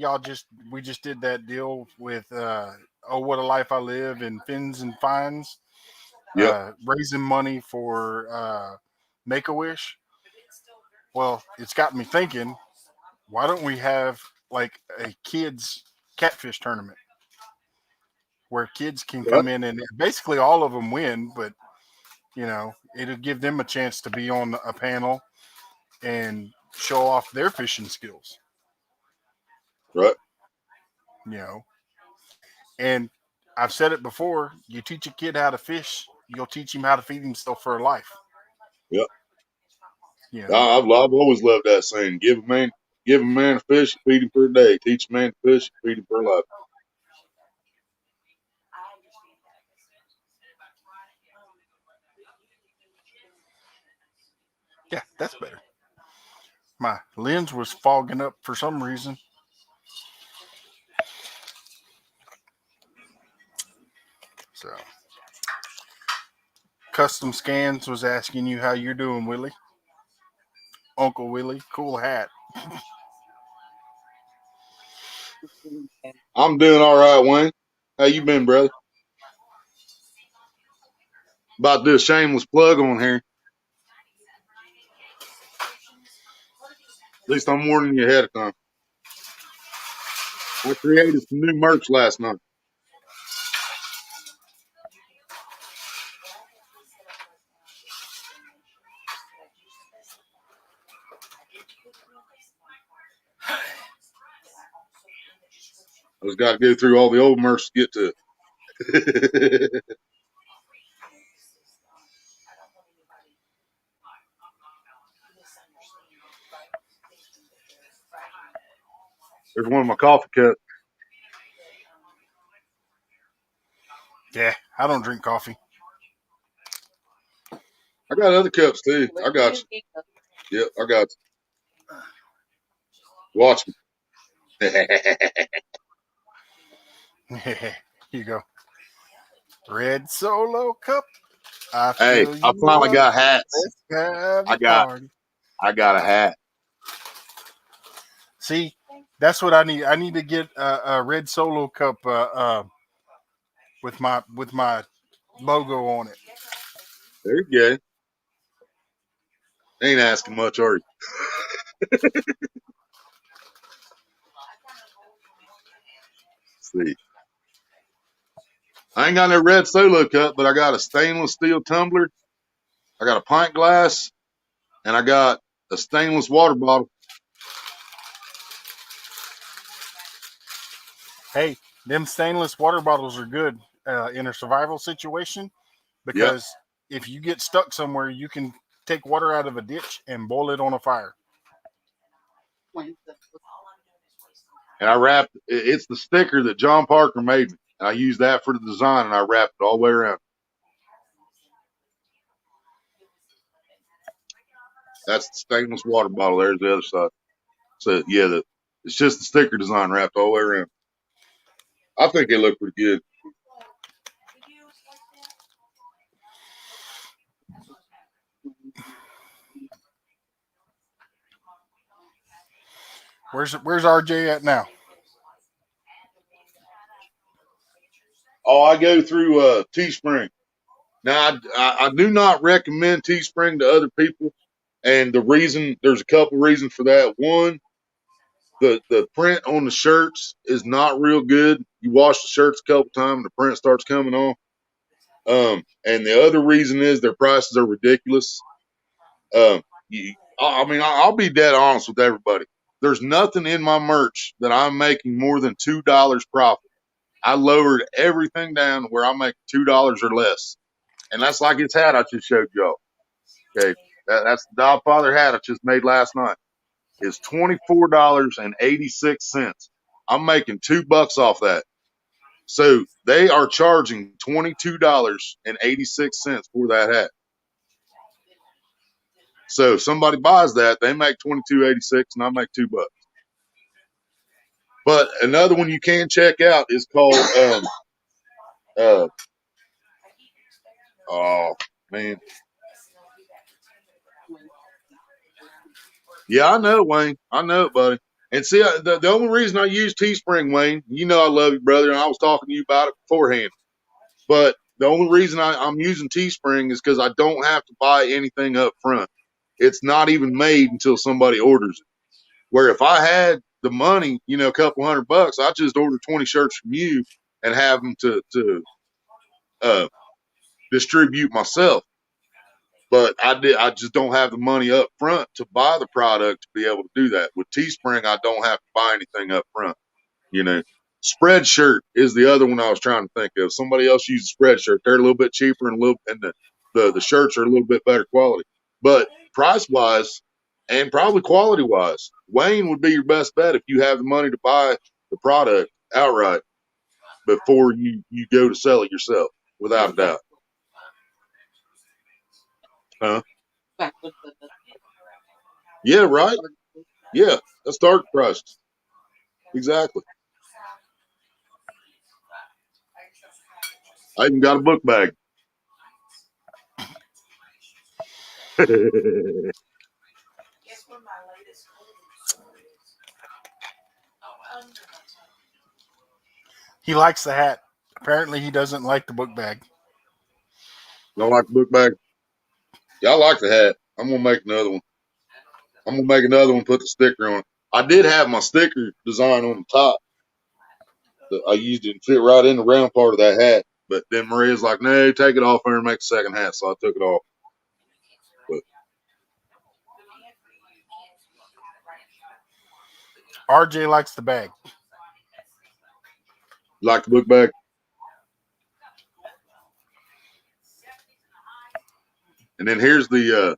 we just did that deal with Oh What a Life I Live and Fins and Fines, raising money for Make-A-Wish. Well, it's got me thinking, why don't we have like a kids catfish tournament where kids can come in and basically all of them win, but you know, it'll give them a chance to be on a panel and show off their fishing skills. Right. You know, and I've said it before, you teach a kid how to fish, you'll teach him how to feed himself for life. Yep. Yeah. I've always loved that saying. Give a man a fish, feed him for a day. Teach a man to fish, feed him for life. Yeah, that's better. My lens was fogging up for some reason. So, Custom Scans was asking you how you're doing, Willie. Uncle Willie, cool hat. I'm doing all right, Wayne. How you been, brother? About to do a shameless plug on here. At least I'm warning you ahead of time. I created some new merch last night. I just got to go through all the old merch to get to it. There's one of my coffee cups. Yeah, I don't drink coffee. I got other cups too. I got you. Yep, I got you. Watch me. Here you go. Red Solo Cup. I Hey, feel I you finally up. got hats. Let's have I a got party. a hat. See, that's what I need. I need to get a Red Solo Cup with my logo on it. There you go. Ain't asking much, are you? See, I ain't got no red Solo cup, but I got a stainless steel tumbler. I got a pint glass, and I got a stainless water bottle. Hey, them stainless water bottles are good in a survival situation because if you get stuck somewhere, you can take water out of a ditch and boil it on a fire. And I wrapped. It's the sticker that John Parker made me. And I used that for the design, and I wrapped it all the way around. That's the stainless water bottle. There's the other side. So yeah, it's just the sticker design wrapped all the way around. I think it looked pretty good. Where's RJ at now? Oh, I go through Teespring. Now, I do not recommend Teespring to other people, and there's a couple reasons for that. One, the print on the shirts is not real good. You wash the shirts a couple times, the print starts coming off. And the other reason is their prices are ridiculous. I'll be dead honest with everybody. There's nothing in my merch that I'm making more than $2 profit. I lowered everything down where I make $2 or less. And that's like his hat I just showed y'all. Okay. That's the Dogfather hat I just made last night. It's $24.86. I'm making $2 off that. So they are charging $22.86 for that hat. So if somebody buys that, they make $22.86 and I make $2. But another one you can check out is called oh man. Yeah, I know, Wayne. I know it, buddy. And see, the only reason I use Teespring, Wayne, you know I love you, brother, and I was talking to you about it beforehand. But the only reason I'm using Teespring is because I don't have to buy anything up front. It's not even made until somebody orders it. Where if I had the money, a couple $100, I just order 20 shirts from you and have them to distribute myself. But I just don't have the money up front to buy the product to be able to do that. With Teespring, I don't have to buy anything up front. Spreadshirt is the other one I was trying to think of. Somebody else uses Spreadshirt. They're a little bit cheaper and the shirts are a little bit better quality. But price wise and probably quality wise, Wayne would be your best bet if you have the money to buy the product outright before you go to sell it yourself, without a doubt. Huh? Yeah, right. Yeah, that's dark prices. Exactly. I even got a book bag. Guess where my latest holder is? Under my tongue. He likes the hat. Apparently, he doesn't like the book bag. Don't like the book bag? Yeah, I like the hat. I'm gonna make another one. I'm gonna make another one. Put the sticker on it. I did have my sticker design on the top. I used it to fit right in the round part of that hat. But then Maria's like, "No, take it off there and make a second hat." So I took it off. But RJ likes the bag. you like the book bag? And then here's the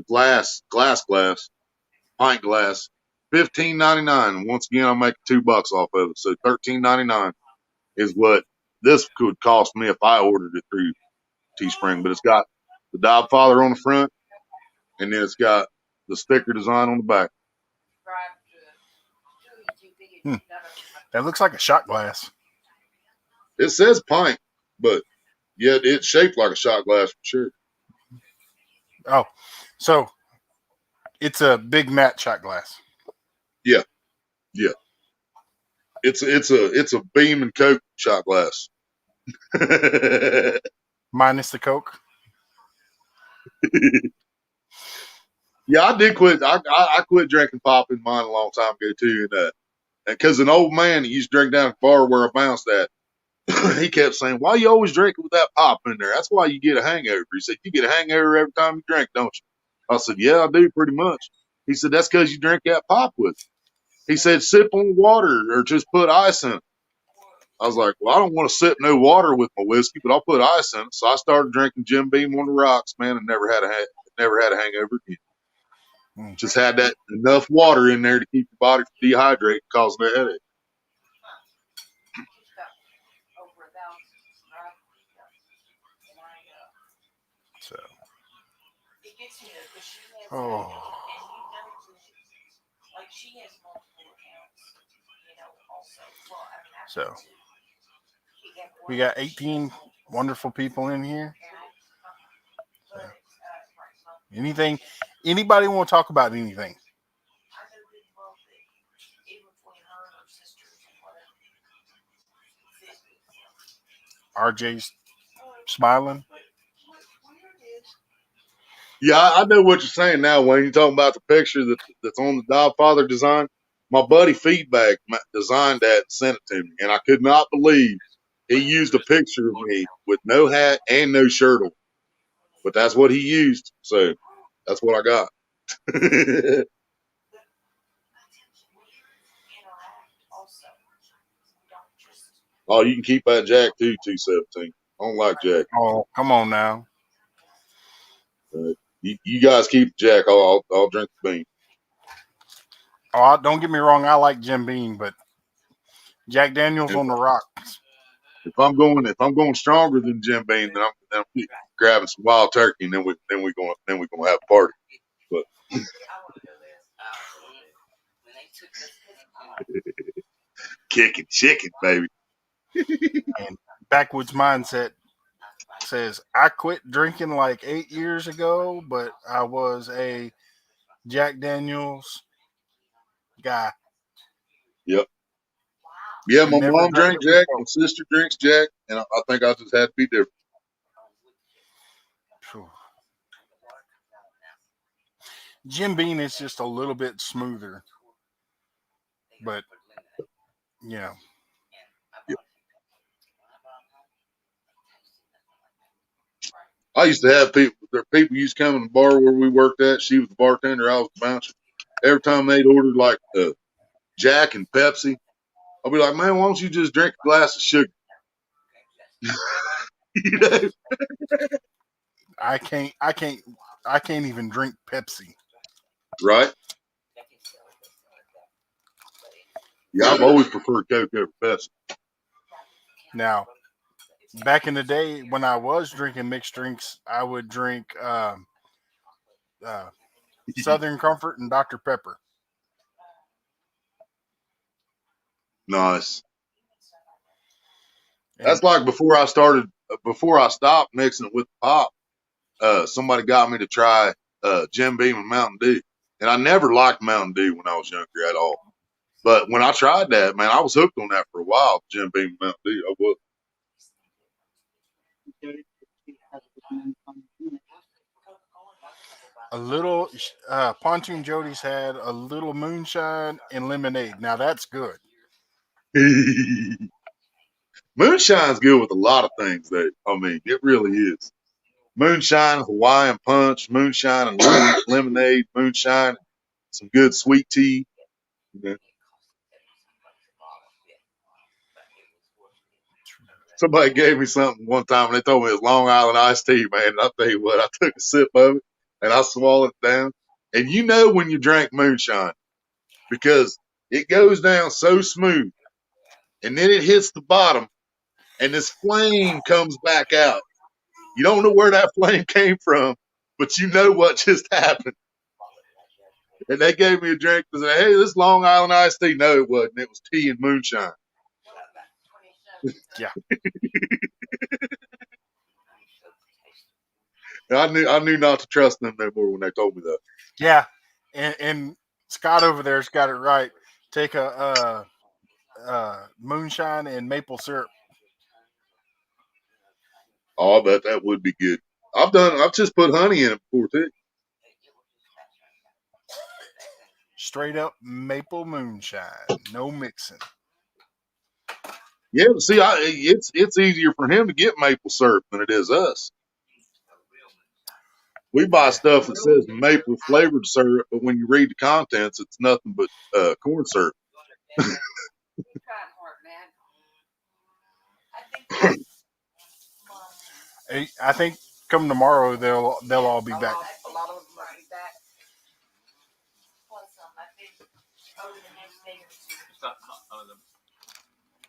glass, pint glass, $15.99. Once again, I'm making $2 off of it, so $13.99 is what this could cost me if I ordered it through Teespring. But it's got the Godfather on the front, and then it's got the sticker design on the back. That looks like a shot glass. It says pint, but yeah, it's shaped like a shot glass for sure. Oh, so it's a big matte shot glass. Yeah, yeah. It's a Beam and Coke shot glass. Minus the Coke. Yeah, I did quit. I quit drinking pop in mine a long time ago too, and because an old man that used to drink down at the bar where I bounced at, he kept saying, "Why you always drinking with that pop in there? That's why you get a hangover." He said, "You get a hangover every time you drink, don't you?" I said, "Yeah, I do pretty much." He said, "That's because you drink that pop with it." He said, "Sip on water or just put ice in it." I was like, "Well, I don't want to sip no water with my whiskey, but I'll put ice in it." So I started drinking Jim Beam on the rocks, man, and never had a hangover again. Just had that enough water in there to keep your body from dehydrating, causing a headache. So, oh, so we got 18 wonderful people in here. So, anybody want to talk about anything? RJ's smiling. Yeah, I know what you're saying now, Wayne. You're talking about the picture that's on the Godfather design. My buddy Feedback designed that and sent it to me, and I could not believe he used a picture of me with no hat and no shirt on. But that's what he used, so that's what I got. Oh, you can keep that Jack too, 217. I don't like Jack. Oh, come on now. You guys keep Jack. I'll drink the Beam. Oh, don't get me wrong. I like Jim Beam, but Jack Daniels on the rocks. If I'm going stronger than Jim Beam, then I'm grabbing some Wild Turkey, and then we're gonna have a party. But kicking chicken, baby. And Backwoods Mindset says, I quit drinking like 8 years ago, but I was a Jack Daniels guy. Yep. Yeah, my mom drank Jack, my sister drinks Jack, and I think I just had to be different. Jim Beam is just a little bit smoother, but yeah. I used to have people used to come in the bar where we worked at. She was the bartender, I was the bouncer. Every time they'd order like Jack and Pepsi, I'll be like, "Man, why don't you just drink a glass of sugar?" You know? I can't even drink Pepsi. Right? Yeah, I've always preferred Coke over Pepsi. Now, back in the day when I was drinking mixed drinks, I would drink Southern Comfort, and Dr. Pepper. Nice. And That's like before I stopped mixing it with pop. Somebody got me to try Jim Beam and Mountain Dew, and I never liked Mountain Dew when I was younger at all. But when I tried that, man, I was hooked on that for a while. Jim Beam and Mountain Dew, I was. a little Pontoon Jody's had a little moonshine and lemonade. Now that's good. Moonshine's good with a lot of things. It really is. Moonshine, Hawaiian punch, moonshine and lemonade, moonshine, some good sweet tea. Yeah. Somebody gave me something one time and they told me it was Long Island iced tea, man. And I'll tell you what, I took a sip of it and I swallowed it down. And you know when you drink moonshine because it goes down so smooth and then it hits the bottom and this flame comes back out. You don't know where that flame came from, but you know what just happened. And they gave me a drink and said, hey, this Long Island iced tea. No, it wasn't. It was tea and moonshine. Yeah. I knew not to trust them no more when they told me that. Yeah. And Scott over there's got it right. Take a moonshine and maple syrup. Oh, I bet that would be good. I've just put honey in it before too. Straight up maple moonshine. No mixing. Yeah, see, it's easier for him to get maple syrup than it is us. We buy stuff that says maple flavored syrup, but when you read the contents, it's nothing but corn syrup. I think come tomorrow they'll all be back. A lot of them might be back. It's not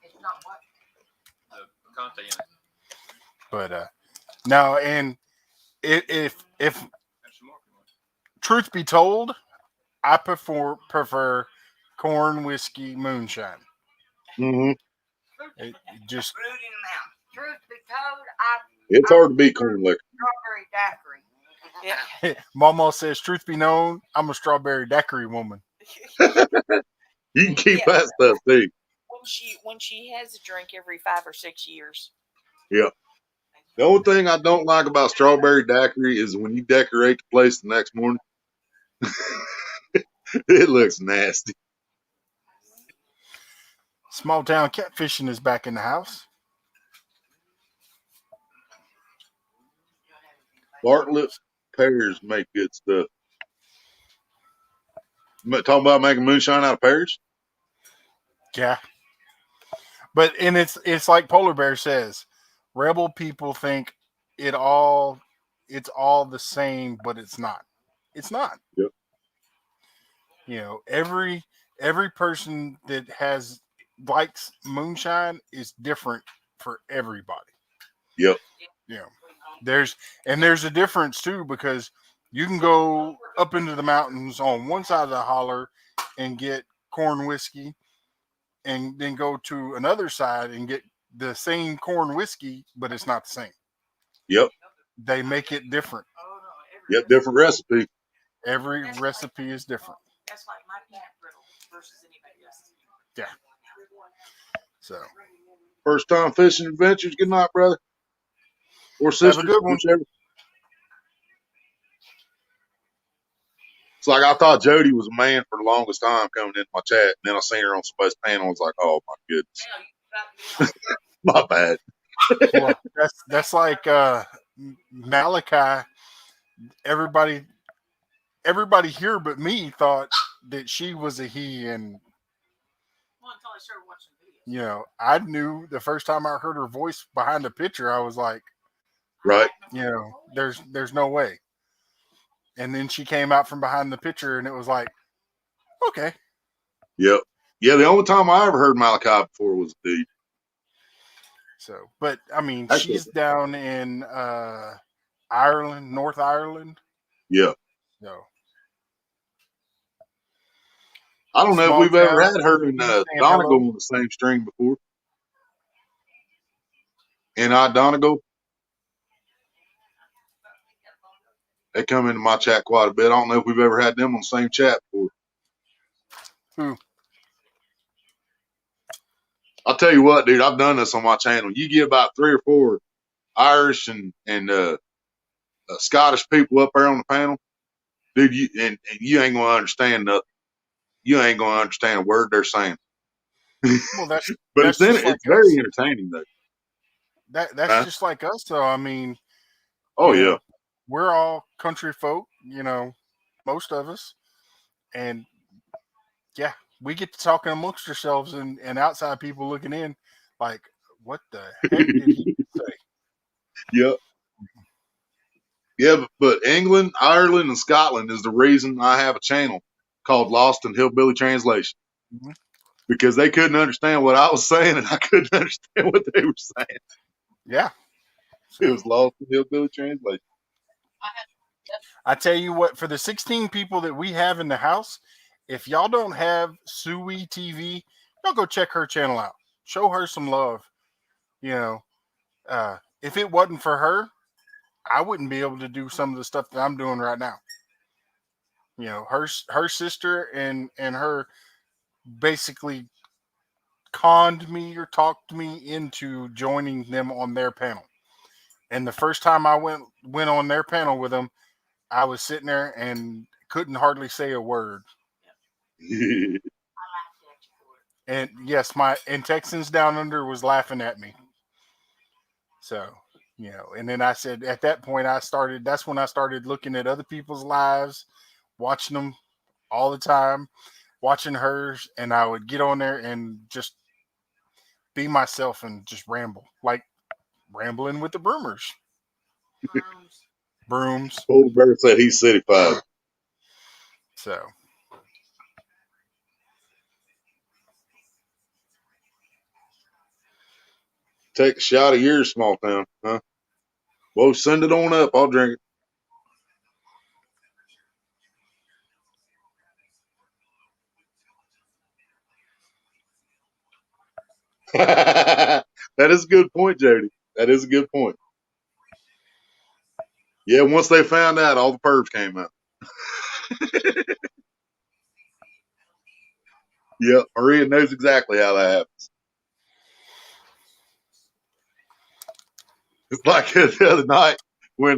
It's not what? the content. But no, and if truth be told, I prefer corn whiskey moonshine. Mm-hmm. It just Truth be told, It's hard to beat corn liquor. strawberry daiquiri. Yeah. Mama says, truth be known, I'm a strawberry daiquiri woman. You can keep that stuff too. When she has a drink every 5 or 6 years. Yeah. The only thing I don't like about strawberry daiquiri is when you decorate the place the next morning. It looks nasty. Small town catfishing is back in the house. Bartlett pears make good stuff. Talking about making moonshine out of pears? Yeah. But and it's like Polar Bear says, rebel people think it's all the same, but it's not. It's not. Yep. You know, every person that likes moonshine is different for everybody. Yep. You know, there's a difference too, because you can go up into the mountains on one side of the holler and get corn whiskey, and then go to another side and get the same corn whiskey, but it's not the same. Yep. They make it different. Yep, different recipe. Every recipe is different. That's like my peanut brittle versus anybody else. Yeah. So First time fishing adventures. Good night, brother. Or have sister. a good one. Whichever. It's like I thought Jody was a man for the longest time coming into my chat, and then I seen her on somebody's panel. I was like, oh my goodness. My bad. Well, that's like Malachi. Everybody here but me thought that she was a he, and Well, until I started watching videos. you know, I knew the first time I heard her voice behind the picture, I was like, Right. you know, there's no way. And then she came out from behind the picture, and it was like, okay. Yep. Yeah, the only time I ever heard Malachi before was a dude. So, but I mean, Actually- she's down in Ireland, North Ireland. Yeah. So, I don't know if Small we've ever town. had her and saying Donegal hello. on the same string before. And Donegal, they come into my chat quite a bit. I don't know if we've ever had them on the same chat before. Who? I'll tell you what, dude, I've done this on my channel. You get about 3 or 4 Irish and Scottish people up there on the panel, dude, and you ain't gonna understand nothing. You ain't gonna understand a word they're saying. Well, that's But that's just like it's very us. entertaining though. That's Huh? just like us, though. I mean, Oh you yeah. know, we're all country folk, most of us, and yeah, we get to talking amongst ourselves and outside people looking in, like, what the heck did he say? Yep. Yeah, but England, Ireland, and Scotland is the reason I have a channel called Lost in Hillbilly Translation. Mm-hmm. Because they couldn't understand what I was saying and I couldn't understand what they were saying. Yeah. It was Lost in Hillbilly Translation. I tell you what, for the 16 people that we have in the house, if y'all don't have Sui TV, y'all go check her channel out. Show her some love. If it wasn't for her, I wouldn't be able to do some of the stuff that I'm doing right now. Her sister and her basically conned me or talked me into joining them on their panel. And the first time I went on their panel with them, I was sitting there and couldn't hardly say a word. And yes, and Texans Down Under was laughing at me. So, and then I said at that point that's when I started looking at other people's lives, watching them all the time, watching hers, and I would get on there and just be myself and just ramble, like rambling with the Broomers. Brooms. Old Bear said he's citified. So. Take a shot of yours, small town, huh? Well, send it on up. I'll drink it. That is a good point, Jody. That is a good point. Yeah, once they found out, all the pervs came out. Yep, Maria knows exactly how that happens. It's like the other night when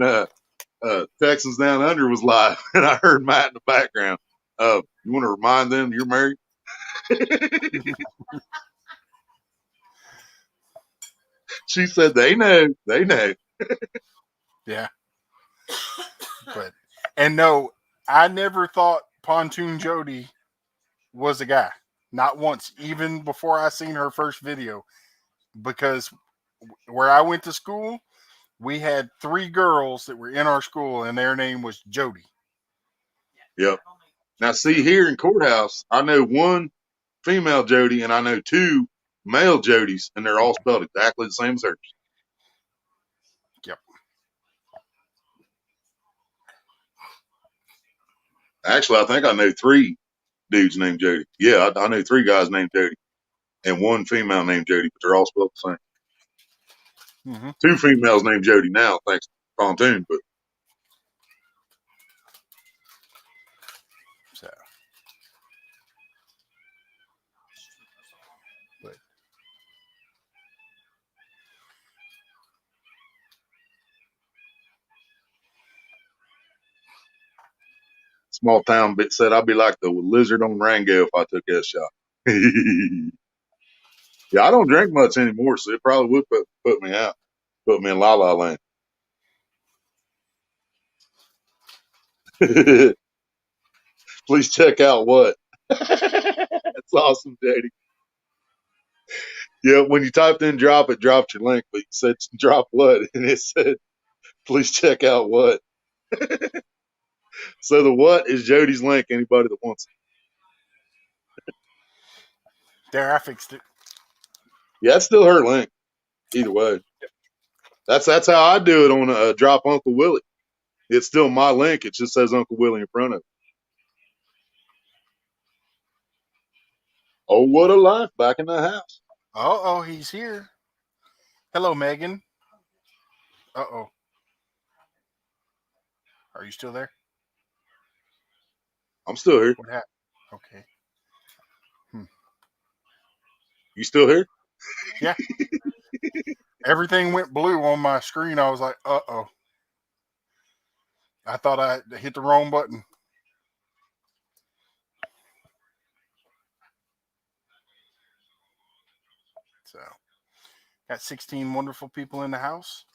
Texans Down Under was live, and I heard Matt in the background. You want to remind them you're married? She said they know. They know. Yeah. And no, I never thought Pontoon Jody was a guy. Not once, even before I seen her first video. Because where I went to school, we had 3 girls that were in our school, and their name was Jody. Yep. Now, see, here in Courthouse, I know 1 female Jody, and I know 2 male Jodys, and they're all spelled exactly the same as hers. Yep. Actually, I think I know 3 dudes named Jody. Yeah, I know 3 guys named Jody, and 1 female named Jody, but they're all spelled the same. Mm-hmm. 2 females named Jody now, thanks to Pontoon, but. So. Small town bit said I'd be like the lizard on Rango if I took that shot. Yeah, I don't drink much anymore, so it probably would put me out, put me in La La Land. Please check out what. That's awesome, Daddy. Yeah, when you typed in drop, it dropped your link, but you said drop what, and it said please check out what. So the what is Jody's link. Anybody that wants it. There, I fixed it. Yeah, it's still her link. Either way, that's how I do it on Drop Uncle Willie. It's still my link. It just says Uncle Willie in front of it. Oh, what a life back in the house. Oh, he's here. Hello, Megan. Uh-oh. Are you still there? I'm still here. What happened? Okay. You still here? Yeah. Everything went blue on my screen. I was like, uh-oh. I thought I hit the wrong button. So, got 16 wonderful people in the house.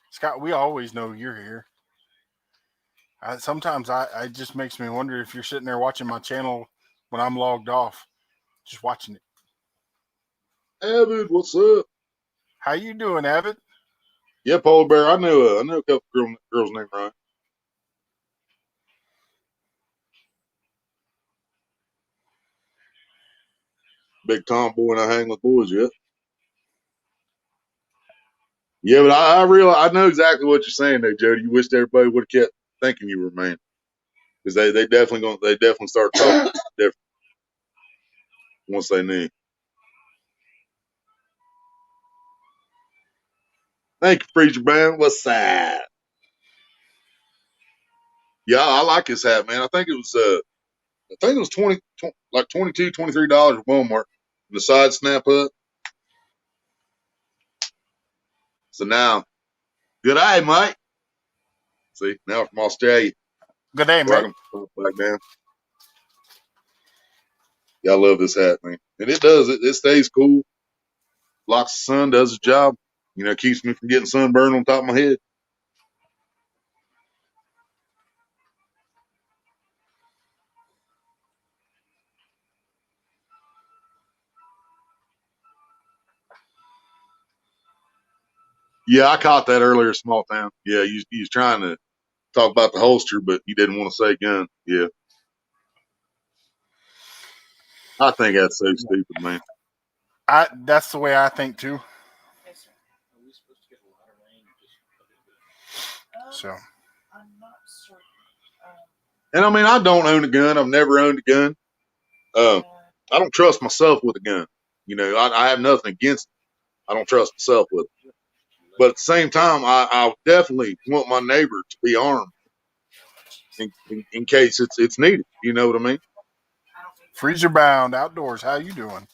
Scott, we always know you're here. Sometimes it just makes me wonder if you're sitting there watching my channel when I'm logged off, just watching it. Avid, what's up? How you doing, Avid? Yeah, Polar Bear. I know a couple girls named Ryan. Big tomboy and I hang with boys yet. Yeah, but I know exactly what you're saying though, Jody. You wished everybody would have kept thinking you were a man. Because they definitely start talking different once they knew. Thank you, Preacher Man. What's that? Yeah, I like his hat, man. I think it was 20 like $22, $23 at Walmart. The side snap up. So now, good eye, Mike. See, now from Australia. Good day, mate. Back down. Yeah, I love this hat, man. And it does. It stays cool. Blocks the sun, does its job. You know, keeps me from getting sunburned on top of my head. Yeah, I caught that earlier, Small Town. Yeah, he was trying to talk about the holster, but he didn't want to say gun. Yeah. I think that's so stupid, man. That's the way I think too. So. And I mean, I don't own a gun. I've never owned a gun. I don't trust myself with a gun. You know, I have nothing against it. I don't trust myself with it. But at the same time, I definitely want my neighbor to be armed in case it's needed. You know what I mean? Freezer Bound Outdoors. How you doing?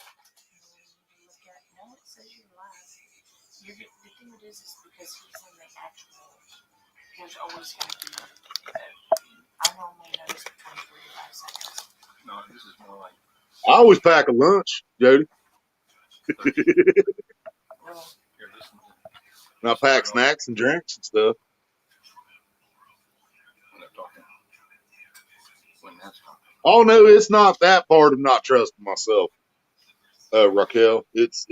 There's always going to be. I normally notice between 3 to 5 seconds. No, this is more like. I always pack a lunch, Jody. And I pack snacks and drinks and stuff. Oh no, it's not that part of not trusting myself, Raquel. It's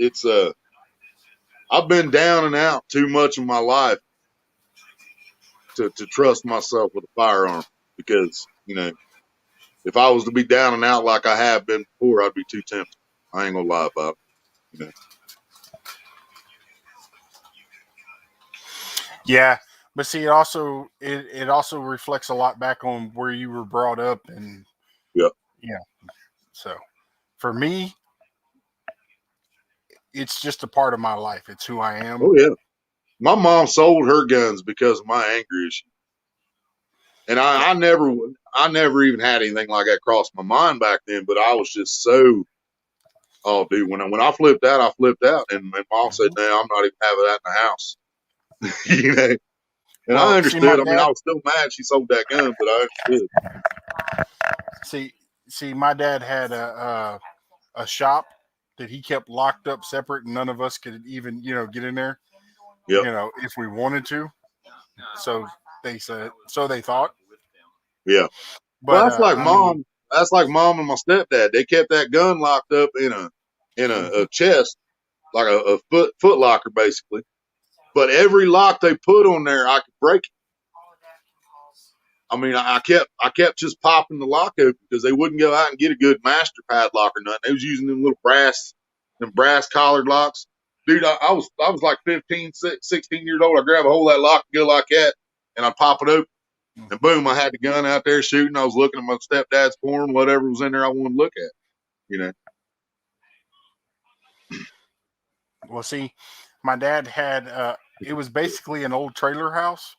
I've been down and out too much in my life to trust myself with a firearm because, you know, if I was to be down and out like I have been before, I'd be too tempted. I ain't gonna lie about it. You know. Yeah, but see, it also reflects a lot back on where you were brought up, and yeah. So, for me, it's just a part of my life. It's who I am. Oh yeah, my mom sold her guns because of my anger issue, and I never even had anything like that cross my mind back then. But I was just so, oh dude, when I flipped out, and mom said, "No, I'm not even having that in the house." You know, and I understood. I mean, I was still mad she sold that gun, but I understood. See, my dad had a shop that he kept locked up separate, and none of us could even, get in there. Yep. If we wanted to. So they said. So they thought. Yeah. But well, that's like mom. That's like mom and my stepdad. They kept that gun locked up in a chest, like a foot locker, basically. But every lock they put on there, I could break it. I mean, I kept just popping the lock open because they wouldn't go out and get a good master padlock or nothing. They was using them little brass collared locks. Dude, I was like 15, 16 years old. I grab a hold of that lock and go like that, and I pop it open. And boom, I had the gun out there shooting. I was looking at my stepdad's porn, whatever was in there I wanted to look at, you know. Well, see, my dad had it was basically an old trailer house,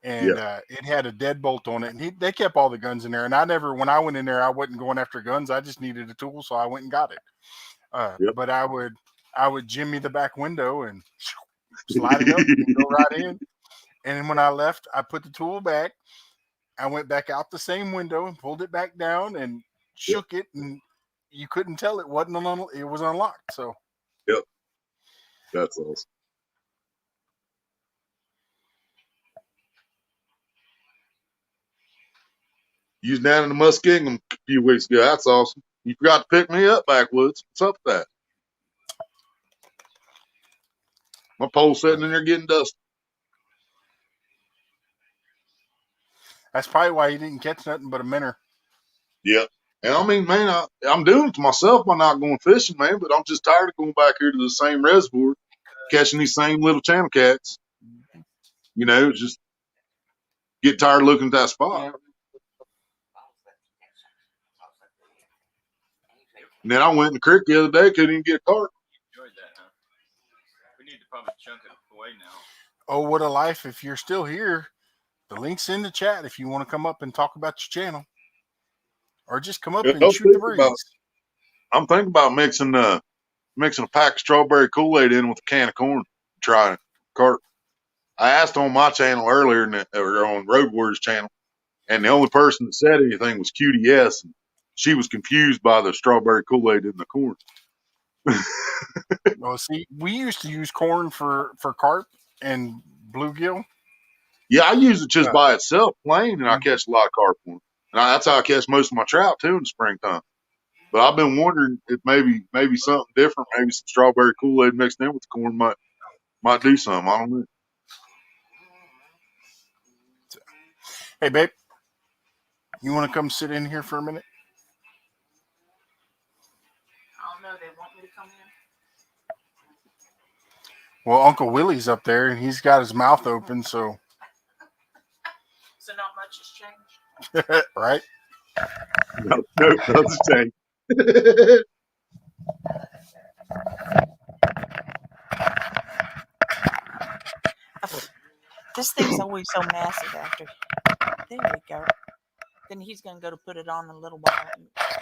and it had a deadbolt on it, and they kept all the guns in there. And when I went in there, I wasn't going after guns. I just needed a tool, so I went and got it. But I would jimmy the back window and slide it up and go right in. And then when I left, I put the tool back. I went back out the same window and pulled it back down and shook it, and you couldn't tell it wasn't it was unlocked. So. Yep. That's awesome. You was down in the Muskingum a few weeks ago. That's awesome. You forgot to pick me up, Backwoods. What's up with that? My pole's sitting in there getting dusty. That's probably why you didn't catch nothing but a minnow. Yep. And I mean, man, I'm doing it to myself by not going fishing, man, but I'm just tired of going back here to the same reservoir, catching these same little channel cats. You know, just get tired of looking at that spot. And then I went in the creek the other day, couldn't even get a carp. Enjoyed that, huh? We need to probably chunk it away now. Oh, what a life. If you're still here, the link's in the chat if you want to come up and talk about your channel. Or just come up and shoot the breeze. I'm thinking about mixing a pack of strawberry Kool-Aid in with a can of corn. Try it. Carp. I asked on my channel earlier, or on Road Warriors channel, and the only person that said anything was QDS. And she was confused by the strawberry Kool-Aid in the corn. Well, see, we used to use corn for carp and bluegill. Yeah, I use it just by itself, plain, and I catch a lot of carp on it. And that's how I catch most of my trout too in the springtime. But I've been wondering if maybe something different, maybe some strawberry Kool-Aid mixed in with the corn might do something. I don't know. Hey, babe, you want to come sit in here for a minute? I don't know. They want me to come in. Well, Uncle Willie's up there, and he's got his mouth open, so. So not much has changed. Right? No, nothing's changed. This thing's always so massive after. There we go. Then he's going to go to put it on in a little while,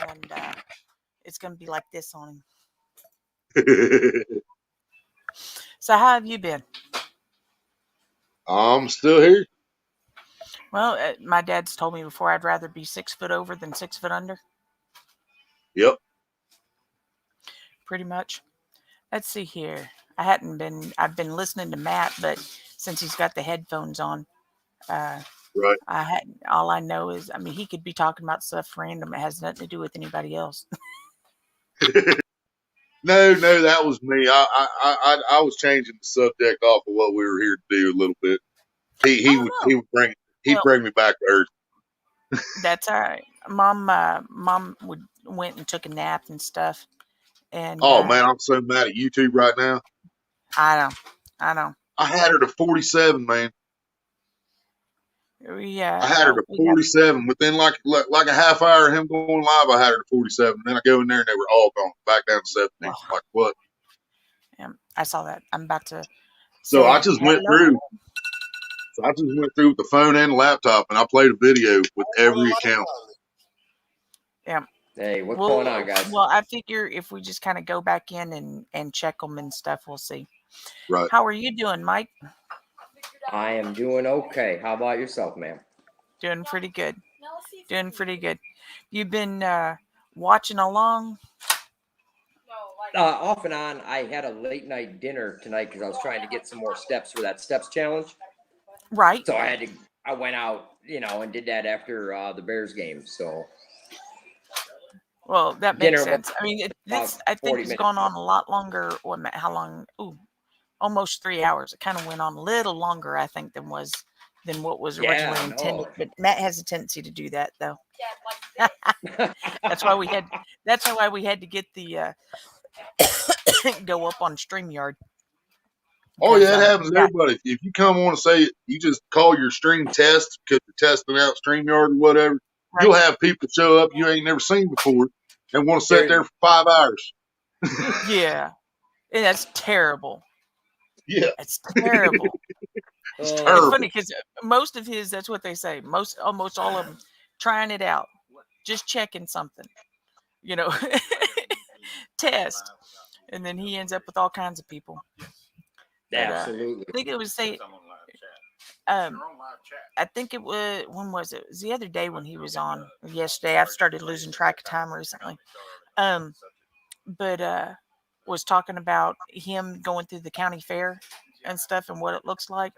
and it's going to be like this on him. So how have you been? I'm still here. Well, my dad's told me before I'd rather be 6 foot over than 6 foot under. Yep. Pretty much. Let's see here. I've been listening to Matt, but since he's got the headphones on, right. All I know is, I mean, he could be talking about stuff random. It has nothing to do with anybody else. No, that was me. I was changing the subject off of what we were here to do a little bit. He would bring me back to earth. That's all right. Mom went and took a nap and stuff. And man, I'm so mad at YouTube right now. I know. I had her to 47, man. Yeah. I had her to 47. Within like a half hour of him going live, I had her to 47. Then I go in there and they were all gone. Back down to 17. Like what? Yeah, I saw that. I'm about to. So I just went through. So I just went through with the phone and the laptop, and I played a video with every account. Yeah. Hey, what's going on, guys? Well, I figure if we just kind of go back in and check them and stuff, we'll see. Right. How are you doing, Mike? I am doing okay. How about yourself, ma'am? Doing pretty good. You've been watching along? Off and on. I had a late night dinner tonight because I was trying to get some more steps for that steps challenge. Right. So I went out, and did that after the Bears game. So. Well, that makes Dinner sense. I mean, I think it's gone on a lot longer. Or how long? Ooh, almost 3 hours. It kind of went on a little longer, I think, than what was originally intended. But Matt has a tendency to do that, though. That's why we had to get the go up on StreamYard. Oh because, yeah, it happens to yeah, everybody. If you come on and say you just call your stream test because you're testing out StreamYard or whatever, right. you'll have people show up you ain't never seen before and want to sit there for 5 hours. Yeah. And that's terrible. Yeah, It's terrible. it's It's terrible. funny because most of his, that's what they say. Almost all of them, trying it out, just checking something, you know, test, and then he ends up with all kinds of people. But, Absolutely. I think it was I think it was, when was it? It was the other day when he was on, or yesterday. I've started losing track of time recently. But was talking about him going through the county fair and stuff and what it looks like.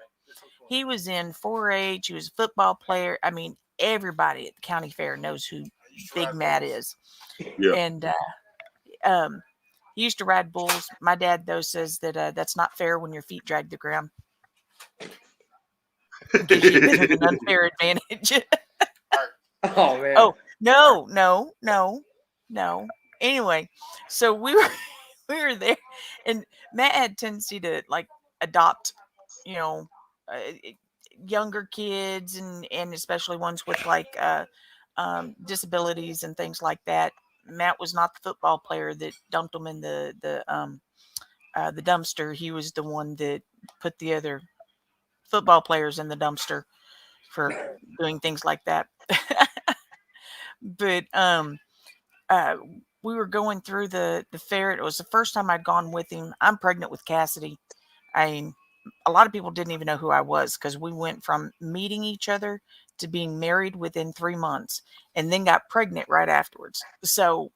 He was in 4-H. He was a football player. I mean, everybody at the county fair knows who Big Matt is. Yeah. And he used to ride bulls. My dad, though, says that that's not fair when your feet drag the ground. It gives you a bit of an unfair advantage. Oh man. Oh, no. Anyway, so we were there, and Matt had tendency to like adopt, you know, younger kids and especially ones with like disabilities and things like that. Matt was not the football player that dumped them in the dumpster. He was the one that put the other football players in the dumpster for doing things like that. But we were going through the fair. It was the first time I'd gone with him. I'm pregnant with Cassidy. I mean, a lot of people didn't even know who I was because we went from meeting each other to being married within 3 months and then got pregnant right afterwards. So,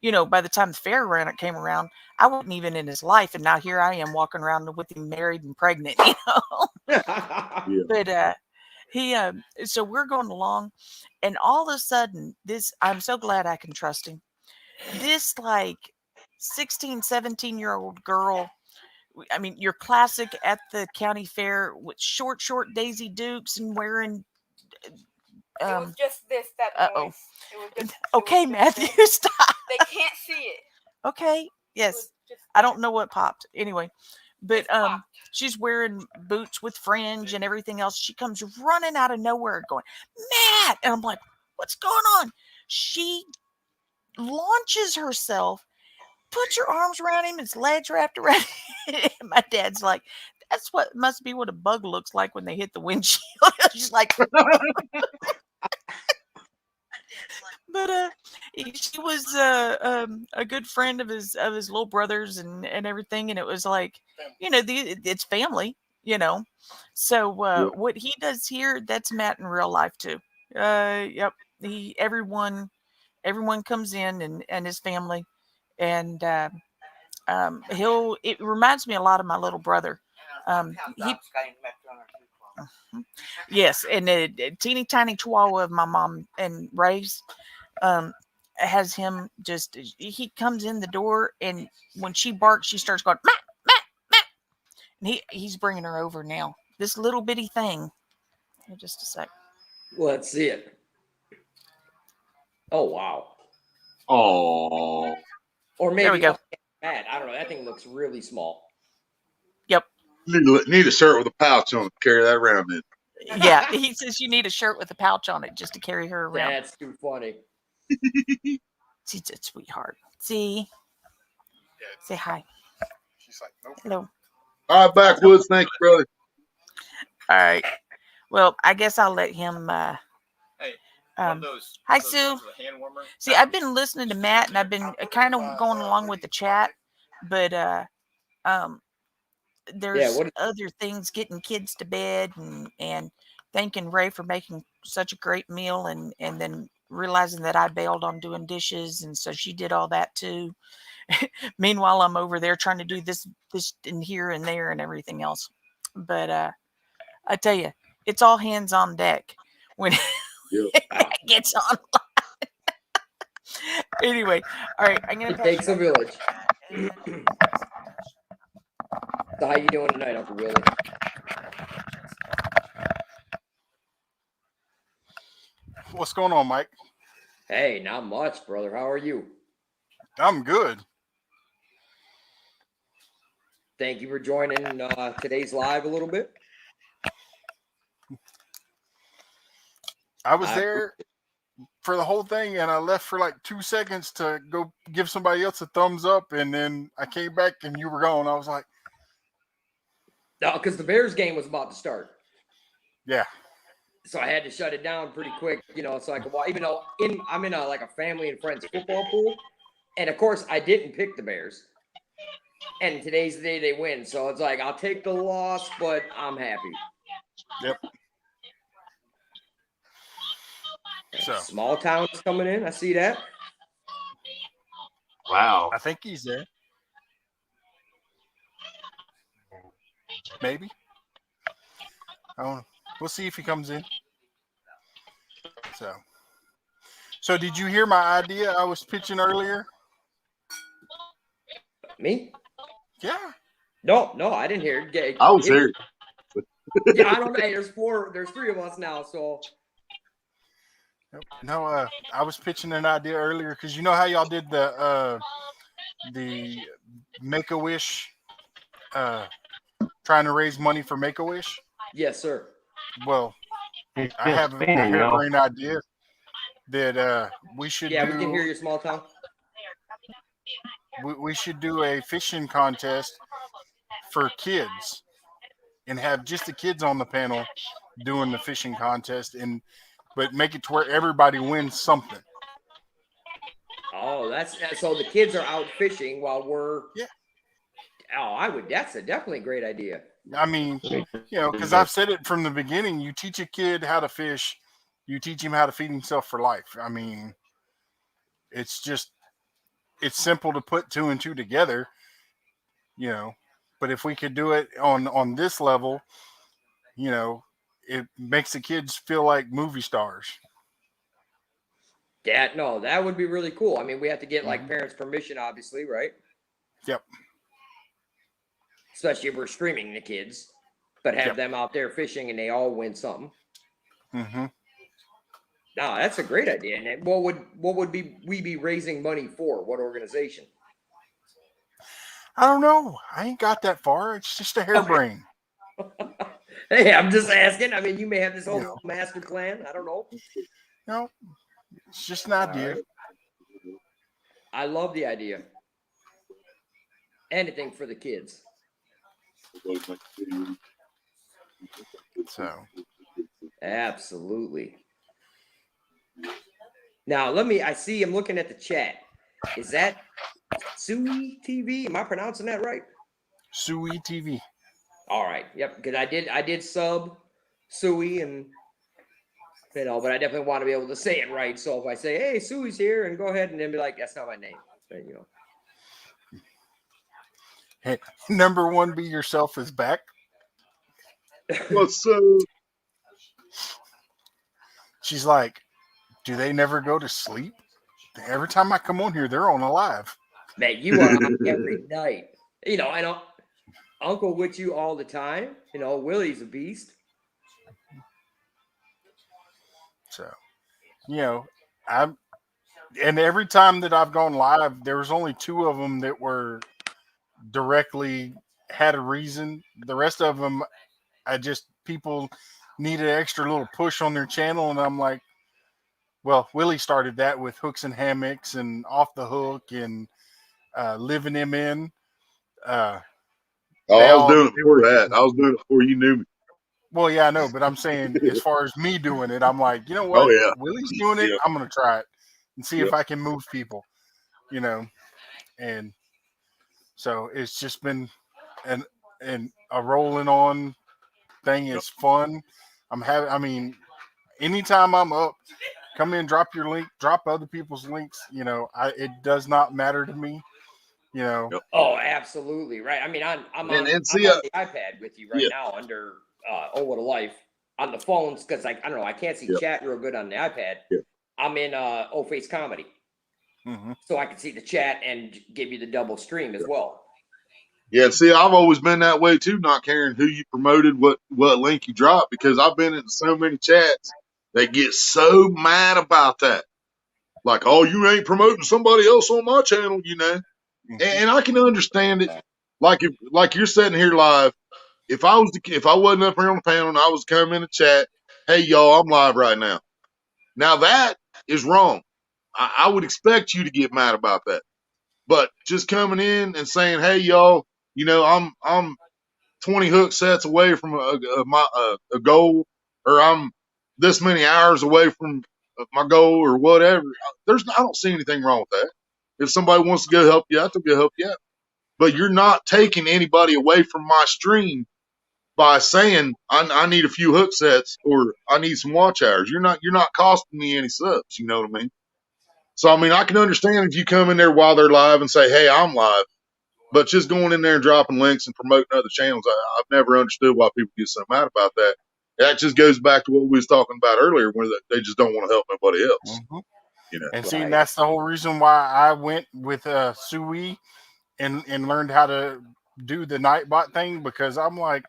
you know, by the time the fair came around, I wasn't even in his life. And now here I am walking around with him married and pregnant, you know. Yeah. But he so we're going along, and all of a sudden I'm so glad I can trust him. This like 16, 17-year-old girl, I mean, your classic at the county fair with short Daisy Dukes and wearing It was just this, that uh-oh. noise. It was just, Okay, it was just Matthew, this. stop. They can't see it. Okay, yes. I don't know what popped. Anyway, but she's wearing boots with fringe and everything else. She comes running out of nowhere going, Matt! And I'm like, what's going on? She launches herself, puts her arms around him, his legs wrapped around him. My dad's like, that's what must be what a bug looks like when they hit the windshield. She's like, but she was a good friend of his little brothers and everything, and it was like, you know, it's family, you know. So what he does here, that's Matt in real life too. Yep. Everyone comes in and his family, and it reminds me a lot of my little brother. Yes, and a teeny tiny chihuahua of my mom and Ray's has him just, he comes in the door, and when she barks, she starts going, Matt, Matt, Matt. And he's bringing her over now. This little bitty thing. Just a sec. Let's see it. Oh wow. Oh. Or maybe there we go. Matt, I don't know. That thing looks really small. Yep. Need a shirt with a pouch on it to carry that around in. Yeah, he says you need a shirt with a pouch on it just to carry her around. That's too funny. She's a sweetheart. See? Say hi. She's like, nope. Hello. All right, Backwoods. Thank you, brother. All right. Well, I guess I'll let him. Hey, hi, Sue. See, I've been listening to Matt, and I've been kind of going along with the chat, but there's other things, getting kids to bed, and thanking Ray for making such a great meal, and then realizing that I bailed on doing dishes, and so she did all that too. Meanwhile, I'm over there trying to do this and here and there and everything else. But I tell you, it's all hands on deck when it gets on. Anyway, all right, I'm gonna. It takes a village. So how you doing tonight, Uncle Willie? What's going on, Mike? Hey, not much, brother. How are you? I'm good. Thank you for joining today's live a little bit. I was there for the whole thing, and I left for like 2 seconds to go give somebody else a thumbs up, and then I came back and you were gone. I was like, no, because the Bears game was about to start. yeah. So I had to shut it down pretty quick, so I could watch. Even though I'm in a family and friends football pool, and of course I didn't pick the Bears. And today's the day they win, so it's like I'll take the loss, but I'm happy. Yep. So Small Town's coming in. I see that. Wow. I think he's there. Maybe. I don't know. We'll see if he comes in. So did you hear my idea I was pitching earlier? Me? Yeah. No, I didn't hear it. I was here. Yeah, I don't know. Hey, there's 3 of us now, so. No, I was pitching an idea earlier because you know how y'all did the Make-A-Wish, trying to raise money for Make-A-Wish? Yes, sir. Well, I have a harebrained idea that we should Yeah, do. we can hear you, Small Town. We should do a fishing contest for kids and have just the kids on the panel doing the fishing contest, but make it to where everybody wins something. Oh, that's so the kids are out fishing while we're. Yeah. Oh, that's definitely a great idea. I mean, because I've said it from the beginning. You teach a kid how to fish, you teach him how to feed himself for life. I mean, it's simple to put 2 and 2 together, but if we could do it on this level, it makes the kids feel like movie stars. That would be really cool. I mean, we have to get parents' permission, obviously, right? Yep. Especially if we're streaming the kids, but have them out there fishing and they all win something. Mm-hmm. No, that's a great idea. And what would we be raising money for? What organization? I don't know. I ain't got that far. It's just a harebrain. Hey, I'm just asking. I mean, you may have this whole master plan. I don't know. No, it's just an idea. Right. I love the idea. Anything for the kids. So. Absolutely. Now, I'm looking at the chat. Is that Sui TV? Am I pronouncing that right? Sui TV. All right. Yep. Because I did sub Sui and but I definitely want to be able to say it right. So if I say, hey, Sui's here, and go ahead and then be like, that's not my name. And, Hey, number 1, be yourself is back. What's up? She's like, do they never go to sleep? Every time I come on here, they're on alive. Man, you are on every night. I know Uncle with you all the time. Willie's a beast. So, and every time that I've gone live, there was only 2 of them that were directly had a reason. The rest of them, people needed an extra little push on their channel, and I'm like, well, Willie started that with Hooks and Hammocks and Off the Hook and Living Him In. I was doing it before that. I was doing it before you knew me. Well, yeah, I know, but I'm saying as far as me doing it, I'm like, you know what? Oh, yeah. Willie's doing it. Yeah. I'm going to try it and see if Yep. I can move people, and so it's just been a rolling on thing. It's fun. Anytime I'm up, come in, drop your link, drop other people's links. It does not matter to me. Oh, absolutely right. I mean, I'm on the iPad with you right now under What a Life on the phones because I don't know, I can't see chat real good on the iPad. Yeah. I'm in O-Face Comedy, so I can see the chat and give you the double stream as well. Yeah, see, I've always been that way too, not caring who you promoted, what link you dropped, because I've been in so many chats that get so mad about that. Like, oh, you ain't promoting somebody else on my channel, And I can understand it. like you're sitting here live. If I wasn't up here on the panel and I was coming in the chat, hey y'all, I'm live right now. Now that is wrong. I would expect you to get mad about that. But just coming in and saying, hey y'all, I'm 20 hook sets away from a goal, or I'm this many hours away from my goal, or whatever. I don't see anything wrong with that. If somebody wants to go help you out, they'll go help you out. But you're not taking anybody away from my stream by saying I need a few hook sets or I need some watch hours. You're not costing me any subs. You know what I mean? So I mean, I can understand if you come in there while they're live and say, "Hey, I'm live," but just going in there and dropping links and promoting other channels, I've never understood why people get so mad about that. That just goes back to what we was talking about earlier, where they just don't want to help nobody else. And see, that's the whole reason why I went with Sui and learned how to do the Nightbot thing, because I'm like,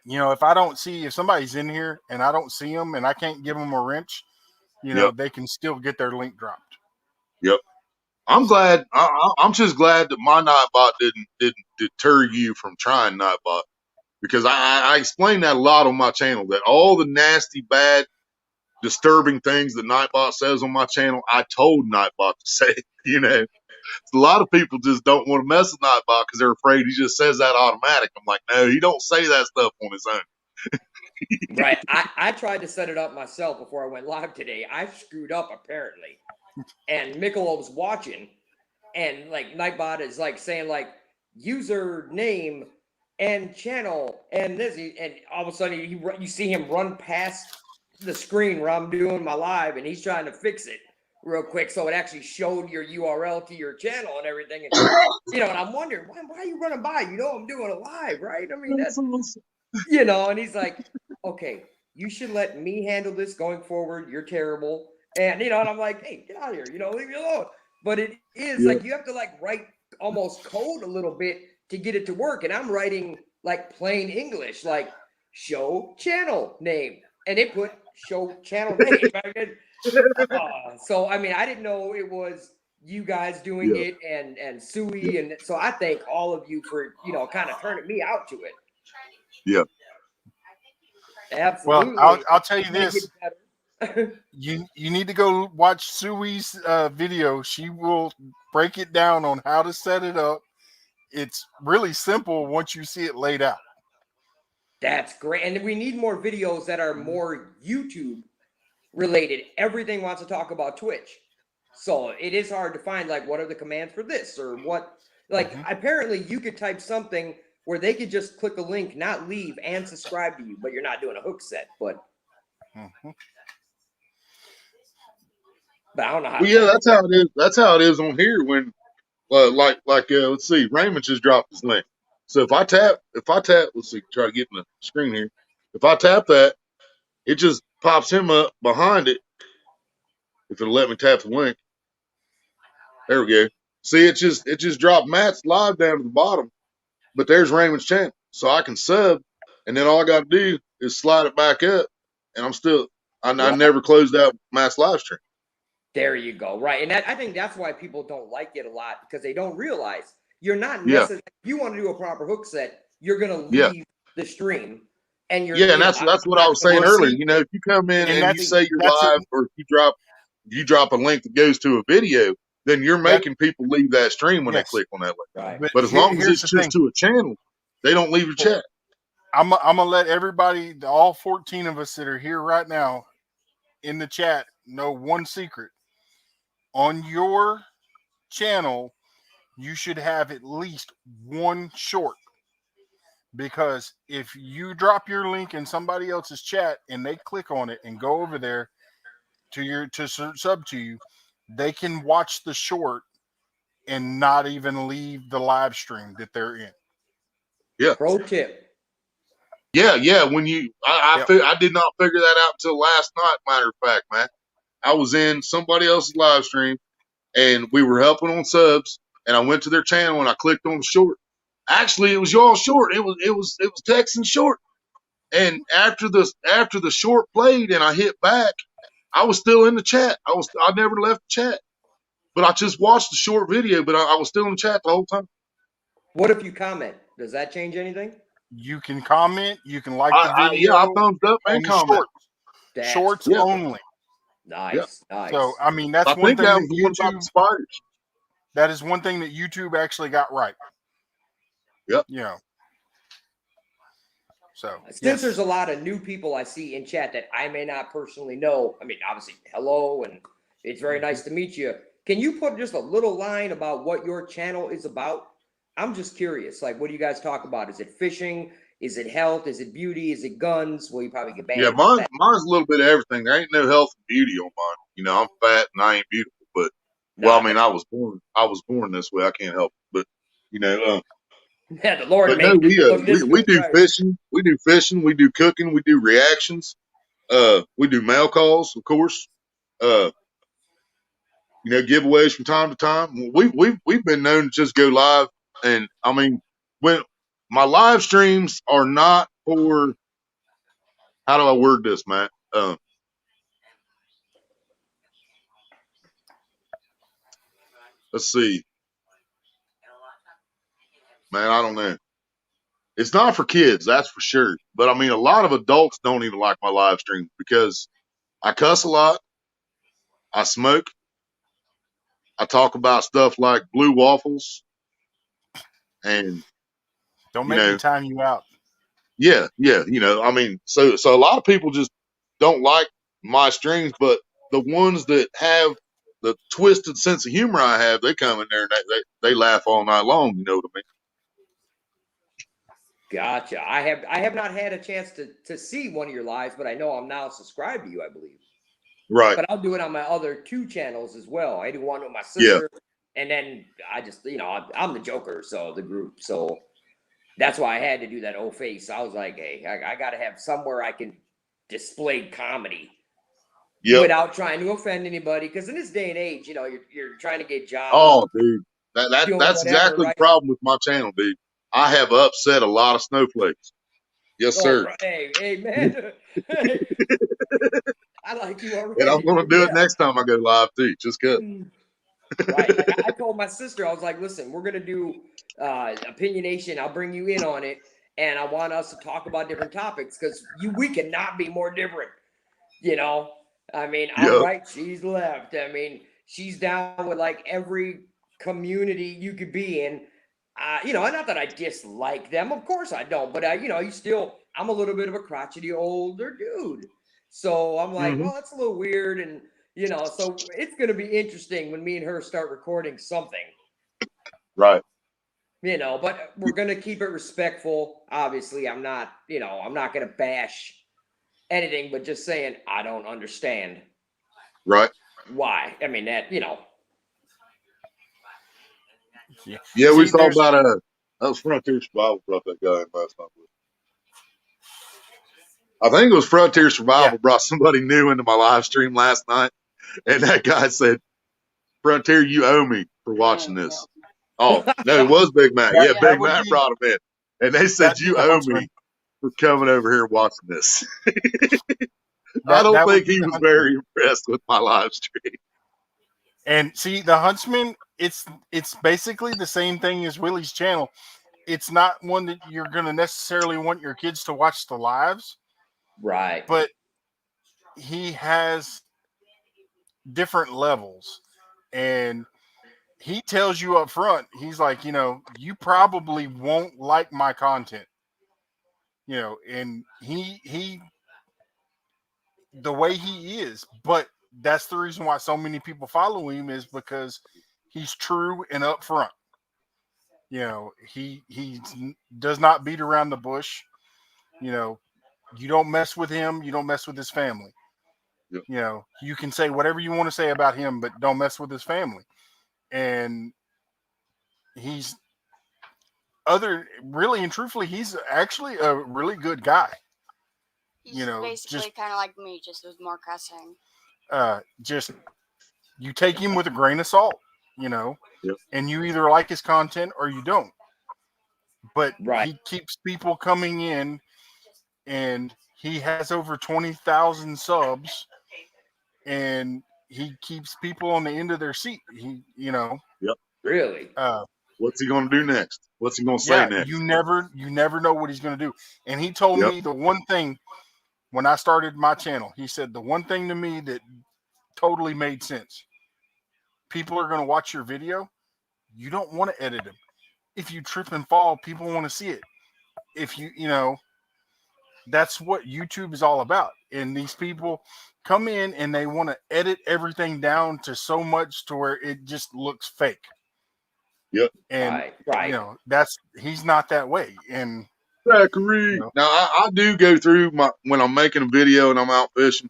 if somebody's in here and I don't see them and I can't give them a wrench, they can still get their link dropped. Yep. I'm glad. I'm just glad that my Nightbot didn't deter you from trying Nightbot, because I explain that a lot on my channel, that all the nasty, bad, disturbing things that Nightbot says on my channel, I told Nightbot to say. A lot of people just don't want to mess with Nightbot because they're afraid he just says that automatic. I'm like, no, he don't say that stuff on his own. Right. I tried to set it up myself before I went live today. I screwed up apparently. And Michelob's watching, and like Nightbot is like saying like user name and channel and this, and all of a sudden you see him run past the screen where I'm doing my live, and he's trying to fix it real quick so it actually showed your URL to your channel and everything. And and I'm wondering why are you running by? I'm doing a live, right? I mean, that's and he's like, okay, you should let me handle this going forward. You're terrible. And and I'm like, hey, get out of here, leave me alone. But it is like you have to like write almost code a little bit to get it to work. And I'm writing like plain English, like show channel name, and it put show channel name. So I mean, I didn't know it was you guys doing it and Sui, and so I thank all of you for kind of turning me out to it. Yeah. Absolutely. Well, I'll tell you this. You need to go watch Sui's video. She will break it down on how to set it up. It's really simple once you see it laid out. That's great. And we need more videos that are more YouTube related. Everything wants to talk about Twitch. So it is hard to find like what are the commands for this or what apparently you could type something where they could just click a link, not leave, and subscribe to you, but you're not doing a hook set. But I don't know how. Well, that's how it is. That's how it is on here. When, let's see, Raymond just dropped his link. So if I tap, let's see, try to get in the screen here. If I tap that, it just pops him up behind it. If it'll let me tap the link, there we go. See, it just dropped Matt's live down to the bottom, but there's Raymond's channel, so I can sub, and then all I got to do is slide it back up, and I never closed out Matt's live stream. There you go. Right. And I think that's why people don't like it a lot, because they don't realize you're not necessarily, if you want to do a proper hook set, you're going to leave the stream. And and that's what I was saying earlier. If you come in and you say you're live, or if you drop a link that goes to a video, then you're making people leave that stream when they click on that link. Right. But as long as it's just to a channel, they don't leave your chat. I'm going to let everybody, all 14 of us that are here right now in the chat, know one secret. On your channel, you should have at least one short, because if you drop your link in somebody else's chat and they click on it and go over there to sub to you, they can watch the short and not even leave the live stream that they're in. Yeah. Pro tip. Yeah. When I did not figure that out until last night. Matter of fact, man. I was in somebody else's live stream and we were helping on subs, and I went to their channel and I clicked on the short. Actually, it was y'all short. It was Texan short. And after the short played and I hit back, I was still in the chat. I never left the chat, but I just watched the short video, but I was still in the chat the whole time. What if you comment? Does that change anything? You can comment. You can like the I video. thumbs up and on the comment. shorts Yeah. only. Nice, nice. So I mean, that's I one think thing that that was the one about the YouTube. spiders. That is one thing that YouTube actually got right. Yep. You know. So Since there's a lot of new people I see in chat that I may not personally know, I mean, obviously, hello, and it's very nice to meet you. Can you put just a little line about what your channel is about? I'm just curious. Like, what do you guys talk about? Is it fishing? Is it health? Is it beauty? Is it guns? Well, you probably get banned. Yeah, mine's a little bit of everything. There ain't no health and beauty on mine. You know, I'm fat and I ain't beautiful, but well, I mean, I was born this way. I can't help it. But you know, yeah, the Lord but made no, look this we good, do right? fishing, we do cooking, we do reactions, we do mail calls, of course, you know, giveaways from time to time. We've been known to just go live, and I mean, when my live streams are not for, how do I word this, Matt? Let's see, man, I don't know. It's not for kids, that's for sure. But I mean, a lot of adults don't even like my live stream because I cuss a lot, I smoke, I talk about stuff like blue waffles, and don't you make me know, time you out. yeah, you know, I mean, so a lot of people just don't like my streams, but the ones that have the twisted sense of humor I have, they come in there and they laugh all night long. You know what I mean? Gotcha. I have not had a chance to see one of your lives, but I know I'm now subscribed to you, I believe. Right. But I'll do it on my other 2 channels as well. I do one with my sister, and then I just, you know, I'm the Joker, so the group. So that's why I had to do that old face. I was like, hey, I got to have somewhere I can display comedy without trying to offend anybody. Because in this day and age, you know, you're trying to get jobs. Oh, dude, that's doing whatever, exactly right? the problem with my channel, dude. I have upset a lot of snowflakes. Yes, sir. Right. Hey, man. I like you already. And I'm going to do it next time I go live too, just cause. Right. Like, I told my sister, I was like, listen, we're going to do Opinionation. I'll bring you in on it. And I want us to talk about different topics because we cannot be more different. You know, I mean, I'm right, she's left. I mean, she's down with like every community you could be in. You know, not that I dislike them. Of course I don't. But, you know, I'm a little bit of a crotchety older dude. So I'm like, well, that's a little weird. And, you know, so it's going to be interesting when me and her start recording something. Right. You know, but we're going to keep it respectful. Obviously, I'm not going to bash anything, but just saying, I don't understand. Right. Why? I mean, that, you know. Yeah, we saw about that was Frontier Survival brought that guy in last night. I think it was Frontier Survival brought somebody new into my live stream last night, and that guy said, "Frontier, you owe me for watching this." Oh no, it was Big Mac. Yeah, Big Mac brought him in, and they said, "You owe me for coming over here and watching this." I don't think he was very impressed with my live stream. And see, the Huntsman, it's basically the same thing as Willie's channel. It's not one that you're going to necessarily want your kids to watch the lives. Right. But he has different levels. And he tells you up front, he's like, you know, you probably won't like my content. You know, and he the way he is, but that's the reason why so many people follow him is because he's true and upfront. You know, he does not beat around the bush. You know, you don't mess with him. You don't mess with his family. Yep. You know, you can say whatever you want to say about him, but don't mess with his family. And he's really and truthfully, he's actually a really good guy. He's you know, basically kind of like me, just with more cussing. Just you take him with a grain of salt, you know, and you either like his content or you don't. But he keeps people coming in, and he has over 20,000 subs, and he keeps people on the end of their seat. He, you know, really, What's he going to do next? What's he going to say Yeah, next? you never know what he's going to do. And he told me the one thing when I started my channel. He said the one thing to me that totally made sense. People are going to watch your video. You don't want to edit them. If you trip and fall, people want to see it. If you know, that's what YouTube is all about. And these people come in and they want to edit everything down to so much to where it just looks fake. Yep. And Right. you know, he's not that way. And Zachary. Now I do go through when I'm making a video and I'm out fishing,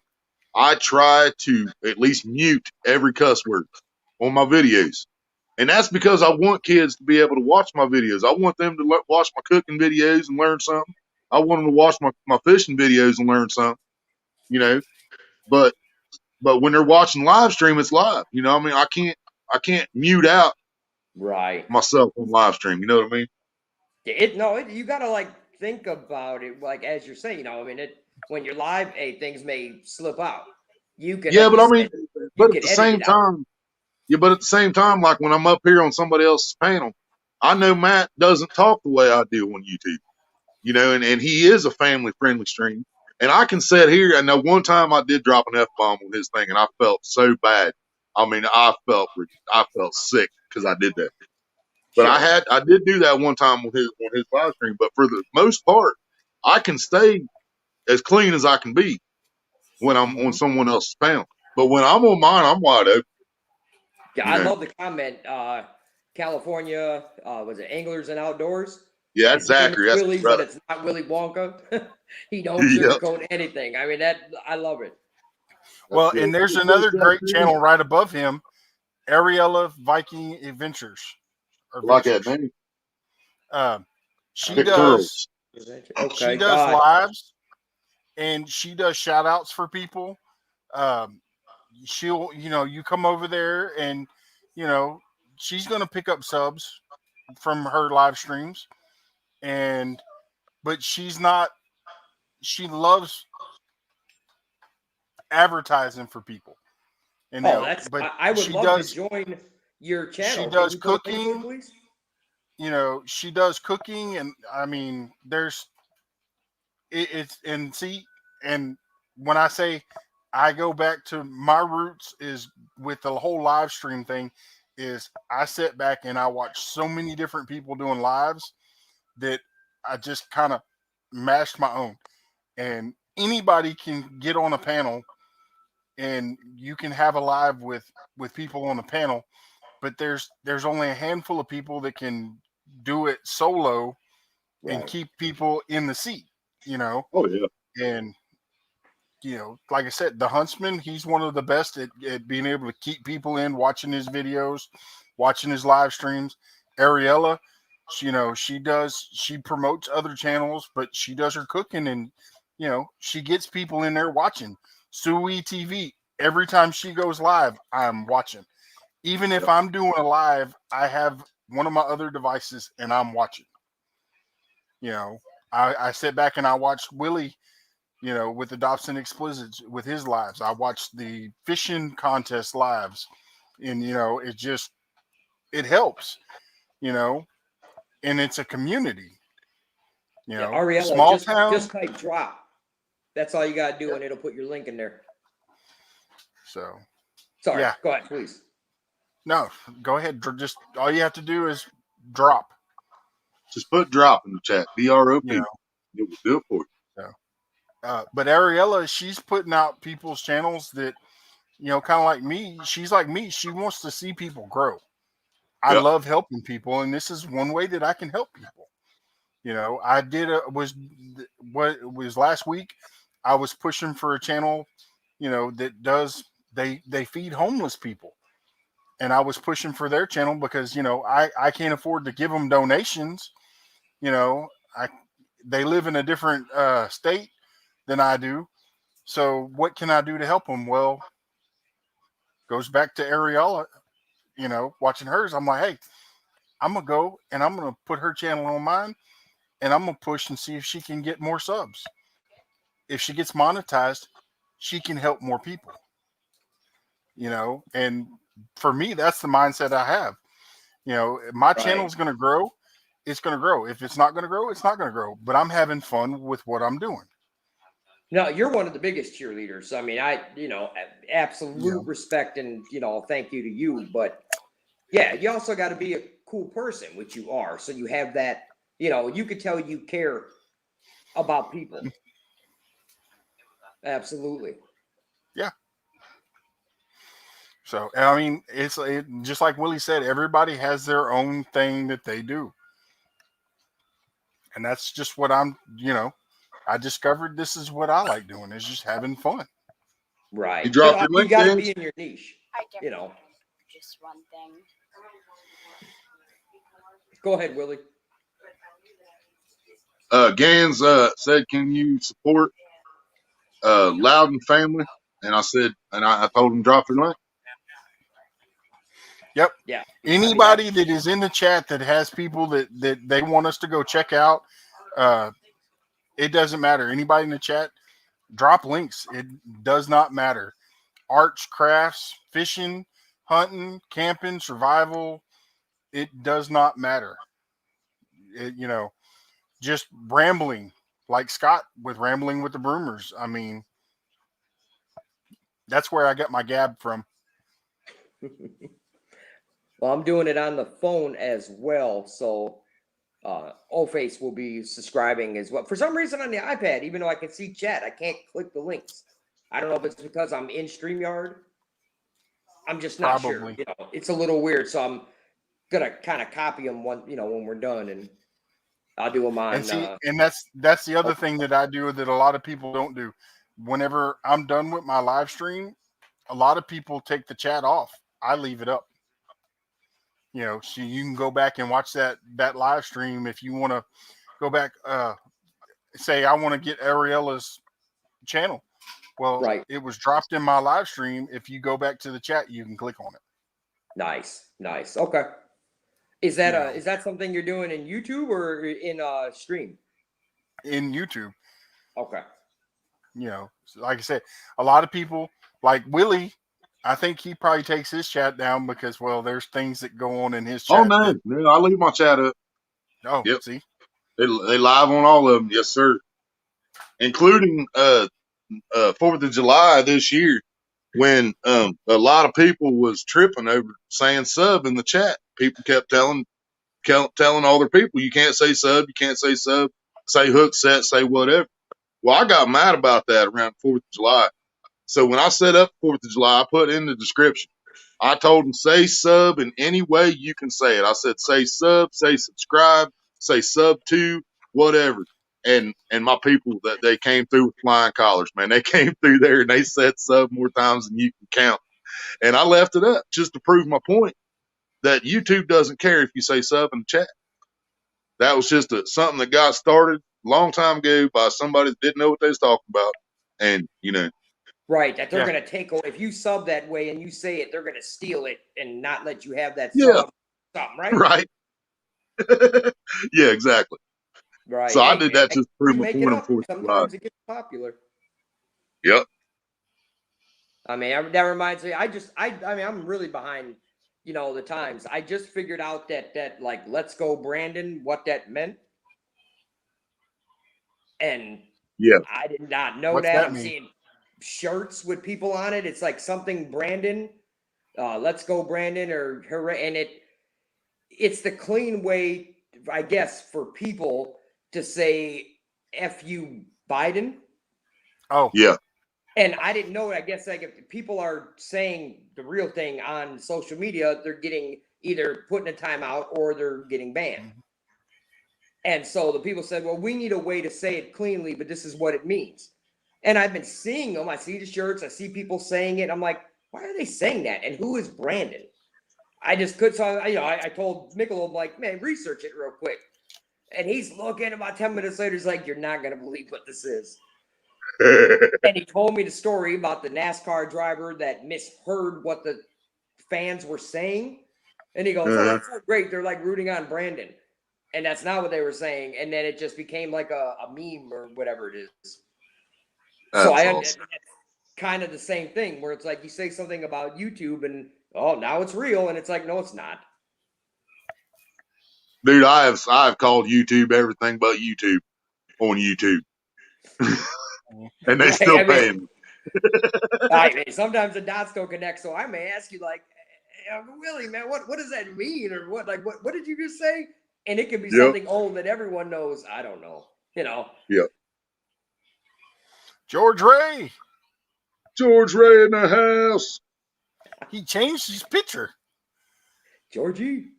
I try to at least mute every cuss word on my videos. And that's because I want kids to be able to watch my videos. I want them to watch my cooking videos and learn something. I want them to watch my fishing videos and learn something, you know. But when they're watching live stream, it's live. You know what I mean? I can't mute out myself on live stream. You know what I mean? You gotta like think about it, like as you're saying. You know, I mean, when you're live, hey, things may slip out. You can. Yeah, but I mean, but at the same time, but at the same time, like when I'm up here on somebody else's panel, I know Matt doesn't talk the way I do on YouTube. You know, and he is a family friendly stream. And I can sit here. I know one time I did drop an F-bomb on his thing, and I felt so bad. I mean, I felt sick because I did that. But I did do that one time on his live stream. But for the most part, I can stay as clean as I can be when I'm on someone else's panel. But when I'm on mine, I'm wide open. Yeah, I love the comment. California, was it Anglers and Outdoors? Yeah, that's Zachary. That's Willie, but it's not Willy Wonka. He don't sugarcoat anything. I mean, I love it. Well, and there's another great channel right above him, Ariella Viking Adventures. Like that name. She does lives and she does shout outs for people. She'll, you come over there and, she's going to pick up subs from her live streams. But she loves advertising for people. And I would love to join your channel. She does cooking, please? She does cooking, and I mean, and when I say I go back to my roots is with the whole live stream thing is I sit back and I watch so many different people doing lives that I just kind of mashed my own. And anybody can get on a panel and you can have a live with people on the panel, but there's only a handful of people that can do it solo and keep people in the seat, Oh yeah. And like I said, the Huntsman, he's one of the best at being able to keep people in, watching his videos, watching his live streams. Ariella, she promotes other channels, but she does her cooking and, she gets people in there watching. Sui TV, every time she goes live, I'm watching. Even if I'm doing a live, I have one of my other devices and I'm watching. I sit back and I watch Willie, with the Dobson Explicits with his lives. I watch the fishing contest lives and, it helps, and it's a community, Ariella, small town. Just type drop. That's all you got to do, and it'll put your link in there. So, sorry. Yeah. Go ahead, please. No, go ahead. Just all you have to do is drop. Just put drop in the chat. DROP. It will do it for you. So, but Ariella, she's putting out people's channels that, kind of like me. She's like me. She wants to see people grow. I love helping people, and this is one way that I can help people. I did what it was last week. I was pushing for a channel, that does they feed homeless people. And I was pushing for their channel because, I can't afford to give them donations. They live in a different state than I do. So what can I do to help them? Well, goes back to Ariella, watching hers. I'm like, hey, I'm going to go and I'm going to put her channel on mine and I'm going to push and see if she can get more subs. If she gets monetized, she can help more people, and for me, that's the mindset I have. You know, my Right. channel's going to grow. It's going to grow. If it's not going to grow, it's not going to grow. But I'm having fun with what I'm doing. No, you're one of the biggest cheerleaders. I mean, absolute respect and, thank you to you. But yeah, you also got to be a cool person, which you are. So you have that, you could tell you care about people. Absolutely. Yeah. So, I mean, it's just like Willie said, everybody has their own thing that they do. And that's just what I discovered this is what I like doing, is just having fun. Right. You drop your You got to LinkedIn? be in your niche. Just one thing. Go ahead, Willie. Gans said, "Can you support Loudon family?" And I said, I told him drop your link. Yep. Yeah. Anybody that is in the chat that has people that they want us to go check out, it doesn't matter. Anybody in the chat, drop links. It does not matter. Arts, crafts, fishing, hunting, camping, survival. It does not matter. Just rambling like Scott with Rambling with the Broomers. I mean, that's where I got my gab from. Well, I'm doing it on the phone as well. So O-Face will be subscribing as well. For some reason on the iPad, even though I can see chat, I can't click the links. I don't know if it's because I'm in StreamYard. I'm just not Probably. sure. It's a little weird. So I'm going to kind of copy them when we're done, and I'll do them on. And see, and that's the other thing that I do that a lot of people don't do. Whenever I'm done with my live stream, a lot of people take the chat off. I leave it up. So you can go back and watch that live stream if you want to go back. Say I want to get Ariella's channel. Well, Right. It was dropped in my live stream. If you go back to the chat, you can click on it. Nice. Okay. Is that is that something you're doing in YouTube or in stream? In YouTube. Okay. Like I said, a lot of people like Willie. I think he probably takes his chat down because, there's things that go on in his chat. Oh no, I leave my chat up. Oh, yep. See, they live on all of them. Yes, sir. Including 4th of July this year, when a lot of people was tripping over saying sub in the chat. People kept telling all their people, you can't say sub, say hook set, say whatever. Well, I got mad about that around 4th of July. So when I set up 4th of July, I put in the description, I told them, say sub in any way you can say it. I said, say sub, say subscribe, say sub to, whatever. And my people, that they came through with flying colors, man. They came through there and they said sub more times than you can count. And I left it up just to prove my point that YouTube doesn't care if you say sub in the chat. That was just something that got started a long time ago by somebody that didn't know what they was talking about. And, Right, that they're going to take away. If you sub that way and you say it, they're going to steal it and not let you have that Yeah. sub, right? Right. Yeah, exactly. Right. So I did that just to prove my make point it on up. 4th of July. Sometimes it gets popular. Yep. I mean, that reminds me. I mean, I'm really behind, the times. I just figured out that like, let's go, Brandon, what that meant. And yeah, I did not know What's that. that I'm mean? seeing shirts with people on it. It's like something Brandon, let's go, Brandon, or hooray. And it's the clean way, I guess, for people to say F you, Biden. Oh, yeah. And I didn't know it. I guess like if people are saying the real thing on social media, they're getting either put in a timeout or they're getting banned. And so the people said, well, we need a way to say it cleanly, but this is what it means. And I've been seeing them. I see the shirts. I see people saying it. I'm like, why are they saying that? And who is Brandon? I just could. So, I told Michelob, like, man, research it real quick. And he's looking. About 10 minutes later, he's like, you're not going to believe what this is. And he told me the story about the NASCAR driver that misheard what the fans were saying. And he goes, oh, that's so great. They're like rooting on Brandon. And that's not what they were saying. And then it just became like a meme or whatever it is. So it's kind of the same thing where it's like you say something about YouTube and, oh, now it's real. And it's like, no, it's not. Dude, I've called YouTube everything but YouTube on YouTube, and they Right, still I mean, paying me. I mean, sometimes the dots don't connect, so I may ask you like, Uncle Willie, man, what does that mean, or what did you just say? And it could be Yep. something old that everyone knows. I don't know, you know. Yep. George Ray. George Ray in the house. He changed his picture. Georgie.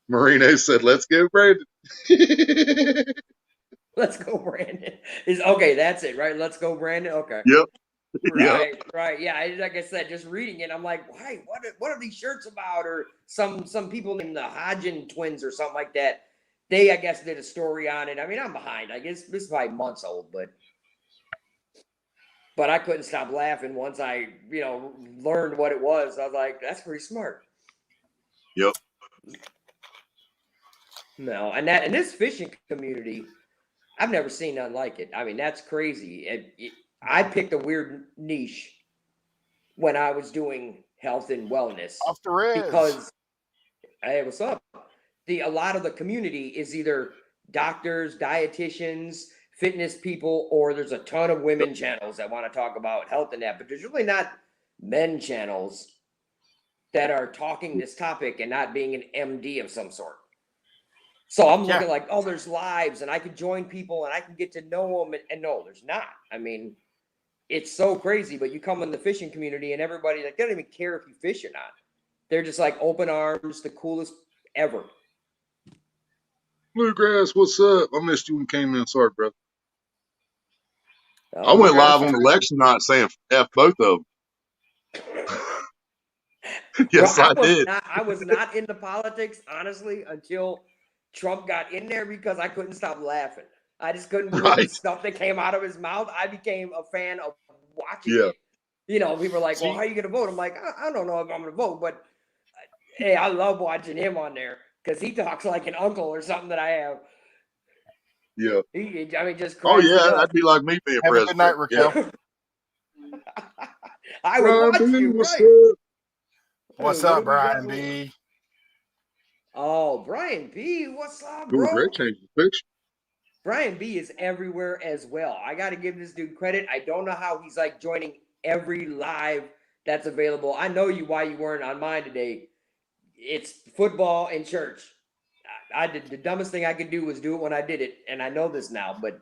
Marino said, "Let's go, Brandon." Let's go, Brandon. Is okay. That's it, right? Let's go, Brandon. Okay. Yep. Right, right. Yeah, like I said, just reading it, I'm like, why? What are these shirts about? Or some people named the Hodgin twins or something like that. They, I guess, did a story on it. I mean, I'm behind. I guess this is probably months old, but I couldn't stop laughing once I, learned what it was. I was like, that's pretty smart. Yep. No, and this fishing community, I've never seen nothing like it. I mean, that's crazy. I picked a weird niche when I was doing health and wellness. Off the res. Because, hey, what's up? A lot of the community is either doctors, dietitians, fitness people, or there's a ton of women channels that want to talk about health and that, but there's really not men channels that are talking this topic and not being an MD of some sort. So I'm looking like, oh, there's lives and I can join people and I can get to know them. And no, there's not. I mean, it's so crazy, but you come in the fishing community and everybody, like, they don't even care if you fish or not. They're just like open arms, the coolest ever. Bluegrass, what's up? I missed you when you came in. Sorry, brother. Oh, I went live on election night saying F both of them. Yes, Bro, I did. I was not into politics, honestly, until Trump got in there because I couldn't stop laughing. I just couldn't believe the stuff that came out of his mouth. I became a fan of watching it. People are like, well, how are you going to vote? I'm like, I don't know if I'm going to vote, but hey, I love watching him on there because he talks like an uncle or something that I have. Yeah. Just oh, cracks me yeah, up. that'd be like me being Have a president. good night, Raquel. Yeah. I would watch you, what's right? up? What's Hey, what up, do we got Brian B? Oh, Brian B, what's up, George bro? Ray changed the picture. Brian B is everywhere as well. I got to give this dude credit. I don't know how he's like joining every live that's available. I know why you weren't on mine today. It's football and church. I did the dumbest thing I could do was do it when I did it, and I know this now. But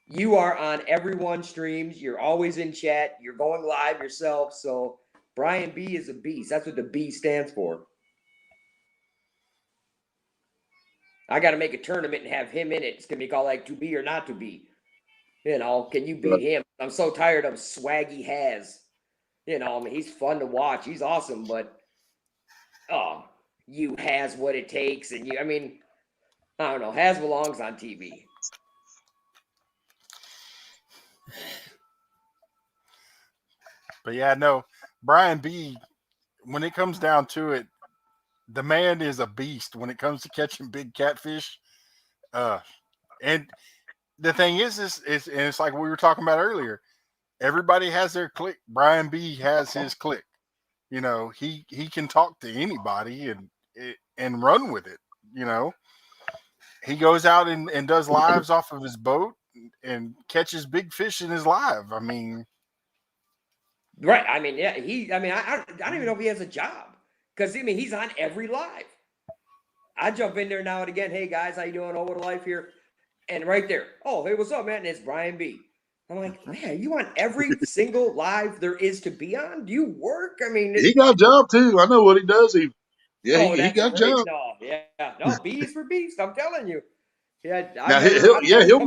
you are on everyone's streams. You're always in chat. You're going live yourself. So Brian B is a beast. That's what the B stands for. I got to make a tournament and have him in it. It's going to be called like to be or not to be. Can you beat him? I'm so tired of Swaggy Has. He's fun to watch. He's awesome, but you has what it takes. And I don't know. Has belongs on TV. But yeah, no, Brian B, when it comes down to it, the man is a beast when it comes to catching big catfish. And the thing is and it's like we were talking about earlier. Everybody has their clique. Brian B has his clique. He can talk to anybody and run with it. He goes out and does lives off of his boat and catches big fish in his live. I mean, right. I don't even know if he has a job. Because, he's on every live. I jump in there now and again. Hey, guys, how you doing? Oh, what a life here. And right there. Oh, hey, what's up, man? And it's Brian B. I'm like, man, you on every single live there is to be on? Do you work? He got a job, too. I know what he does. He got a job. No, no, bees for beast. I'm telling you. Yeah, now, he'll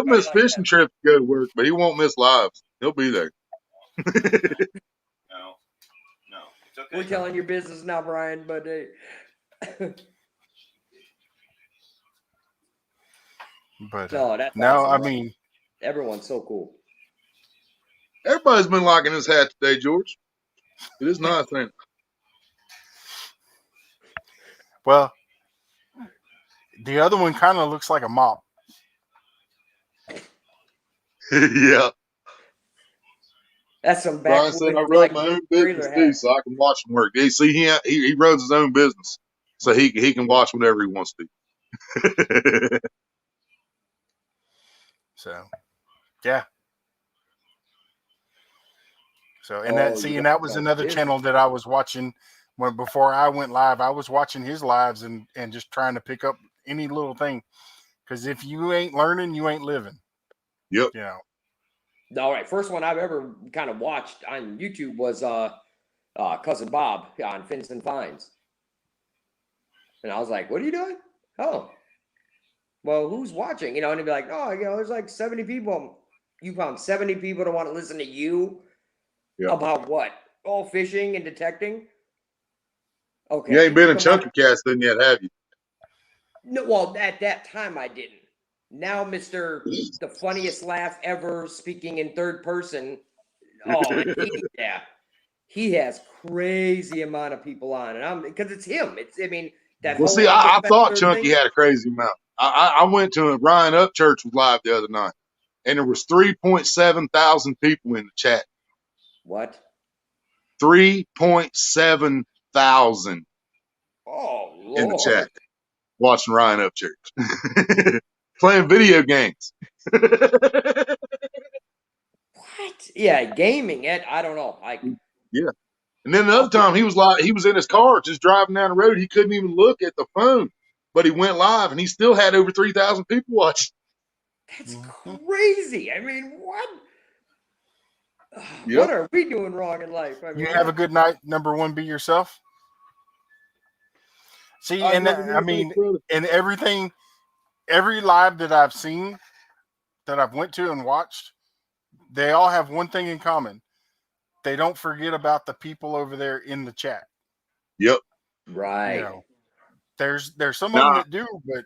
miss fishing trips to go to work, but he won't miss lives. He'll be there. Okay. We're telling your business now, Brian, but no, awesome. Everyone's so cool. Everybody's been liking his hat today, George. It is nice, ain't it? Well, the other one kind of looks like a mop. Yeah. That's some Brian said I run my own business too, so I can watch him work. See, he runs his own business, so he can watch whenever he wants to. So, yeah. So, and Oh, you and guys that was are another busy. channel that I was watching before I went live. I was watching his lives and just trying to pick up any little thing. Because if you ain't learning, you ain't living. Yep. You know. All right, first one I've ever kind of watched on YouTube was Cousin Bob on Fins and Finds. And I was like, what are you doing? Oh. Well, who's watching? And he'd be like, oh, there's like 70 people. You found 70 people to want to listen to you about what? Oh, fishing and detecting? Okay. You ain't been in Come on. Chunky Cast then yet, have you? No, well, at that time I didn't. Now, Mr. the funniest laugh ever speaking in third person. Oh, he has crazy amount of people on, and because it's him. That Well, whole see, I thought third Chunky thing. had a crazy amount. I went to Ryan Upchurch was live the other night, and there was 3.7 thousand people in the chat. What? 3.7 thousand Oh, in the Lord. chat watching Ryan Upchurch playing video games. What? Yeah, gaming. I don't know. Yeah. And then the other time he was in his car just driving down the road. He couldn't even look at the phone, but he went live and he still had over 3,000 people watching. That's crazy. What? Yep. What are we doing wrong in life? You have a good night. Number one, be yourself. See, and and every live that I've seen, that I've went to and watched, they all have one thing in common. They don't forget about the people over there in the chat. Yep. Right. There's some of them that do, but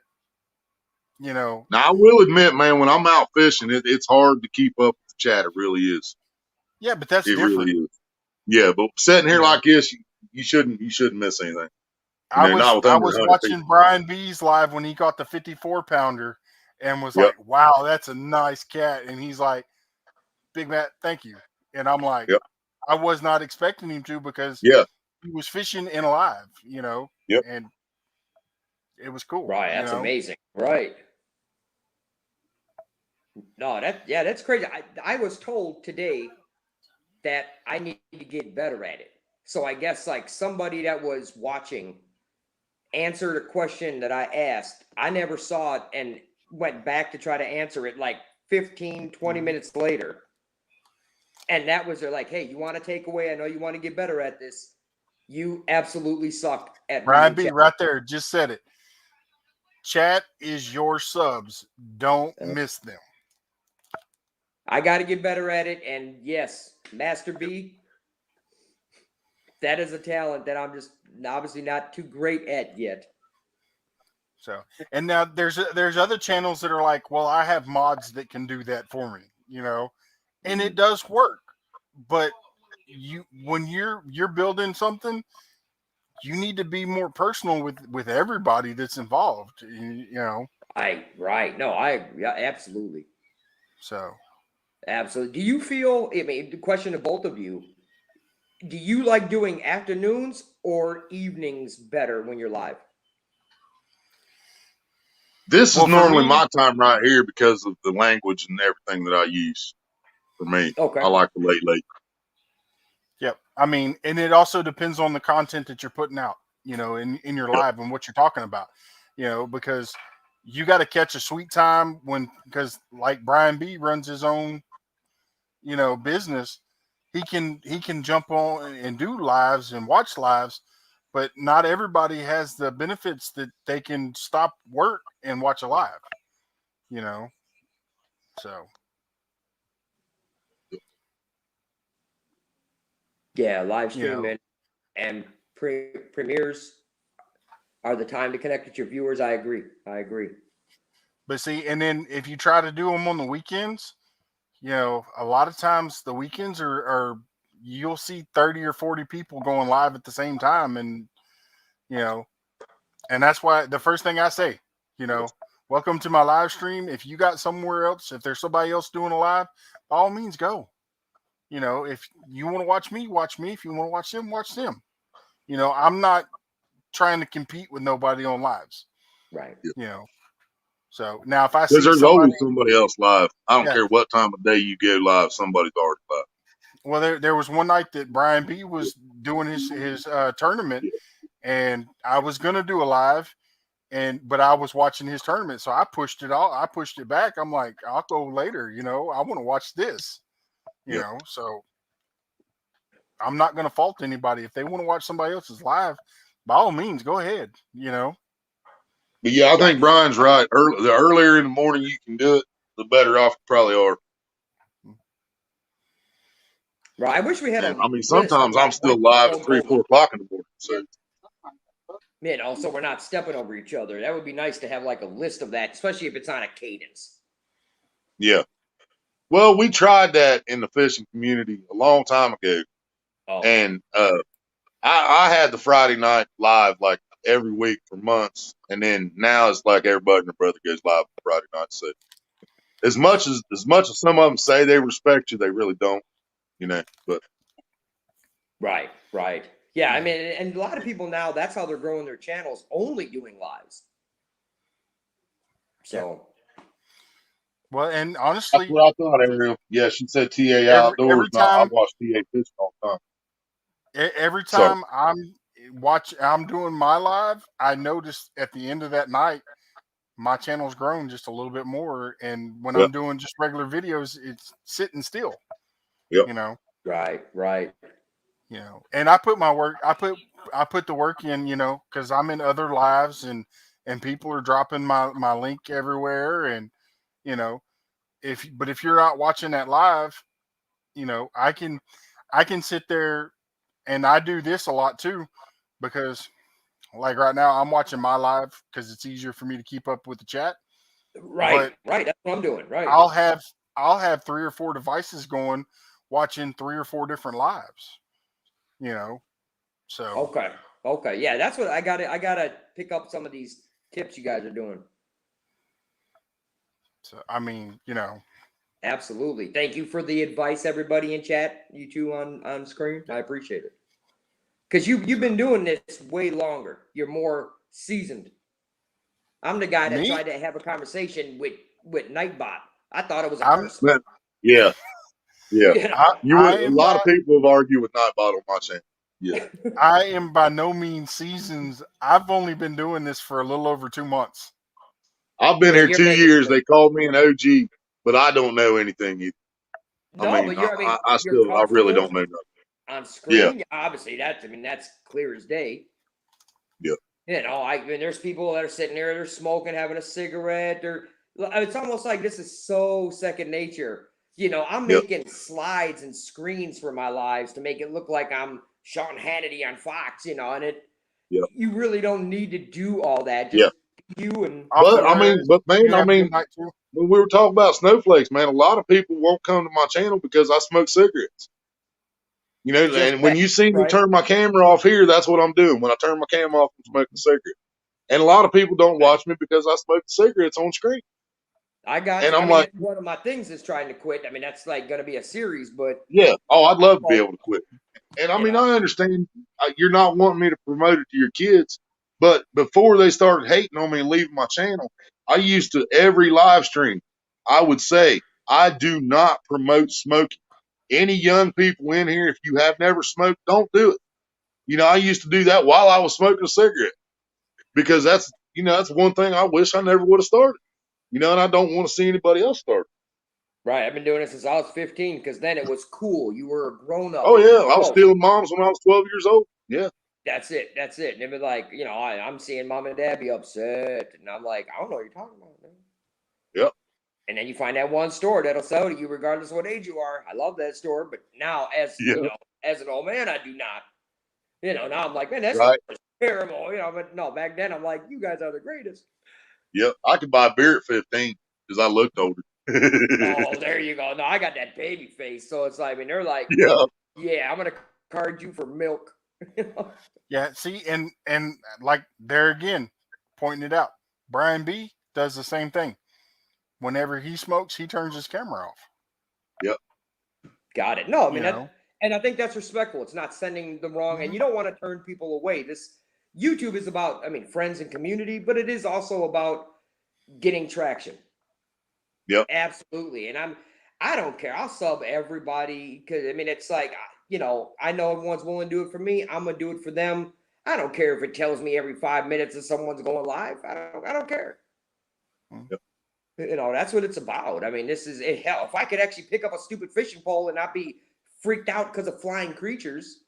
Now I will admit, man, when I'm out fishing, it's hard to keep up with the chat. It really is. Yeah, but that's it different. really is. Yeah, but sitting here like this, you shouldn't miss anything. I not with under was 100 watching people. Brian B's live when he caught the 54 pounder and was like, wow, that's a nice cat. And he's like, Big Matt, thank you. And I'm like, I was not expecting him to because he was fishing in live, and it was cool. Right. That's amazing. Right. No, that's crazy. I was told today that I need to get better at it. So I guess like somebody that was watching answered a question that I asked. I never saw it and went back to try to answer it like 15, 20 minutes later. And that was, they're like, hey, you want to take away? I know you want to get better at this. You absolutely suck at Brian B chat. right there just said it. Chat is your subs. Don't miss them. I got to get better at it. And yes, Master B, that is a talent that I'm just obviously not too great at yet. So, and now there's other channels that are like, well, I have mods that can do that for me, and it does work. But when you're building something, you need to be more personal with everybody that's involved, Right. No, absolutely. So. Absolutely. Do you feel, the question to both of you, do you like doing afternoons or evenings better when you're live? This is normally my time right here because of the language and everything that I use. For me, I like the late. Yep. And it also depends on the content that you're putting out, in your live and what you're talking about, because you got to catch a sweet time because like Brian B runs his own, business. He can jump on and do lives and watch lives, but not everybody has the benefits that they can stop work and watch a live, so. Yeah, live streaming and premieres are the time to connect with your viewers. I agree. But see, and then if you try to do them on the weekends, a lot of times the weekends are you'll see 30 or 40 people going live at the same time. And, and that's why the first thing I say, welcome to my live stream. If you got somewhere else, if there's somebody else doing a live, by all means go. If you want to watch me, watch me. If you want to watch them, watch them. I'm not trying to compete with nobody on lives. Right. Yeah. You know. So now if I Because see there's somebody, always somebody else live. I don't yeah. care what time of day you go live, somebody's already live. Well, there was one night that Brian B was doing his tournament, and I was gonna do a live, but I was watching his tournament, so I pushed it back. I'm like, I'll go later. You know, I want to watch this. You Yep. know, so I'm not gonna fault anybody if they want to watch somebody else's live. By all means, go ahead. You know. But yeah, I think Brian's right. The earlier in the morning you can do it, the better off you probably are. Right. I wish we had a I mean, list of, sometimes I'm like, still what live people at 3, go 4 o'clock in the morning. So You know, so we're not stepping over each other. That would be nice to have like a list of that, especially if it's on a cadence. yeah. Well, we tried that in the fishing community a long time ago, and I had the Friday night live like every week for months, and then now it's like everybody and their brother goes live on Friday night. So as much as some of them say they respect you, they really don't, you know. But Right. Yeah, I mean, and a lot of people now, that's how they're growing their channels, only doing lives. So. Well, and that's honestly, what I thought, Ariel. Yeah, she said TA Outdoors. every And I time watch TA Fishing all the time. every Sorry. time I'm doing my live, I notice at the end of that night, my channel's grown just a little bit more. And when I'm doing just regular videos, it's sitting still. Yep. You know. Right. You know, and I put my work. I put the work in. You know, because I'm in other lives and people are dropping my link everywhere. And you know, if you're not watching that live, you know, I can sit there, and I do this a lot too, because like right now I'm watching my live because it's easier for me to keep up with the chat. Right. That's what I'm doing. Right. I'll have 3 or 4 devices going, watching 3 or 4 different lives. You know, so okay, yeah, that's what I gotta pick up some of these tips you guys are doing. So I mean, you know, absolutely. Thank you for the advice, everybody in chat. You two on screen, I appreciate it. Because you've been doing this way longer. You're more seasoned. I'm the guy that tried to have a conversation with Nightbot. I thought it was a person. Yeah. Yeah. A lot of people have argued with Nightbot on my channel. Yeah. I am by no means seasoned. I've only been doing this for a little over 2 months. I've been here 2 years. They called me an OG, but I don't know anything either. No, I mean, but you're, I really don't know nothing. On screen, Yeah. obviously that's clear as day. Yeah. You know, there's people that are sitting there, they're smoking, having a cigarette. It's almost like this is so second nature. You know, I'm making slides and screens for my lives to make it look like I'm Sean Hannity on Fox, you know, and you really don't need to do all that. Just you and. But man, when we were talking about snowflakes, man, a lot of people won't come to my channel because I smoke cigarettes. You know, and when you see me turn my camera off here, that's what I'm doing. When I turn my camera off, I'm smoking a cigarette. And a lot of people don't watch me because I smoke cigarettes on screen. I got and you. I'm like, one of my things is trying to quit. I mean, that's like going to be a series, but yeah. Oh, I'd love to be able to quit. And I mean, I understand you're not wanting me to promote it to your kids, but before they started hating on me and leaving my channel, I used to every live stream, I would say, I do not promote smoking. Any young people in here, if you have never smoked, don't do it. You know, I used to do that while I was smoking a cigarette because that's one thing I wish I never would have started. You know, and I don't want to see anybody else start. Right. I've been doing it since I was 15 because then it was cool. You were a grown up. Oh, yeah. I was stealing moms when I was 12 years old. Yeah. That's it. And it was like, you know, I'm seeing mom and dad be upset. And I'm like, I don't know what you're talking about, man. Yep. And then you find that one store that'll sell to you regardless of what age you are. I love that store. But now, you know, as an old man, I do not. You know, now I'm like, man, that's terrible. You know, but no, back then I'm like, you guys are the greatest. Yep. I could buy beer at 15 because I looked older. Oh, there you go. No, I got that baby face. So it's like, I mean, they're like, yeah, I'm going to card you for milk. Yeah, see, and like there again, pointing it out, Brian B does the same thing. Whenever he smokes, he turns his camera off. Yep. Got it. No, I mean, and I think that's respectful. It's not sending the wrong, and you don't want to turn people away. YouTube is about, I mean, friends and community, but it is also about getting traction. Yep. Absolutely. And I don't care. I'll sub everybody because I mean, it's like, you know, I know everyone's willing to do it for me. I'm gonna do it for them. I don't care if it tells me every 5 minutes that someone's going live. I don't care. Yep. You know, that's what it's about. I mean, this is hell. If I could actually pick up a stupid fishing pole and not be freaked out because of flying creatures,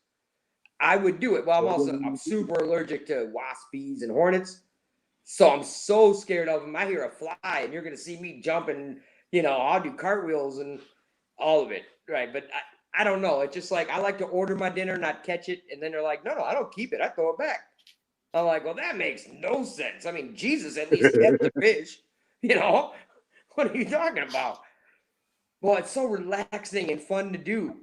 I would do it. Well, I'm super allergic to wasps, bees, and hornets. So I'm so scared of them. I hear a fly and you're going to see me jumping, you know, I'll do cartwheels and all of it. Right. But I don't know. It's just like, I like to order my dinner, not catch it. And then they're like, no, I don't keep it. I throw it back. I'm like, well, that makes no sense. I mean, Jesus at least kept the fish, you know, what are you talking about? Well, it's so relaxing and fun to do.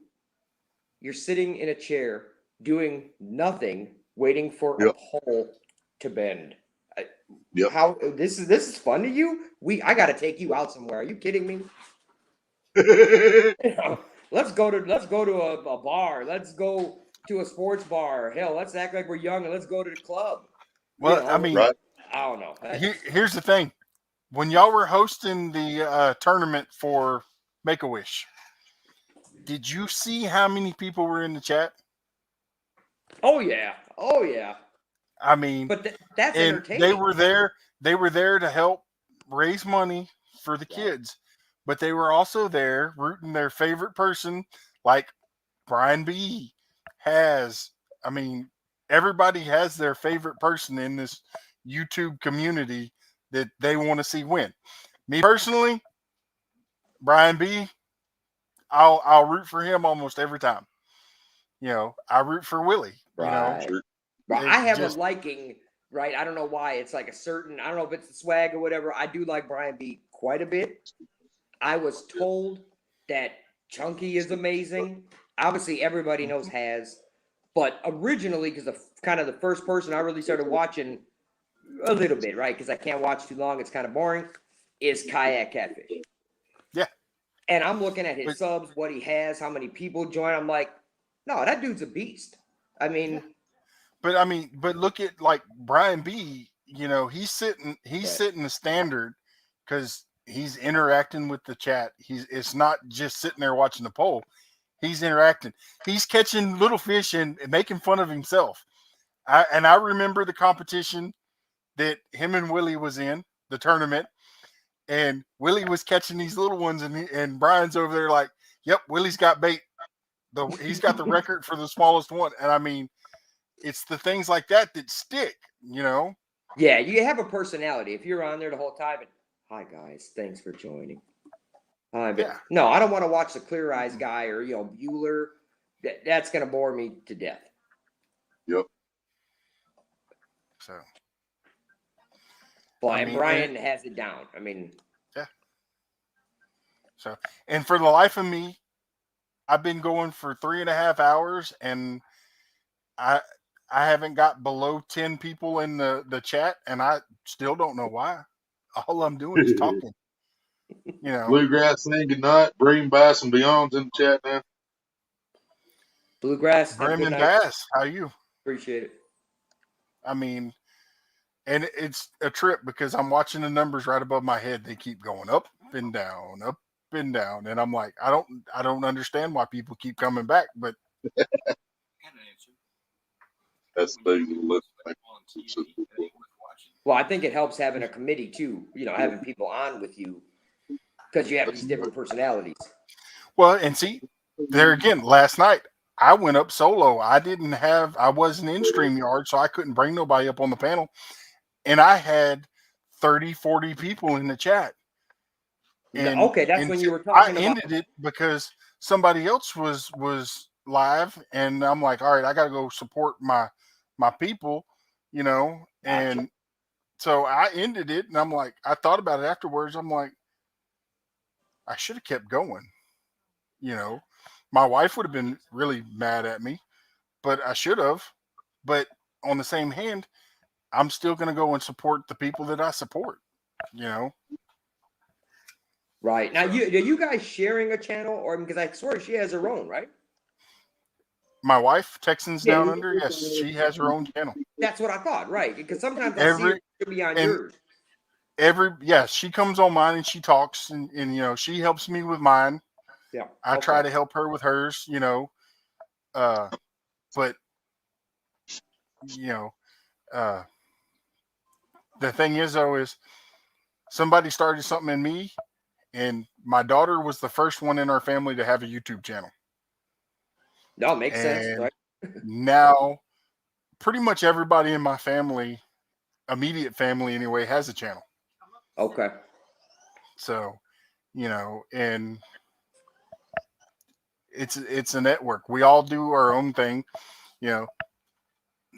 You're sitting in a chair doing nothing, waiting for a pole to bend. How this is fun to you? I got to take you out somewhere. Are you kidding me? You know, let's go to a bar. Let's go to a sports bar. Hell, let's act like we're young and let's go to the club. Well, You know, I mean, I don't know. here's the thing: when y'all were hosting the tournament for Make-A-Wish, did you see how many people were in the chat? Oh yeah. I mean, but that's and entertaining. they were there. They were there to help raise money for the kids, but they were also there rooting their favorite person, like Brian B. has. I mean, everybody has their favorite person in this YouTube community that they want to see win. Me personally, Brian B. I'll root for him almost every time. You know, I root for Willie. Right. You know, But I have a liking, right? I don't know why. It's like a certain, I don't know if it's the swag or whatever. I do like Brian B quite a bit. I was told that Chunky is amazing. Obviously, everybody knows Has. But originally, because kind of the first person I really started watching a little bit, right? Because I can't watch too long. It's kind of boring, is Kayak Catfish. Yeah. And I'm looking at his subs, what he has, how many people join. I'm like, no, that dude's a beast. I mean... But look at like Brian B. You know, he's setting the standard because he's interacting with the chat. It's not just sitting there watching the poll. He's interacting. He's catching little fish and making fun of himself. I remember the competition that him and Willie was in, the tournament, and Willie was catching these little ones, and Brian's over there like, "Yep, Willie's got bait. He's got the record for the smallest one." And I mean, it's the things like that stick, you know? Yeah, you have a personality. If you're on there the whole time, and, hi guys, thanks for joining. No, I don't want to watch the Clear Eyes guy or, you know, Bueller. That's going to bore me to death. Yep. So. But Brian has it down. I mean. Yeah. So, and for the life of me, I've been going for 3.5 hours and I haven't got below 10 people in the chat, and I still don't know why. All I'm doing is talking. You know, Bluegrass saying goodnight. Bream Bass and Beyond's in the chat now. Bluegrass. Bream and Bass, how you? Appreciate it. I mean, and it's a trip because I'm watching the numbers right above my head. They keep going up and down, and I'm like, I don't understand why people keep coming back, but. That's the Well, I think it helps having a committee too, you know, having people on with you because you have these different personalities. Well, and see, there again, last night I went up solo. I wasn't in StreamYard, so I couldn't bring nobody up on the panel. And I had 30, 40 people in the chat. And, okay, that's when you were talking I ended it because somebody else was live, and I'm like, all right, I got to go support my people, you know, and so I ended it, and I'm like, I thought about it afterwards. I'm like, I should have kept going, you know. My wife would have been really mad at me, but I should have. But on the same hand, I'm still going to go and support the people that I support, you know. Right. Now, are you guys sharing a channel, or because I swear she has her own, right? my wife, Texans Down Under, yes, she has her own channel. That's what I thought, right? Because sometimes I see her be on yours. She comes on mine and she talks and you know, she helps me with mine. Yeah. I try to help her with hers, you know. But you know, the thing is though is somebody started something in me, and my daughter was the first one in our family to have a YouTube channel. No, it makes sense, right? Now pretty much everybody in my family, immediate family anyway, has a channel. Okay. So, you know, and it's a network. We all do our own thing. You know,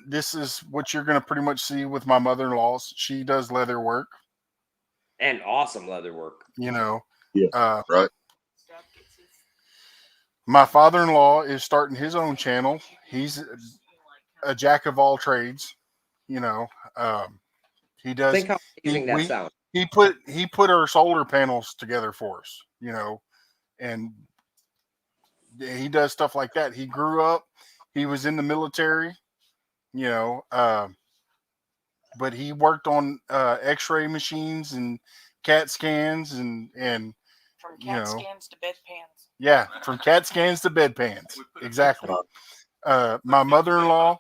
this is what you're going to pretty much see with my mother-in-law's. She does leather work. And awesome leather work. You know. Yeah. Right. My father-in-law is starting his own channel. He's a jack of all trades. You know, he does. Think how amazing that sounds. He put our solar panels together for us. You know, and he does stuff like that. He grew up. He was in the military. You know, but he worked on X-ray machines and CAT scans and from CAT scans to bedpans. Yeah, from CAT scans to bedpans. Exactly. My mother-in-law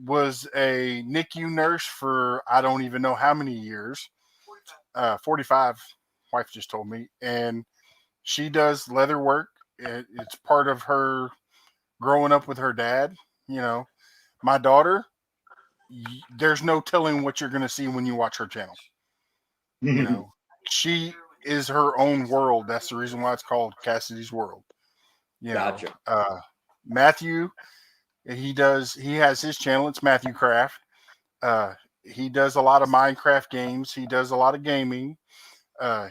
was a NICU nurse for I don't even know how many years. 45. Wife just told me, and she does leather work. It's part of her growing up with her dad. You know, my daughter. There's no telling what you're going to see when you watch her channel. You know, she is her own world. That's the reason why it's called Cassidy's World. You Gotcha. know, Matthew, he has his channel. It's Matthew Craft. He does a lot of Minecraft games. He does a lot of gaming.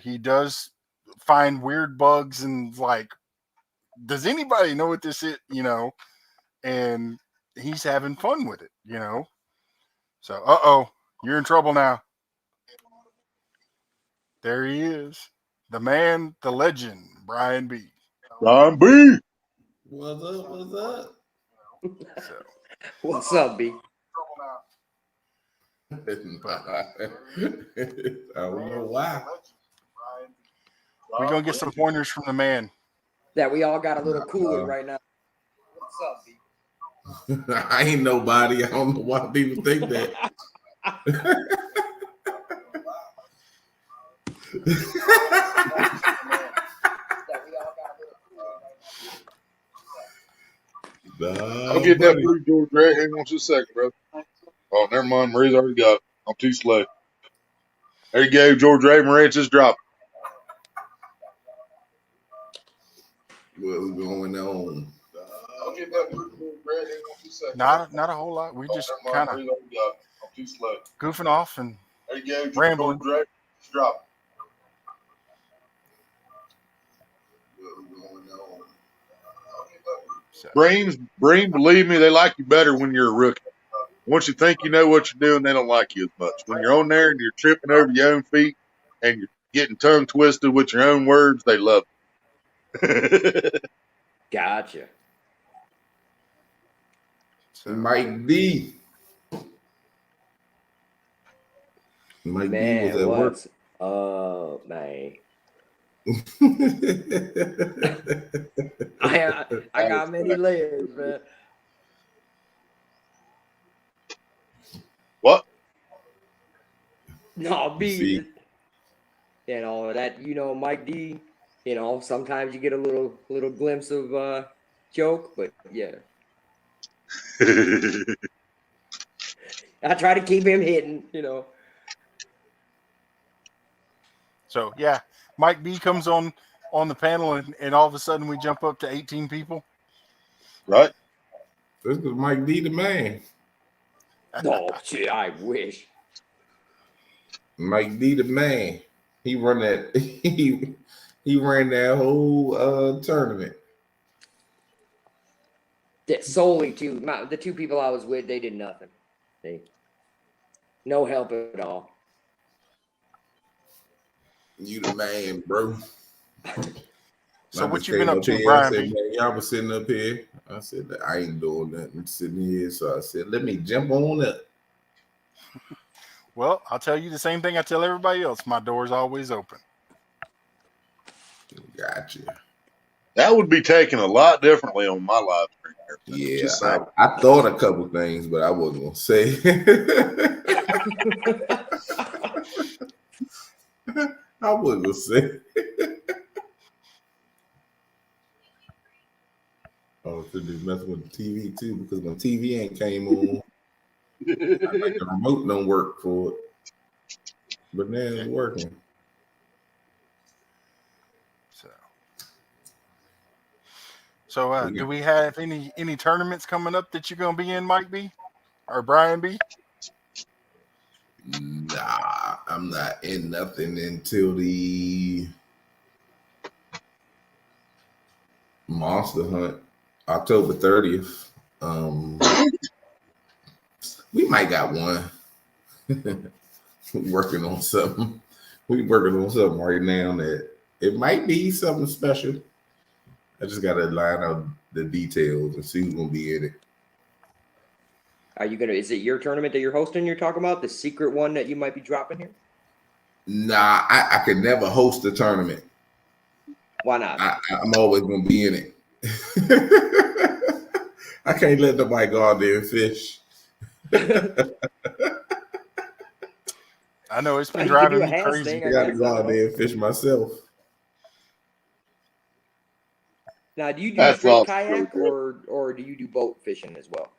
He does find weird bugs and like, does anybody know what this is? You know, and he's having fun with it, you know? So, you're in trouble now. There he is. The man, the legend, Brian B. Brian B. What's up? What's up? What's up, B? I don't know why. We're going to get some pointers from the man. That we all got a little cooler right now. What's up, B? I ain't nobody. I don't know why people think that. I'll get that for you, George Ray. Hang on just a second, bro. Oh, never mind. Marie's already got it. I'm too slow. There you go, George Ray. Marie just dropped. What's going on? I'll get that for you, George Ray. Hang on just a second. Not a whole lot. We just kind of Marie's already got it. I'm too slow. goofing off and There you go, rambling. George Ray. Just drop. Bream, believe me, they like you better when you're a rookie. Once you think you know what you're doing, they don't like you as much. When you're on there and you're tripping over your own feet and you're getting tongue twisted with your own words, they love you. Gotcha. Mike D. Mike Man, D was at work. Oh, man. I got many layers, man. What? No, B. See. You know that. You know, Mike D. You know, sometimes you get a little glimpse of joke, but yeah. I try to keep him hidden. You know. So, yeah, Mike B comes on the panel, and all of a sudden we jump up to 18 people. Right. This is Mike D, the man. Oh, shit, I wish. Mike D, the man. He run that. He ran that whole tournament. That solely the two people I was with, they did nothing. No help at all. You the man, bro. So what you been up to, Brian B? Y'all was sitting up here. I said, I ain't doing nothing sitting here. So I said, let me jump on up. Well, I'll tell you the same thing I tell everybody else. My door's always open. Gotcha. That would be taken a lot differently on my live stream. Yeah, Just saying. I thought a couple things, but I wasn't gonna say. I wasn't gonna say. I was gonna be messing with the TV too because my TV ain't came on. I think the remote don't work for it, but now it's working. So, do we have any tournaments coming up that you're gonna be in, Mike B, or Brian B? Nah, I'm not in nothing until the Monster Hunt, October 30th. We might got one. We're working on something. We're working on something right now that it might be something special. I just gotta line out the details and see who's gonna be in it. Are you gonna? Is it your tournament that you're hosting? You're talking about the secret one that you might be dropping here? Nah, I could never host a tournament. Why not? I'm always gonna be in it. I can't let nobody go out there and fish. I know it's been You can do driving a me Haas crazy. thing, I gotta go out there and fish myself. Now, do you do That's straight awesome. kayak or do you do boat fishing as well?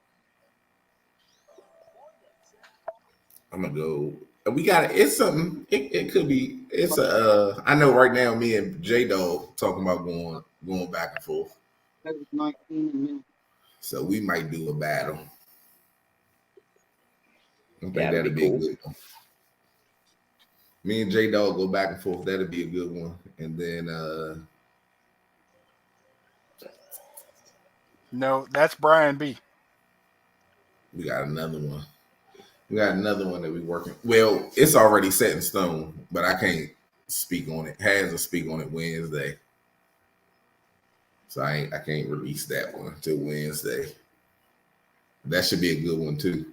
I'm gonna go. We got it. It's something. It could be. It's a. I know right now. Me and J Dog talking about going back and forth. So we might do a battle. I think that'd be a good one. Me and J Dog go back and forth. That'd be a good one. And then No, that's Brian B. we got another one. We got another one that we working. Well, it's already set in stone, but I can't speak on it. Has to speak on it Wednesday. So I can't release that one until Wednesday. That should be a good one too.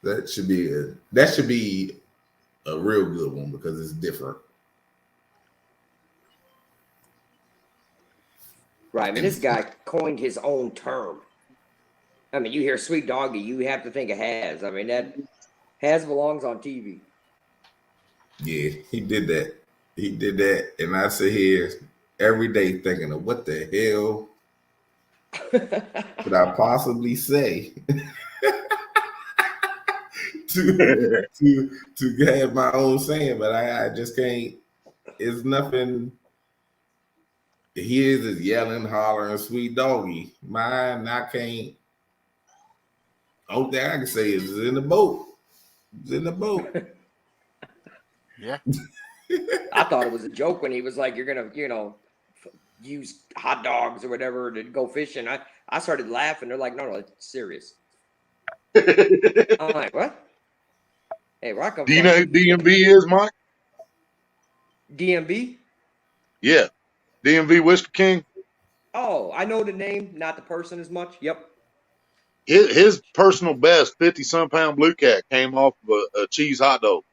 That should be a real good one because it's different. Right. I mean, this guy coined his own term. I mean, you hear Sweet Doggy, you have to think of Has. I mean, that Has belongs on TV. Yeah, he did that. He did that, and I sit here every day thinking of what the hell could I possibly say to have my own saying, but I just can't. It's nothing. His is yelling, hollering, Sweet Doggy. Mine, I can't. Only thing I can say is it's in the boat. It's in the boat. Yeah. I thought it was a joke when he was like, "You're gonna, use hot dogs or whatever to go fishing." I started laughing. They're like, "No, it's serious." I'm like, "What?" Hey, where I come Do you from? know who DMV is, Mike? DMV? Yeah. DMV Whiskey King. Oh, I know the name, not the person as much. Yep. His personal best 50-some pound blue cat came off of a cheese hot dog.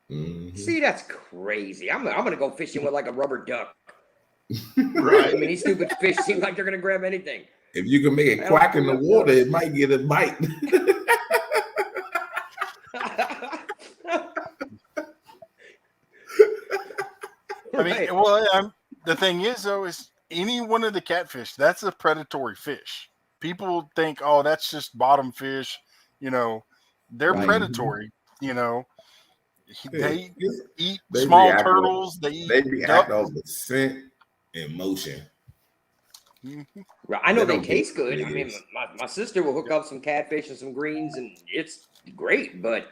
Mm-hmm. See, that's crazy. I'm gonna go fishing with like a rubber duck. Right. I mean, these stupid fish seem like they're gonna grab anything. If you can make it quack in the water, it might get a bite. I mean, well, the thing is, though, is any one of the catfish, that's a predatory fish. People think, oh, that's just bottom fish. They're Right. predatory. They eat They small react turtles. They eat react duck. off the scent and motion. Right. I know they don't taste get good. I mean, my sister will hook up some catfish and some greens, and it's great. But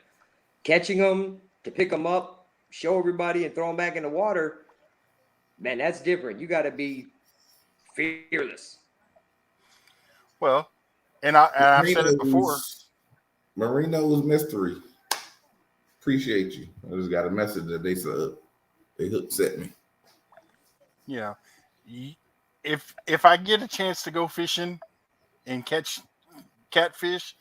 catching them to pick them up, show everybody, and throw them back in the water, man, that's different. You got to be fearless. Well, and I've said it before. Marino's mystery. Appreciate you. I just got a message that they hook set me. Yeah, if I get a chance to go fishing and catch catfish,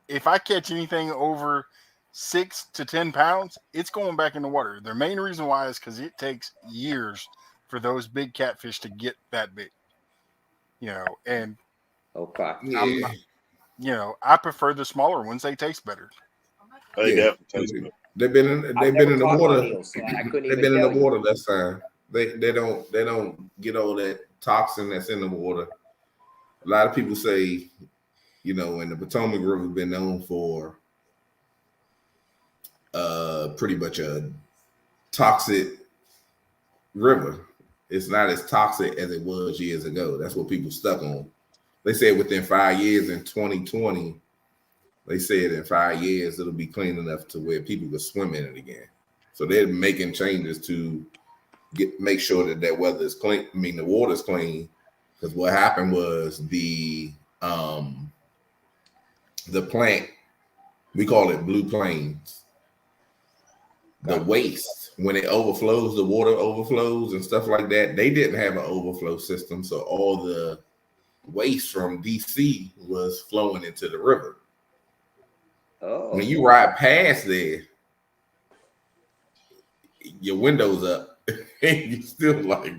if I catch anything over 6 to 10 pounds, it's going back in the water. The main reason why is because it takes years for those big catfish to get that big. And Okay. I prefer the smaller ones. They taste better. They definitely taste good. They've been in the water. They've been in the water. That's fine. They don't get all that toxin that's in the water. A lot of people say, in the Potomac River has been known for pretty much a toxic river. It's not as toxic as it was years ago. That's what people stuck on. They said within 5 years in 2020, they said in 5 years it'll be clean enough to where people can swim in it again. So they're making changes to make sure that weather is clean. I mean, the water's clean. Because what happened was the plant, we call it Blue Plains. The waste, when it overflows, the water overflows and stuff like that, they didn't have an overflow system. So all the waste from DC was flowing into the river. Oh. When you ride past there, your window's up, and you still like,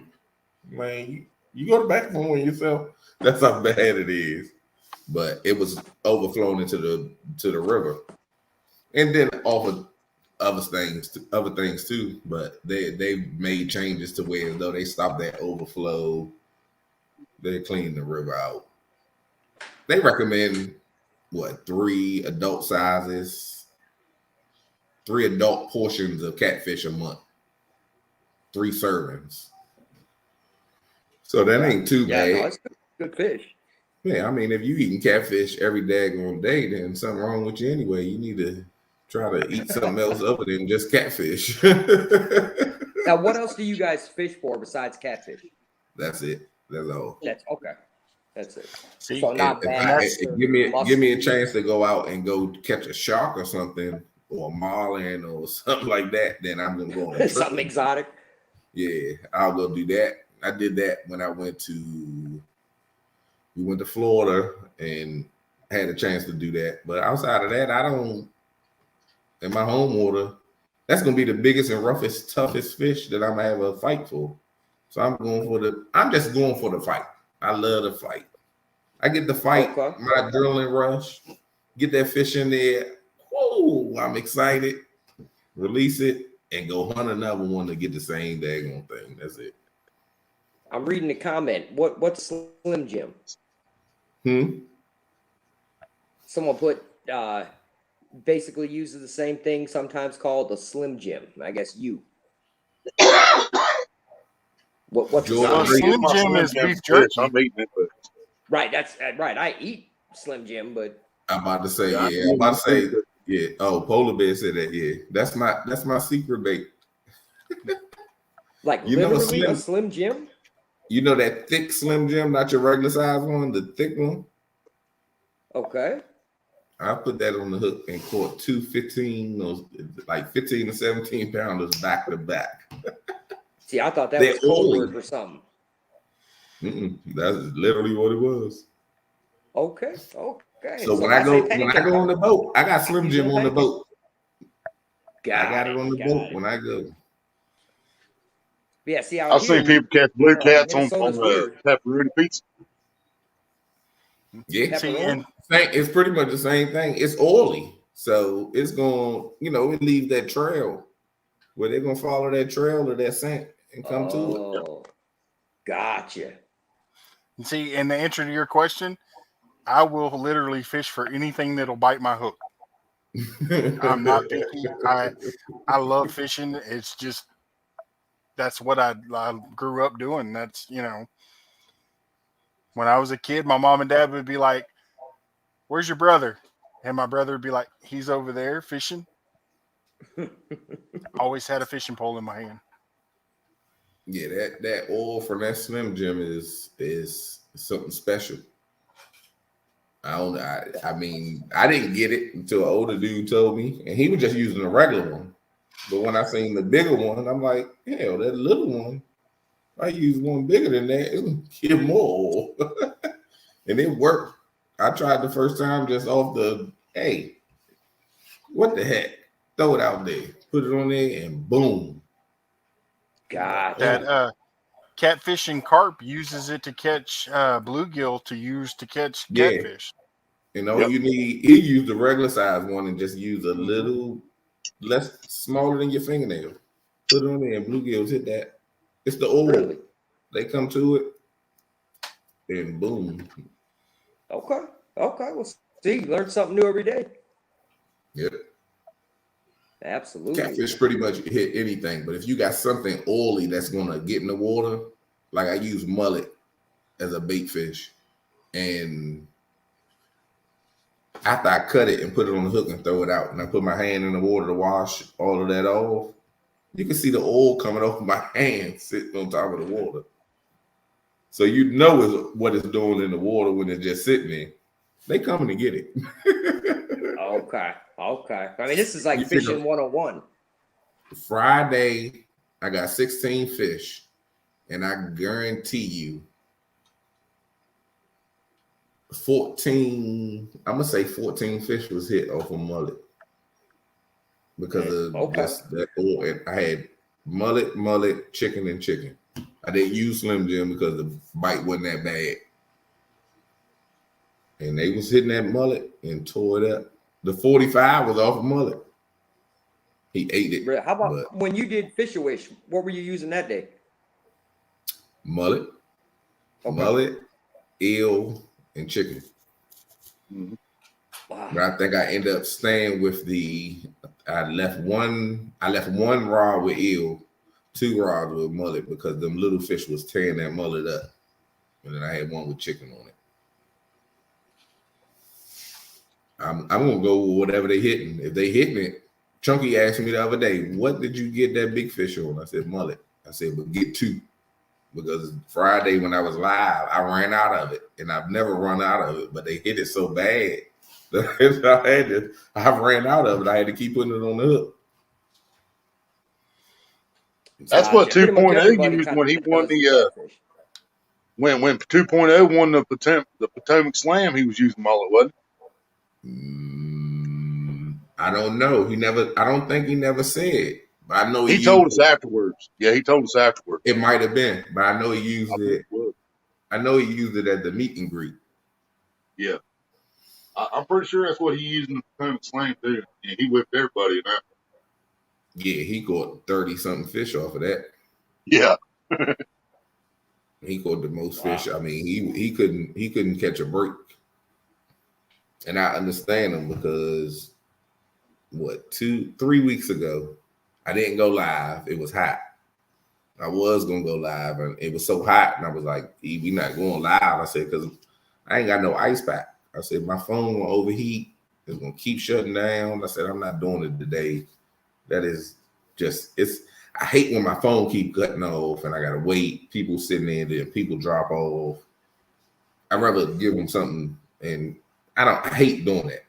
man, you go to the bathroom yourself. That's how bad it is. But it was overflowing into the river, and then off of other things too. But they made changes to where though they stopped that overflow, they cleaned the river out. They recommend 3 adult sizes, 3 adult portions of catfish a month, 3 servings. So that ain't too bad. No, it's good fish. Yeah, I mean, if you eating catfish every daggone day, then something wrong with you anyway. You need to try to eat something else other than just catfish. Now, what else do you guys fish for besides catfish? That's it. That's all. That's okay. That's it. See, so not bass. Give me a chance to go out and go catch a shark or something, or a marlin or something like that. Then I'm gonna go on something exotic. Yeah, I'll go do that. I did that when we went to Florida and had a chance to do that. But outside of that, I don't. In my home water, that's gonna be the biggest and roughest, toughest fish that I'm gonna have a fight for. So I'm just going for the fight. I love the fight. I get the fight, my adrenaline rush, get that fish in there. Whoa, I'm excited. Release it and go hunt another one to get the same daggone thing. That's it. I'm reading the comment. What's Slim Jim? Someone put basically uses the same thing, sometimes called the Slim Jim. I guess you. What's Slim Jim is beef jerky. I'm eating it, but right. That's right. I eat Slim Jim, but I'm about to say yeah. Oh, Polar Bear said that. Yeah, that's my secret bait. Like you know literally a Slim Jim. You know that thick Slim Jim, not your regular size one, the thick one. Okay. I put that on the hook and caught 2 15 to 17 pounders back to back. See, I thought that was code word for something. That's literally what it was. Okay. So when I go on the boat, I got Slim Jim on the boat. I got it on the boat when I go. Yeah, see, I've seen people catch blue cats on pepperoni pizza. Yeah, it's pretty much the same thing. It's oily, so it's going, it leaves that trail where they're gonna follow that trail or that scent and come to it. Gotcha. See, and the answer to your question, I will literally fish for anything that'll bite my hook. I'm not picky. I love fishing. It's just that's what I grew up doing. That's when I was a kid, my mom and dad would be like, "Where's your brother?" And my brother would be like, "He's over there fishing." Always had a fishing pole in my hand. Yeah, that oil from that Slim Jim is something special. I mean, I didn't get it until an older dude told me, and he was just using a regular one. But when I seen the bigger one, I'm like, hell, that little one I use one bigger than that, it'll give more oil. And it worked. I tried the first time just off the, hey, what the heck? Throw it out there, put it on there, and boom. God. That catfish and carp uses it to catch bluegill to catch Yeah. catfish. You know, you need, he used the regular size one and just use a little less, smaller than your fingernail. Put it on there and bluegills hit that. It's the oil. Really? They come to it and boom. Okay. Well, see, you learn something new every day. Yep. Absolutely. Catfish pretty much hit anything, but if you got something oily that's gonna get in the water, like I use mullet as a bait fish, and after I cut it and put it on the hook and throw it out, and I put my hand in the water to wash all of that off, you can see the oil coming off my hand sitting on top of the water. So you know what it's doing in the water when it's just sitting there. They coming to get it. Okay. I mean, this is like fishing 101. Friday, I got 16 fish, and I guarantee you 14, I'm going to say 14 fish was hit off of mullet because of just that oil. And I had mullet, chicken, and chicken. I didn't use Slim Jim because the bite wasn't that bad. And they was hitting that mullet and tore it up. The 45 was off of mullet. He ate it. How about when you did Fish Wish? What were you using that day? Mullet, mullet, eel, and chicken. Wow. But I think I ended up staying with I left one rod with eel, 2 rods with mullet because them little fish was tearing that mullet up. And then I had one with chicken on it. I'm gonna go with whatever they hitting. If they hitting it, Chunky asked me the other day, what did you get that big fish on? I said mullet. I said, but get 2. Because Friday when I was live, I ran out of it. And I've never run out of it, but they hit it so bad that I ran out of it. I had to keep putting it on the hook. That's what 2.0 used when he won the when 2.0 won the Potomac Slam. He was using mullet, wasn't he? I don't know. I don't think he never said. But I know he told us afterwards. Yeah, he told us afterwards. It might have been, but I know he used it. I know he used it at the meet and greet. Yeah, I'm pretty sure that's what he used in the Potomac Slam too. And he whipped everybody in that. Yeah, he caught 30-something fish off of that. Yeah. He caught the most fish. I mean, he couldn't catch a break. And I understand him because 3 weeks ago, I didn't go live. It was hot. I was gonna go live, and it was so hot, and I was like, "We not going live." I said, "Because I ain't got no ice pack." I said, "My phone gonna overheat. It's gonna keep shutting down." I said, "I'm not doing it today." That is just I hate when my phone keep cutting off, and I gotta wait. People sitting there, then people drop off. I'd rather give them something, and I hate doing that.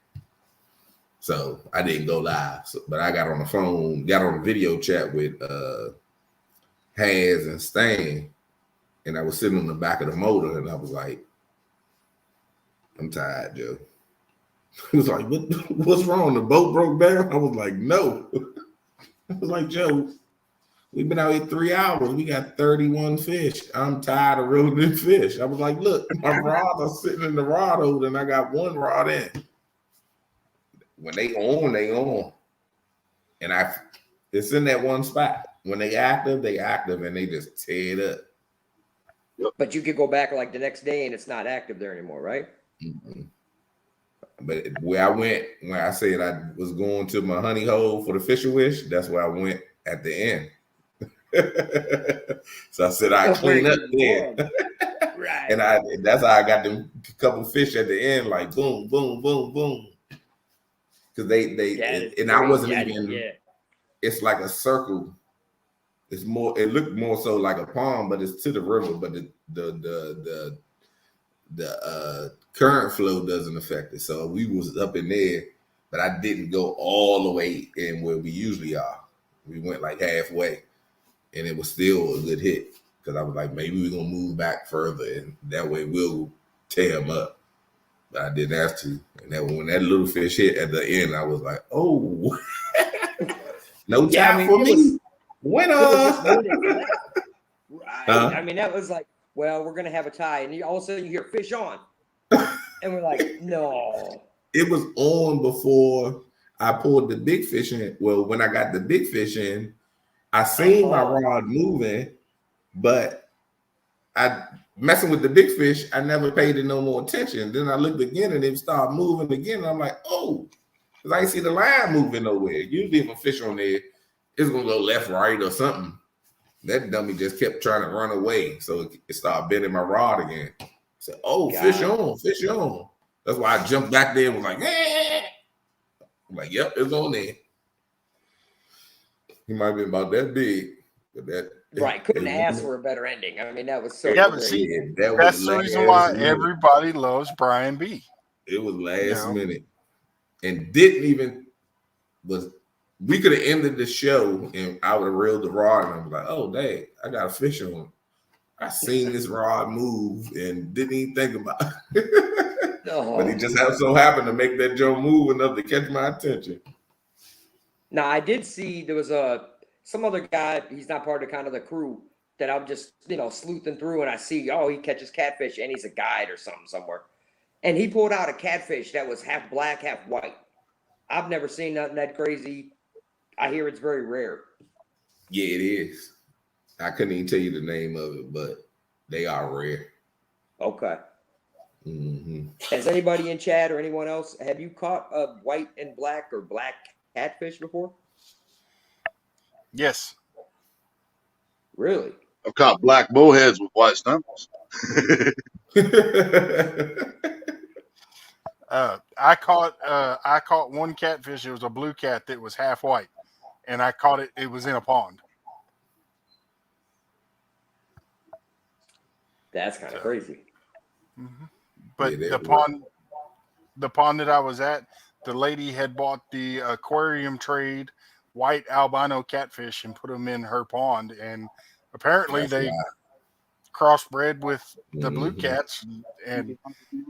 So I didn't go live, but I got on the phone, got on a video chat with Haz and Stan, and I was sitting on the back of the motor, and I was like, "I'm tired, Joe." He was like, "What's wrong? The boat broke down?" I was like, "No." I was like, "Joe, we've been out here 3 hours. We got 31 fish. I'm tired of reeling in fish." I was like, "Look, my rods are sitting in the rod holder, and I got 1 rod in. When they on, they on. And it's in that one spot. When they active, and they just tear it up." But you could go back like the next day and it's not active there anymore, right? Mm-hmm. But where I went, when I said I was going to my honey hole for the Fisher Wish, that's where I went at the end. So I said I clean up there. Right. And that's how I got them couple fish at the end, like boom, boom, boom, boom. Because I wasn't even. It's like a circle. It's more. It looked more so like a pond, but it's to the river. But the current flow doesn't affect it. So we was up in there, but I didn't go all the way in where we usually are. We went like halfway, and it was still a good hit because I was like, maybe we're gonna move back further, and that way we'll tear them up. But I didn't have to. And that when that little fish hit at the end, I was like, oh, no time for me. Winner. I mean, that was like, well, we're gonna have a tie, and all of a sudden you hear fish on, and we're like, no. It was on before I pulled the big fish in. Well, when I got the big fish in, I seen my rod moving, but I messing with the big fish, I never paid it no more attention. Then I looked again and it started moving again. And I'm like, oh, because I ain't see the line moving nowhere. Usually if a fish on there, it's gonna go left, right, or something. That dummy just kept trying to run away. So it started bending my rod again. I said, oh, fish on, fish on. That's why I jumped back there and was like, eh. I'm like, yep, it's on there. He might be about that big, but that right, couldn't ask for a better ending. I mean, that was so. Yeah, but see, that's the reason why everybody loves Brian B. It was last minute, and didn't even was. We could have ended the show, and I would have reeled the rod, and I was like, "Oh, dang, I got a fish on." I seen this rod move and didn't even think about it. No. But he just so happened to make that Joe move enough to catch my attention. Now, I did see there was some other guy, he's not part of kind of the crew, that I'm just, sleuthing through, and I see, he catches catfish, and he's a guide or something somewhere. And he pulled out a catfish that was half black, half white. I've never seen nothing that crazy. I hear it's very rare. Yeah, it is. I couldn't even tell you the name of it, but they are rare. Okay. Mm-hmm. Has anybody in chat or anyone else, have you caught a white and black or black catfish before? Yes. Really? I've caught black bullheads with white stomachs. I caught one catfish. It was a blue cat that was half white, and I caught it. It was in a pond. That's kind of crazy. Mm-hmm. But the pond that I was at, the lady had bought the aquarium trade white albino catfish and put them in her pond, and apparently they crossbred with the blue cats, and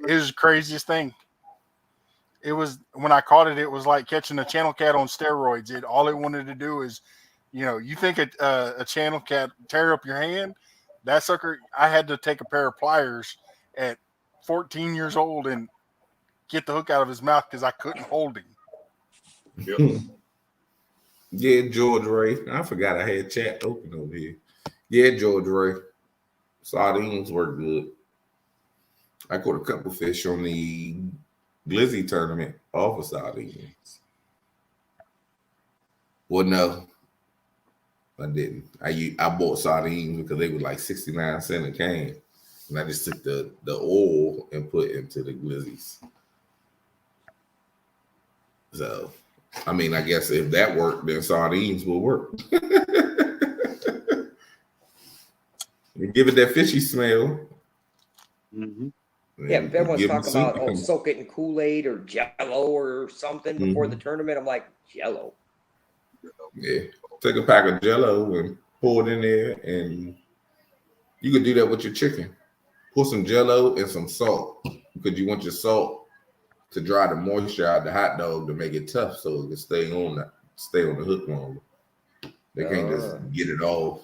it was the craziest thing. It was, when I caught it, it was like catching a channel cat on steroids. All it wanted to do is, you think a channel cat tear up your hand? That sucker, I had to take a pair of pliers at 14 years old and get the hook out of his mouth because I couldn't hold him. Yep. Yeah, George Ray. I forgot I had chat open over here. Yeah, George Ray. Sardines work good. I caught a couple fish on the Glizzy tournament off of sardines. Well, no, I didn't. I bought sardines because they were like 69 cents a can. And I just took the oil and put into the Glizzies. So, I mean, I guess if that worked, then sardines will work. You give it that fishy smell. Mm-hmm. Yeah, everyone's talking about soak it in Kool-Aid or Jello or something before the tournament. I'm like, Jello. Yeah, take a pack of Jello and pour it in there, and you can do that with your chicken. Put some Jello and some salt because you want your salt to dry the moisture out of the hot dog to make it tough, so it can stay on the hook longer. They can't just get it off,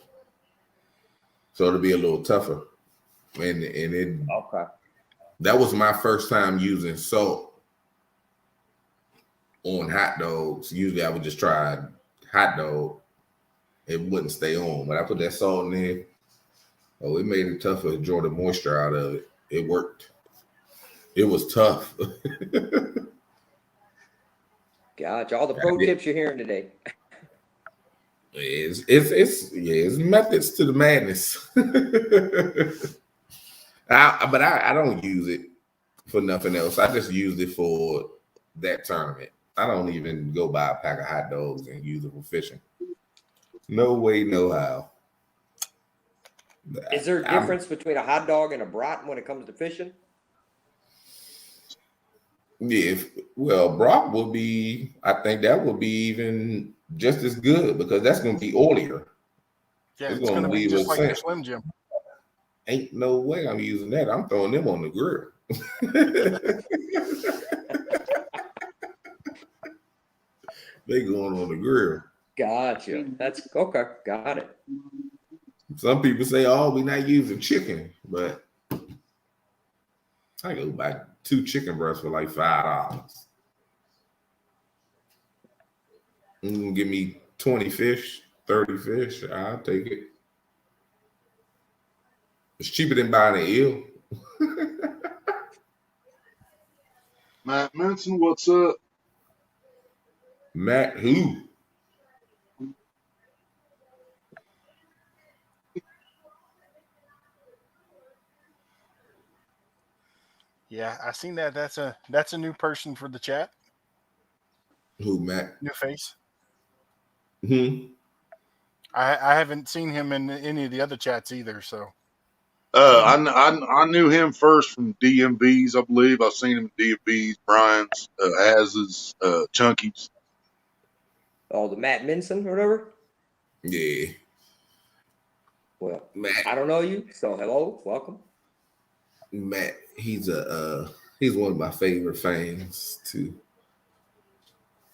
so it'll be a little tougher. And it okay. That was my first time using salt on hot dogs. Usually I would just try hot dog. It wouldn't stay on. But I put that salt in there. Oh, it made it tougher to draw the moisture out of it. It worked. It was tough. Gotcha. All the pro tips you're hearing today. It's methods to the madness. But I don't use it for nothing else. I just used it for that tournament. I don't even go buy a pack of hot dogs and use it for fishing. No way, no how. Is there a difference between a hot dog and a brat when it comes to fishing? Yeah, well, brat will be, I think that will be even just as good because that's going to be oilier. Yeah, it's going to be just like a Slim Jim. Ain't no way I'm using that. I'm throwing them on the grill. They going on the grill. Gotcha. That's okay. Got it. Some people say, "Oh, we're not using chicken," but I go buy 2 chicken breasts for like $5. Give me 20 fish, 30 fish. I'll take it. It's cheaper than buying an eel. Matt Manson, what's up? Matt who? Yeah, I seen that. That's a new person for the chat. Who, Matt? New face. Hmm. I haven't seen him in any of the other chats either. So I knew him first from DMVs, I believe. I've seen him at DMVs, Brian's, Az's, Chunky's. Oh, the Matt Minson or whatever? Yeah. Well, Matt. I don't know you, so hello, welcome. Matt, he's one of my favorite fans too.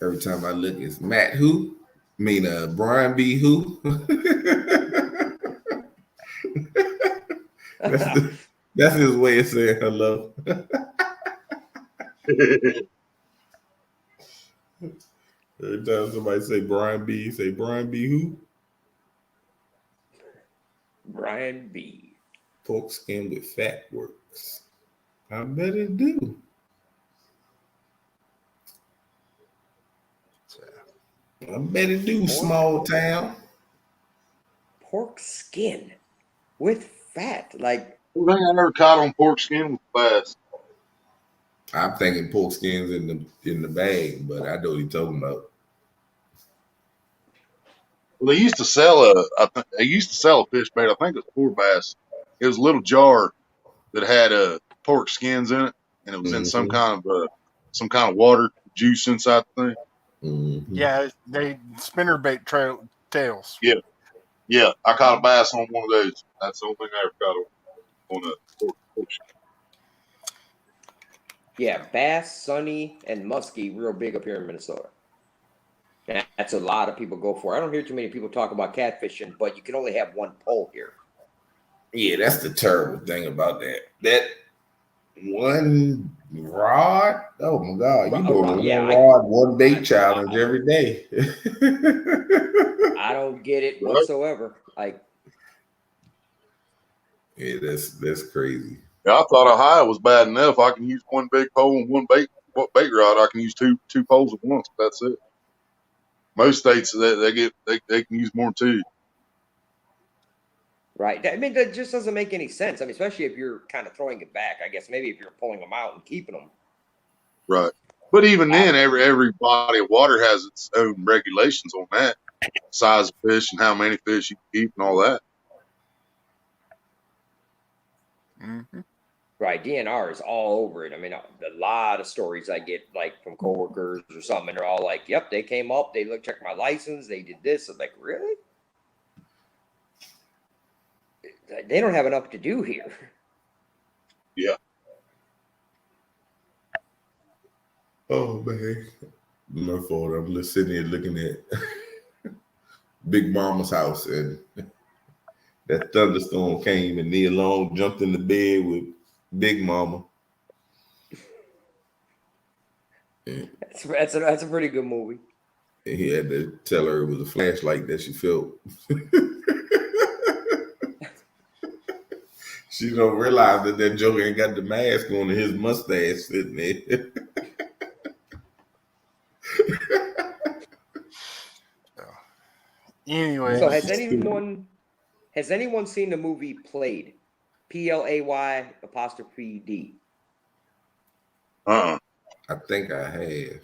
Every time I look, it's Matt who? I mean, Brian B. who? That's his way of saying hello. Every time somebody say Brian B., say Brian B. who? Brian B. Pork skin with fat works. I bet it do. I bet it do, small town. Pork skin with fat. Like, I think I never caught on pork skin with bass. I'm thinking pork skins in the bag, but I know what he's talking about. Well, they used to sell a fish bait. I think it was poor bass. It was a little jar that had pork skins in it, and it was in some kind of water juice inside the thing. Mm-hmm. Yeah, they spinnerbait tails. Yeah. I caught a bass on one of those. That's the only thing I ever caught on a pork skin. yeah, bass, sunny, and muskie, real big up here in Minnesota. And that's a lot of people go for. I don't hear too many people talk about catfishing, but you can only have one pole here. Yeah, that's the terrible thing about that. That one rod. Oh my God, you doing one rod, one bait challenge every day. I don't get it whatsoever. Like, yeah, that's crazy. Yeah, I thought Ohio was bad enough. I can use one big pole and one bait rod. I can use two poles at once. That's it. Most states they can use more than 2. right. I mean, that just doesn't make any sense. I mean, especially if you're kind of throwing it back. I guess maybe if you're pulling them out and keeping them. Right. But even then, every body of water has its own regulations on that. Size of fish and how many fish you can keep and all that. Mm-hmm. Right. DNR is all over it. I mean, a lot of stories I get like from coworkers or something, and they're all like, yep, they came up, they checked my license, they did this. I'm like, really? They don't have enough to do here. Yeah. Oh man, my fault. I'm just sitting here looking at Big Mama's house, and that thunderstorm came, and Nia Long jumped in the bed with Big Mama. That's a pretty good movie. And he had to tell her it was a flashlight that she felt. She don't realize that Joker ain't got the mask on and his mustache sitting there. Anyway, so has anyone seen the movie Played? PLAY''D. I think I have.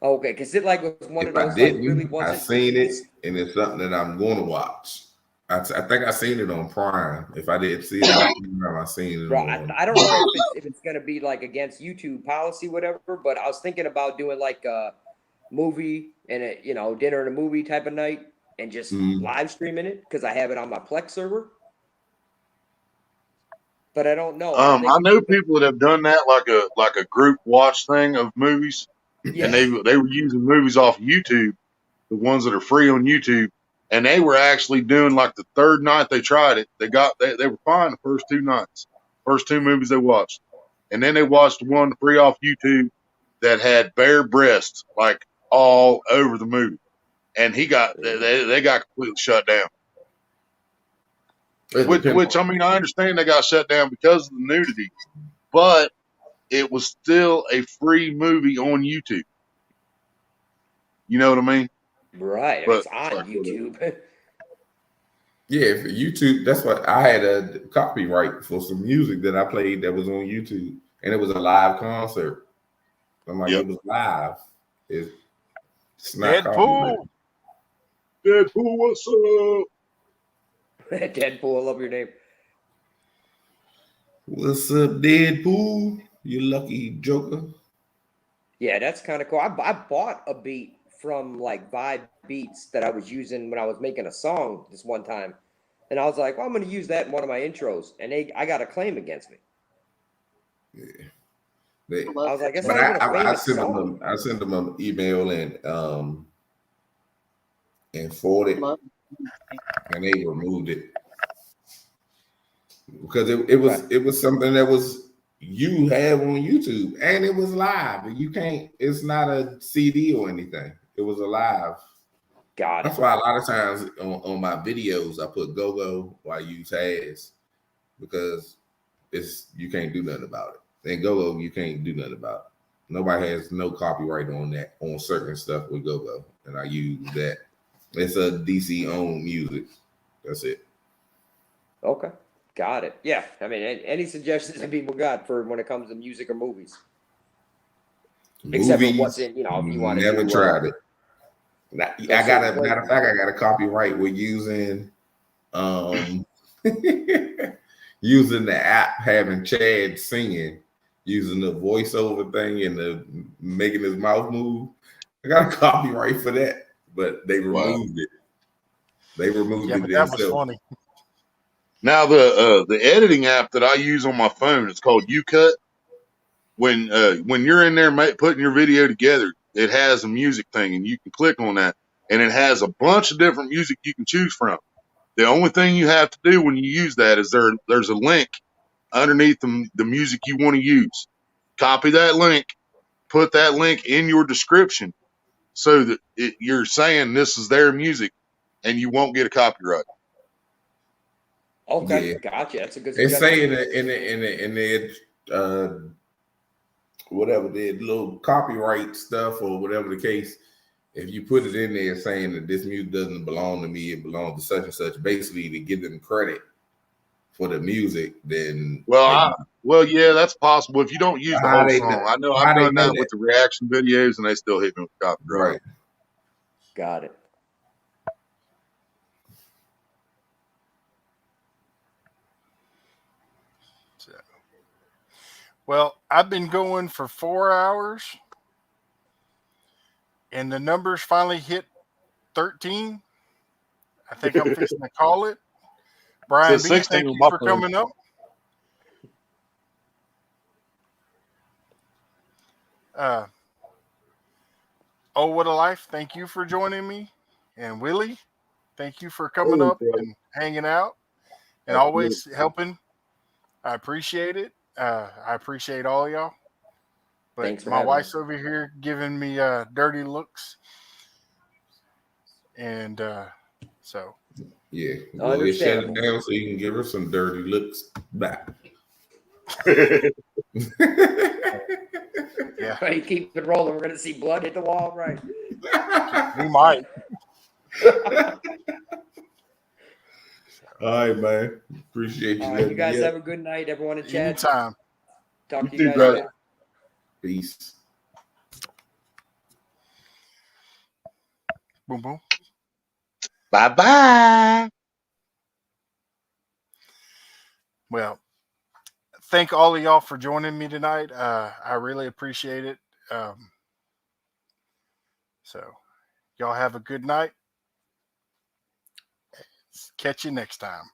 Okay, because it like was one If of those I didn't, like really wasn't. I've seen it, and it's something that I'm going to watch. I think I seen it on Prime. If I didn't see it on Prime, I seen it Right. on. I don't know if it's going to be like against YouTube policy, whatever. But I was thinking about doing like a movie and dinner and a movie type of night, and just Mm. live streaming it because I have it on my Plex server. But I don't know. Are they I know gonna- people that have done that, like a group watch thing of movies, and Yes. they were using movies off YouTube, the ones that are free on YouTube, and they were actually doing like the third night they tried it, they were fine the first 2 nights, first 2 movies they watched, and then they watched one free off YouTube that had bare breasts like all over the movie, and they got completely shut down. It depends Which I mean, I understand they got shut down because of the nudity, but it was still a free movie on YouTube. You know what I mean? Right. I mean, But it's on YouTube. Yeah, for YouTube, that's what I had a copyright for some music that I played that was on YouTube, and it was a live concert. I'm like, it was live. It's not copyrighted. Deadpool, what's up? Deadpool, I love your name. What's up, Deadpool? You lucky joker. Yeah, that's kind of cool. I bought a beat from like Vibe Beats that I was using when I was making a song this one time. And I was like, well, I'm going to use that in one of my intros. And I got a claim against me. I was like, it's but not even a I famous sent song. them. I sent them an email and forwarded, and they removed it because it was something that was you have on YouTube, and it was live. And you can't. It's not a CD or anything. It was a live. Got it. That's why a lot of times on my videos I put go or I use has, because you can't do nothing about it. And go you can't do nothing about it. Nobody has no copyright on that, on certain stuff with go, and I use that. It's a DC owned music. That's it. Okay. Got it. Yeah. I mean, any suggestions that people got for when it comes to music or movies? Except for what's in, if you want to never do, tried it. I got a matter of fact, I got a copyright with using using the app, having Chad singing, using the voiceover thing and the making his mouth move. I got a copyright for that, but they removed it. They removed it but that was themselves. funny. Now the editing app that I use on my phone, it's called UCut. When you're in there putting your video together, it has a music thing, and you can click on that, and it has a bunch of different music you can choose from. The only thing you have to do when you use that is there's a link underneath the music you want to use. Copy that link, put that link in your description, so that you're saying this is their music, and you won't get a copyright. Okay, Yeah. gotcha. That's a good They suggestion. say in the whatever the little copyright stuff or whatever the case, if you put it in there saying that this music doesn't belong to me, it belongs to such and such, basically to give them credit for the music, then yeah, that's possible if you don't use the How whole they song. know- I know how I've they done know that with the reaction videos, and they still hit me with copyright. Right. Got it. Well, I've been going for 4 hours, and the numbers finally hit 13. I think I'm fixing to call it. Brian B, Says 16 thank on you my for phone. coming up. What a life! Thank you for joining me, and Willie, thank you for coming up and hanging out, and always helping. I appreciate it. I appreciate all y'all. But Thanks for my having wife's us. over here giving me dirty looks, and so Yeah, well, they shut it Understandable. down so you can give her some dirty looks back. yeah, Right, keep it rolling. We're gonna see blood hit the wall, right? we might. All right, man. Appreciate you. All right, you guys have a good night, everyone in chat. Anytime. Talk to You you too, guys brother. later. Peace. Boom, boom. Bye-bye. Well, thank all of y'all for joining me tonight. I really appreciate it. So, y'all have a good night. Catch you next time.